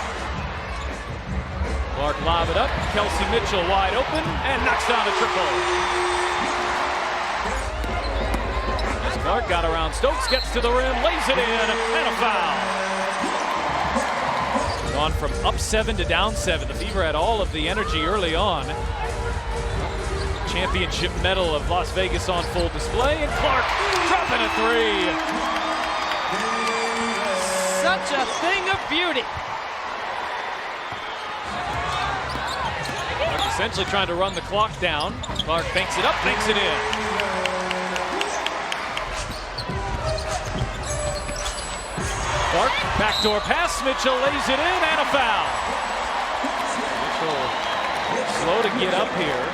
Clark lob it up, Kelsey Mitchell wide open, and knocks down a triple. As Clark got around Stokes, gets to the rim, lays it in, and a foul. Gone from up 7 to down 7. The Fever had all of the energy early on. Championship medal of Las Vegas on full display, and Clark dropping a 3. Such a thing of beauty. Clark essentially trying to run the clock down. Clark banks it up, banks it in. Backdoor pass, Mitchell lays it in, and a foul. Mitchell slow to get up here.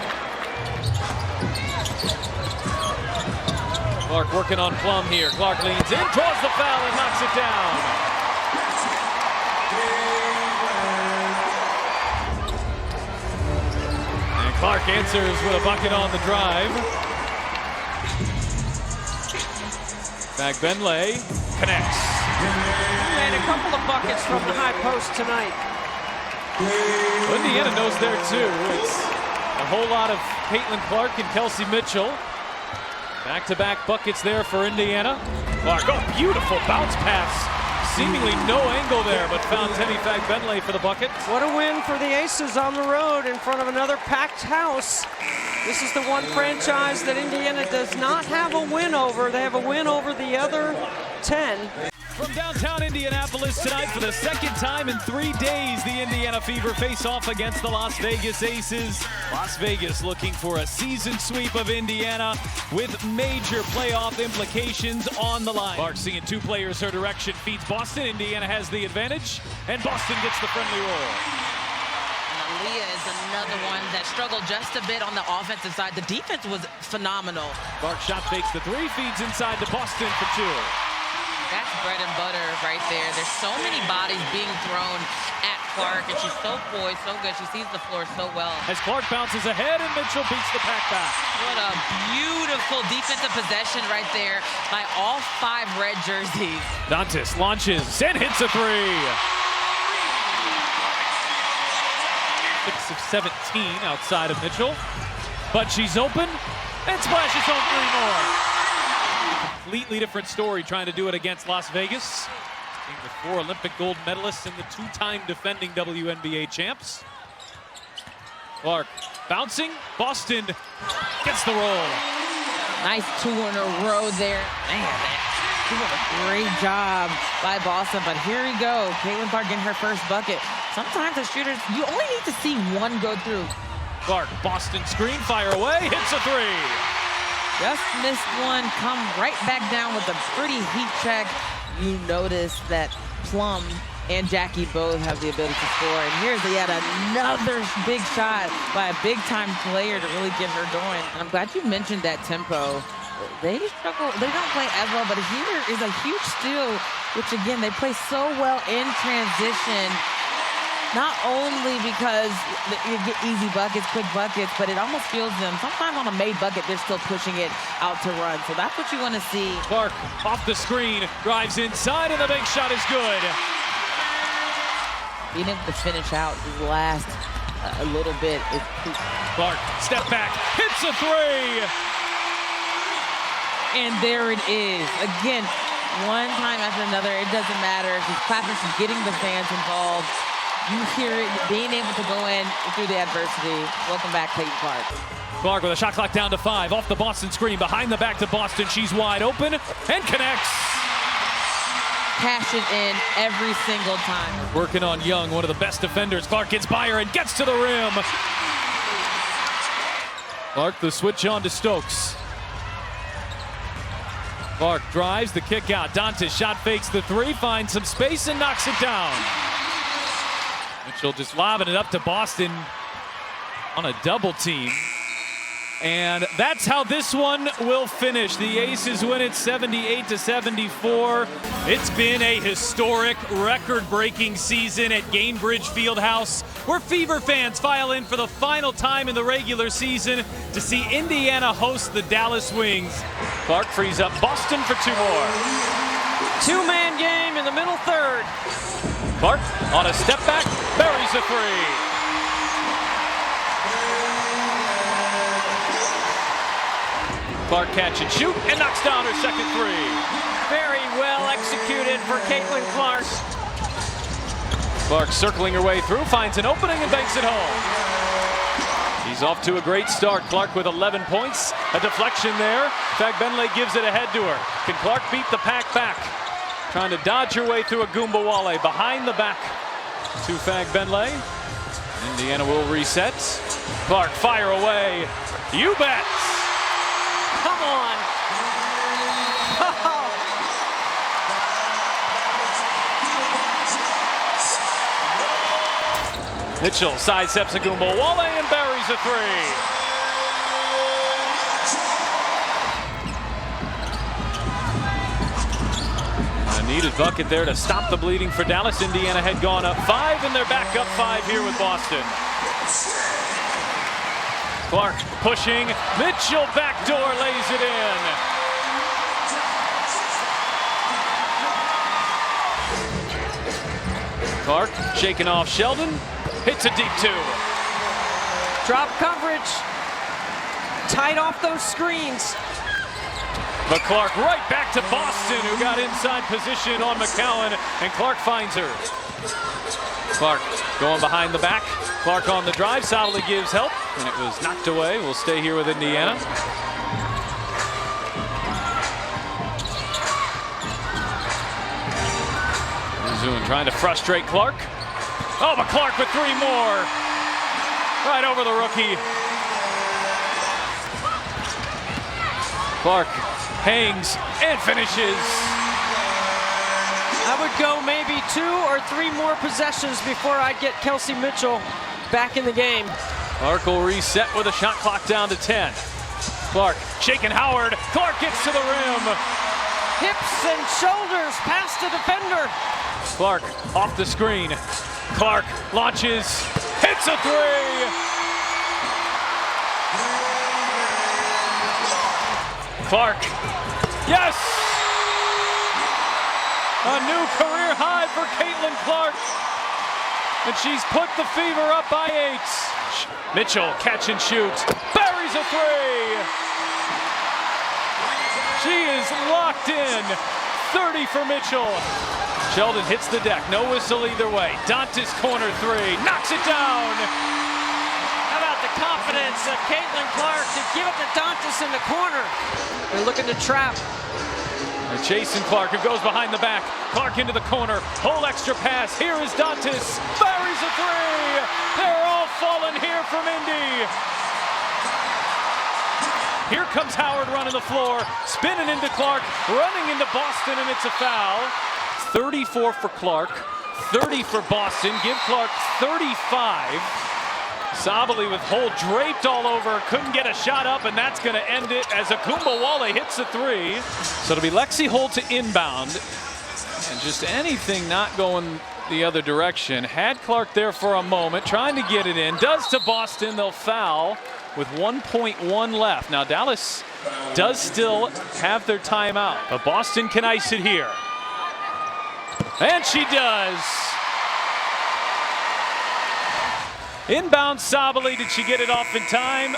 Clark working on Plum here. Clark leans in, draws the foul, and knocks it down. And Clark answers with a bucket on the drive. Benley connects. And a couple of buckets from the high post tonight. Well, Indiana knows there too. It's a whole lot of Caitlin Clark and Kelsey Mitchell. Back-to-back buckets there for Indiana. Clark, oh, beautiful bounce pass. Seemingly no angle there, but found Temi Benley for the bucket. What a win for the Aces on the road in front of another packed house. This is the one franchise that Indiana does not have a win over. They have a win over the other 10. From downtown Indianapolis tonight, for the second time in 3 days, the Indiana Fever face off against the Las Vegas Aces. Las Vegas looking for a season sweep of Indiana with major playoff implications on the line. Clark seeing two players her direction, feeds Boston. Indiana has the advantage, and Boston gets the friendly roll. Leah is another one that struggled just a bit on the offensive side. The defense was phenomenal. Clark shot fakes the three, feeds inside to Boston for two. That's bread and butter right there. There's so many bodies being thrown at Clark, and she's so poised, so good. She sees the floor so well. As Clark bounces ahead, and Mitchell beats the pack back. What a beautiful defensive possession right there by all 5 red jerseys. Dantas launches and hits a three. 6 of 17 outside of Mitchell. But she's open and splashes home 3 more. Completely different story trying to do it against Las Vegas. Team with 4 Olympic gold medalists and the 2-time defending WNBA champs. Clark bouncing. Boston gets the roll. Nice 2 in a row there. Man, doing a great job by Boston, but here we go. Caitlin Clark getting her first bucket. Sometimes the shooters, you only need to see one go through. Clark, Boston screen, fire away, hits a three. Just missed one, come right back down with a pretty heat check. You notice that Plum and Jackie both have the ability to score. And here's yet another big shot by a big-time player to really get her going. And I'm glad you mentioned that tempo. They struggle, they don't play as well, but here is a huge steal, which again, they play so well in transition. Not only because you get easy buckets, quick buckets, but it almost feels them. Sometimes on a made bucket, they're still pushing it out to run. So that's what you want to see. Clark off the screen, drives inside, and the big shot is good. Being able to finish out his last a little bit. Clark, step back, hits a three. And there it is. Again, one time after another, it doesn't matter. She's clapping, she's getting the fans involved. You hear it, being able to go in through the adversity. Welcome back, Caitlin Clark. Clark with a shot clock down to 5. Off the Boston screen, behind the back to Boston. She's wide open and connects. Cash it in every single time. Working on Young, one of the best defenders. Clark gets by her and gets to the rim. Clark, the switch on to Stokes. Clark drives the kick out. Dantas shot fakes the three, finds some space and knocks it down. Mitchell just lobbing it up to Boston on a double team. And that's how this one will finish. The Aces win it 78-74. It's been a historic, record-breaking season at Gainbridge Fieldhouse, where Fever fans file in for the final time in the regular season to see Indiana host the Dallas Wings. Clark frees up Boston for 2 more. 2-man game in the middle third. Clark on a step back, buries a three. Clark catch and shoot and knocks down her second three. Very well executed for Caitlin Clark. Clark circling her way through, finds an opening and banks it home. She's off to a great start. Clark with 11 points, a deflection there. Benley gives it ahead to her. Can Clark beat the pack back? Trying to dodge her way through a Goombawale behind the back to Benley. Indiana will reset. Clark fire away. You bet. Come on. Mitchell sidesteps Wale and buries a three. A needed bucket there to stop the bleeding for Dallas. Indiana had gone up 5, and they're back up 5 here with Boston. Clark pushing. Mitchell backdoor lays it in. Clark shaking off Sheldon. Hits a deep 2. Drop coverage. Tight off those screens. But Clark right back to Boston, who got inside position on McCowan, and Clark finds her. Clark going behind the back. Clark on the drive, solidly gives help, and it was knocked away. We'll stay here with Indiana. Zune trying to frustrate Clark. Oh, but Clark with 3 more. Right over the rookie. Clark hangs and finishes. I would go maybe 2 or 3 more possessions before I'd get Kelsey Mitchell back in the game. Clark will reset with a shot clock down to 10. Clark shaking Howard. Clark gets to the rim. Hips and shoulders past the defender. Clark off the screen. Clark launches, hits a 3. Clark, yes! A new career high for Caitlin Clark. And she's put the Fever up by 8. Mitchell catch and shoot, buries a 3. She is locked in. 30 for Mitchell. Sheldon hits the deck, no whistle either way. Dantas corner 3, knocks it down. How about the confidence of Caitlin Clark to give it to Dantas in the corner? They're looking to trap. And Jason Clark, who goes behind the back. Clark into the corner, whole extra pass. Here is Dantas, buries a 3. They're all falling here from Indy. Here comes Howard running the floor, spinning into Clark, running into Boston, and it's a foul. 34 for Clark, 30 for Boston. Give Clark 35. Sabally with hole draped all over, couldn't get a shot up, and that's going to end it as Wale hits a 3. So it'll be Lexi Holt to inbound, and just anything not going the other direction. Had Clark there for a moment, trying to get it in. Does to Boston. They'll foul with 1.1 left. Now Dallas does still have their timeout, but Boston can ice it here. And she does. Inbound Sabally, did she get it off in time?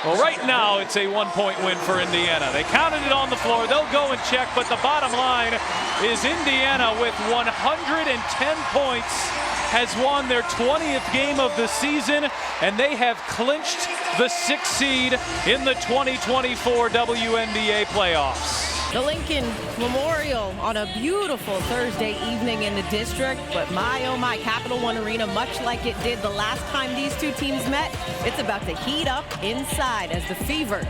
Well, right now it's a 1-point win for Indiana. They counted it on the floor. They'll go and check, but the bottom line is Indiana with 110 points has won their 20th game of the season, and they have clinched the 6th seed in the 2024 WNBA playoffs. The Lincoln Memorial on a beautiful Thursday evening in the district, but my oh my, Capital One Arena, much like it did the last time these two teams met, it's about to heat up inside as the Fever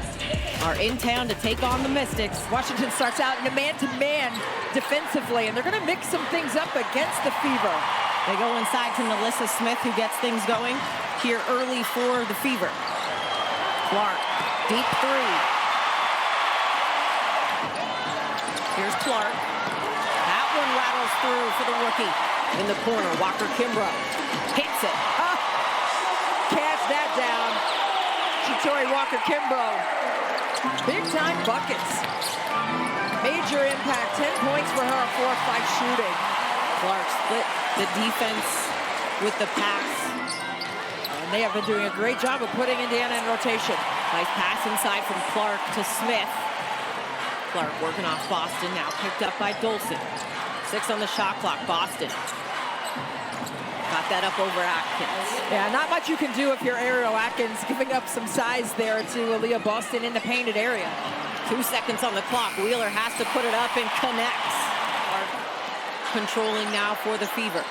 are in town to take on the Mystics. Washington starts out in a man-to-man defensively, and they're going to mix some things up against the Fever. They go inside to Melissa Smith, who gets things going here early for the Fever. Clark, deep 3. Here's Clark. That one rattles through for the rookie. In the corner, Walker Kimbrough hits it. Catch that down. Shatori Walker Kimbrough. Big time buckets. Major impact. 10 points for her, 4-5 shooting. Clark split the defense with the pass. And they have been doing a great job of putting Indiana in rotation. Nice pass inside from Clark to Smith. Clark working off Boston, now picked up by Dolson. 6 on the shot clock, Boston. Got that up over Atkins. Yeah, not much you can do if you're Ariel Atkins, giving up some size there to Aaliyah Boston in the painted area. 2 seconds on the clock. Wheeler has to put it up and connects. Clark controlling now for the Fever.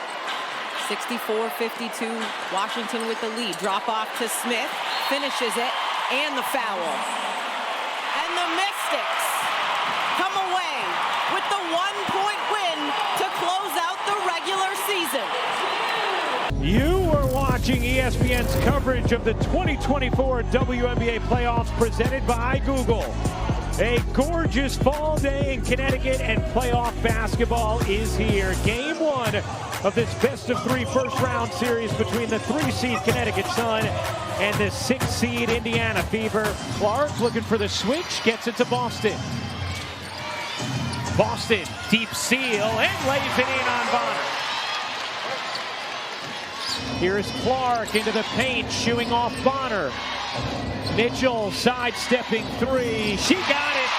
64-52, Washington with the lead. Drop off to Smith, finishes it, and the foul. And the Mystics come away with the 1-point win to close out the regular season. You were watching ESPN's coverage of the 2024 WNBA playoffs presented by Google. A gorgeous fall day in Connecticut and playoff basketball is here. Game 1 of this best-of-3 first-round series between the 3-seed Connecticut Sun and the 6-seed Indiana Fever. Clark looking for the switch, gets it to Boston. Boston, deep seal, and lays it in on Bonner. Here's Clark into the paint, shooing off Bonner. Mitchell sidestepping three. She got it.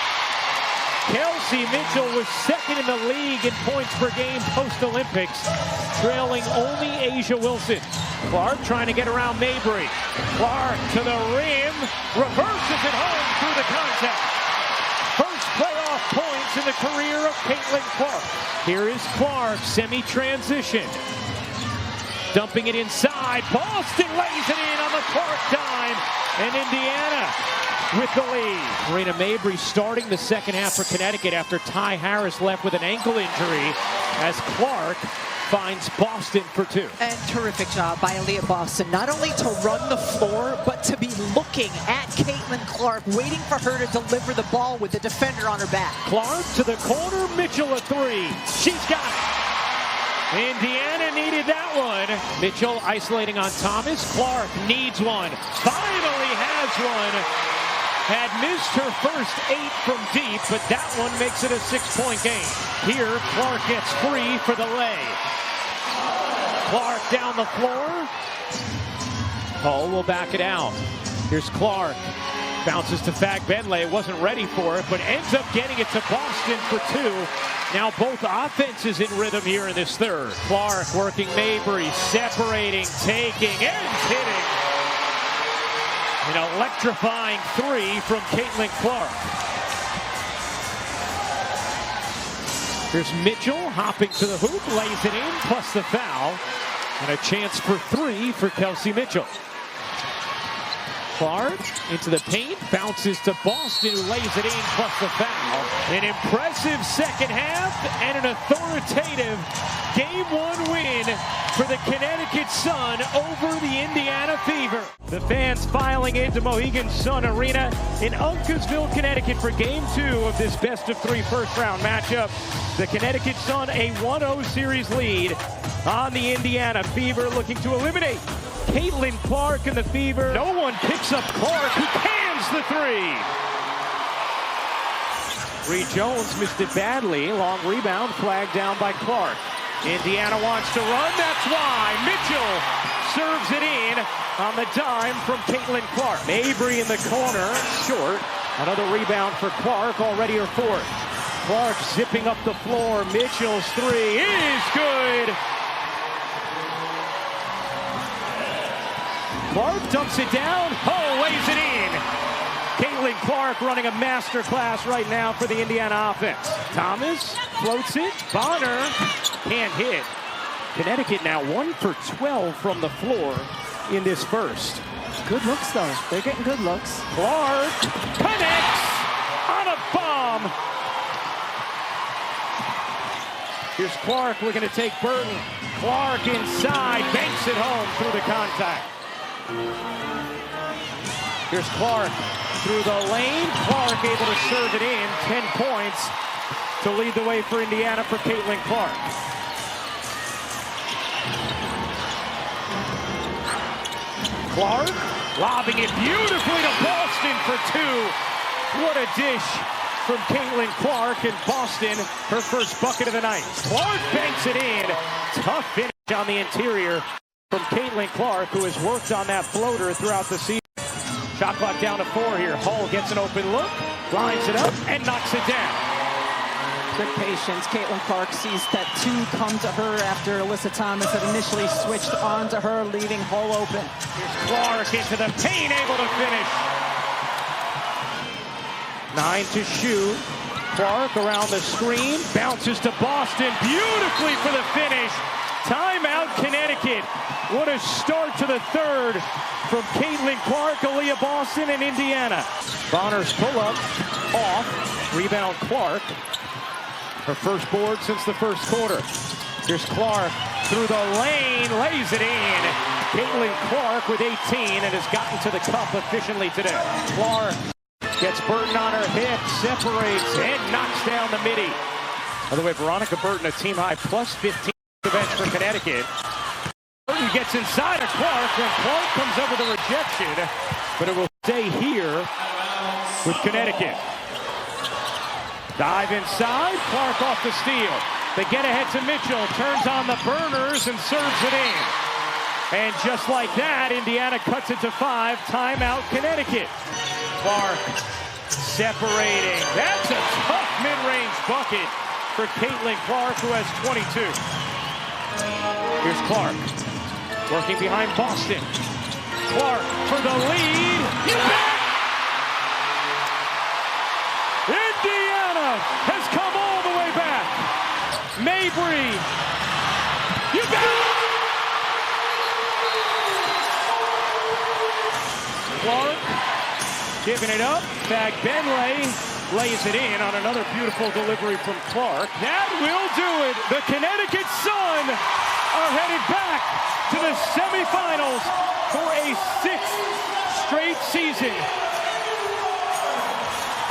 Kelsey Mitchell was second in the league in points per game post-Olympics, trailing only Asia Wilson. Clark trying to get around Mabry. Clark to the rim, reverses it home through the contact. First playoff points in the career of Caitlin Clark. Here is Clark, semi-transition. Dumping it inside. Boston lays it in on the Clark dime. And Indiana with the lead. Marina Mabry starting the second half for Connecticut after Ty Harris left with an ankle injury as Clark finds Boston for 2. And terrific job by Aaliyah Boston. Not only to run the floor, but to be looking at Caitlin Clark, waiting for her to deliver the ball with the defender on her back. Clark to the corner. Mitchell a 3. She's got it. Indiana needed that one. Mitchell isolating on Thomas. Clark needs one. Finally has one. Had missed her first 8 from deep, but that one makes it a 6-point game. Here, Clark gets free for the lay. Clark down the floor. Hull will back it out. Here's Clark. Bounces to Fag Benley. Wasn't ready for it, but ends up getting it to Boston for 2. Now both offenses in rhythm here in this third. Clark working Mabry, separating, taking, and hitting. An electrifying 3 from Caitlin Clark. Here's Mitchell hopping to the hoop, lays it in, plus the foul. And a chance for 3 for Kelsey Mitchell. Clark into the paint, bounces to Boston, who lays it in, plus the foul. An impressive second half and an authoritative Game 1 win for the Connecticut Sun over the Indiana Fever. The fans filing into Mohegan Sun Arena in Uncasville, Connecticut for Game 2 of this best-of-3 first-round matchup. The Connecticut Sun a 1-0 series lead on the Indiana Fever, looking to eliminate Caitlin Clark and the Fever. No one picks up Clark, who cans the 3. Reed Jones missed it badly. Long rebound, flagged down by Clark. Indiana wants to run, that's why. Mitchell serves it in on the dime from Caitlin Clark. Mabry in the corner, short. Another rebound for Clark, already her 4th. Clark zipping up the floor. Mitchell's 3 is good. Clark dumps it down. Oh, lays it in. Caitlin Clark running a masterclass right now for the Indiana offense. Thomas floats it. Bonner can't hit. Connecticut now 1 for 12 from the floor in this first. Good looks, though. They're getting good looks. Clark connects on a bomb. Here's Clark looking to take Burton. Clark inside, banks it home through the contact. Here's Clark through the lane. Clark able to serve it in. 10 points to lead the way for Indiana for Caitlin Clark. Clark lobbing it beautifully to Boston for 2. What a dish from Caitlin Clark, and Boston, her first bucket of the night. Clark banks it in. Tough finish on the interior from Caitlin Clark, who has worked on that floater throughout the season. Shot clock down to 4 here. Hull gets an open look, lines it up, and knocks it down. Good patience. Caitlin Clark sees that 2 come to her after Alyssa Thomas had initially switched on to her, leaving Hull open. Here's Clark into the paint, able to finish. 9 to shoot. Clark around the screen, bounces to Boston beautifully for the finish. Timeout, Connecticut. What a start to the third from Caitlin Clark, Aaliyah Boston, and Indiana. Bonner's pull-up off. Rebound Clark. Her first board since the first quarter. Here's Clark through the lane, lays it in. Caitlin Clark with 18 and has gotten to the cup efficiently today. Clark gets Burton on her hip, separates, and knocks down the midi. By the way, Veronica Burton, a team high plus 15 the bench for Connecticut. Burton gets inside of Clark, and Clark comes up with a rejection, but it will stay here with Connecticut. Dive inside, Clark off the steal. They get ahead to Mitchell, turns on the burners and serves it in. And just like that, Indiana cuts it to 5. Timeout, Connecticut. Clark separating. That's a tough mid-range bucket for Caitlin Clark, who has 22. Here's Clark, working behind Boston. Clark for the lead. Indiana has come all the way back. Mabry. You got it! Clark giving it up. Benley lays it in on another beautiful delivery from Clark. That will do it. The Connecticut Sun are headed back to the semifinals for a 6th straight season.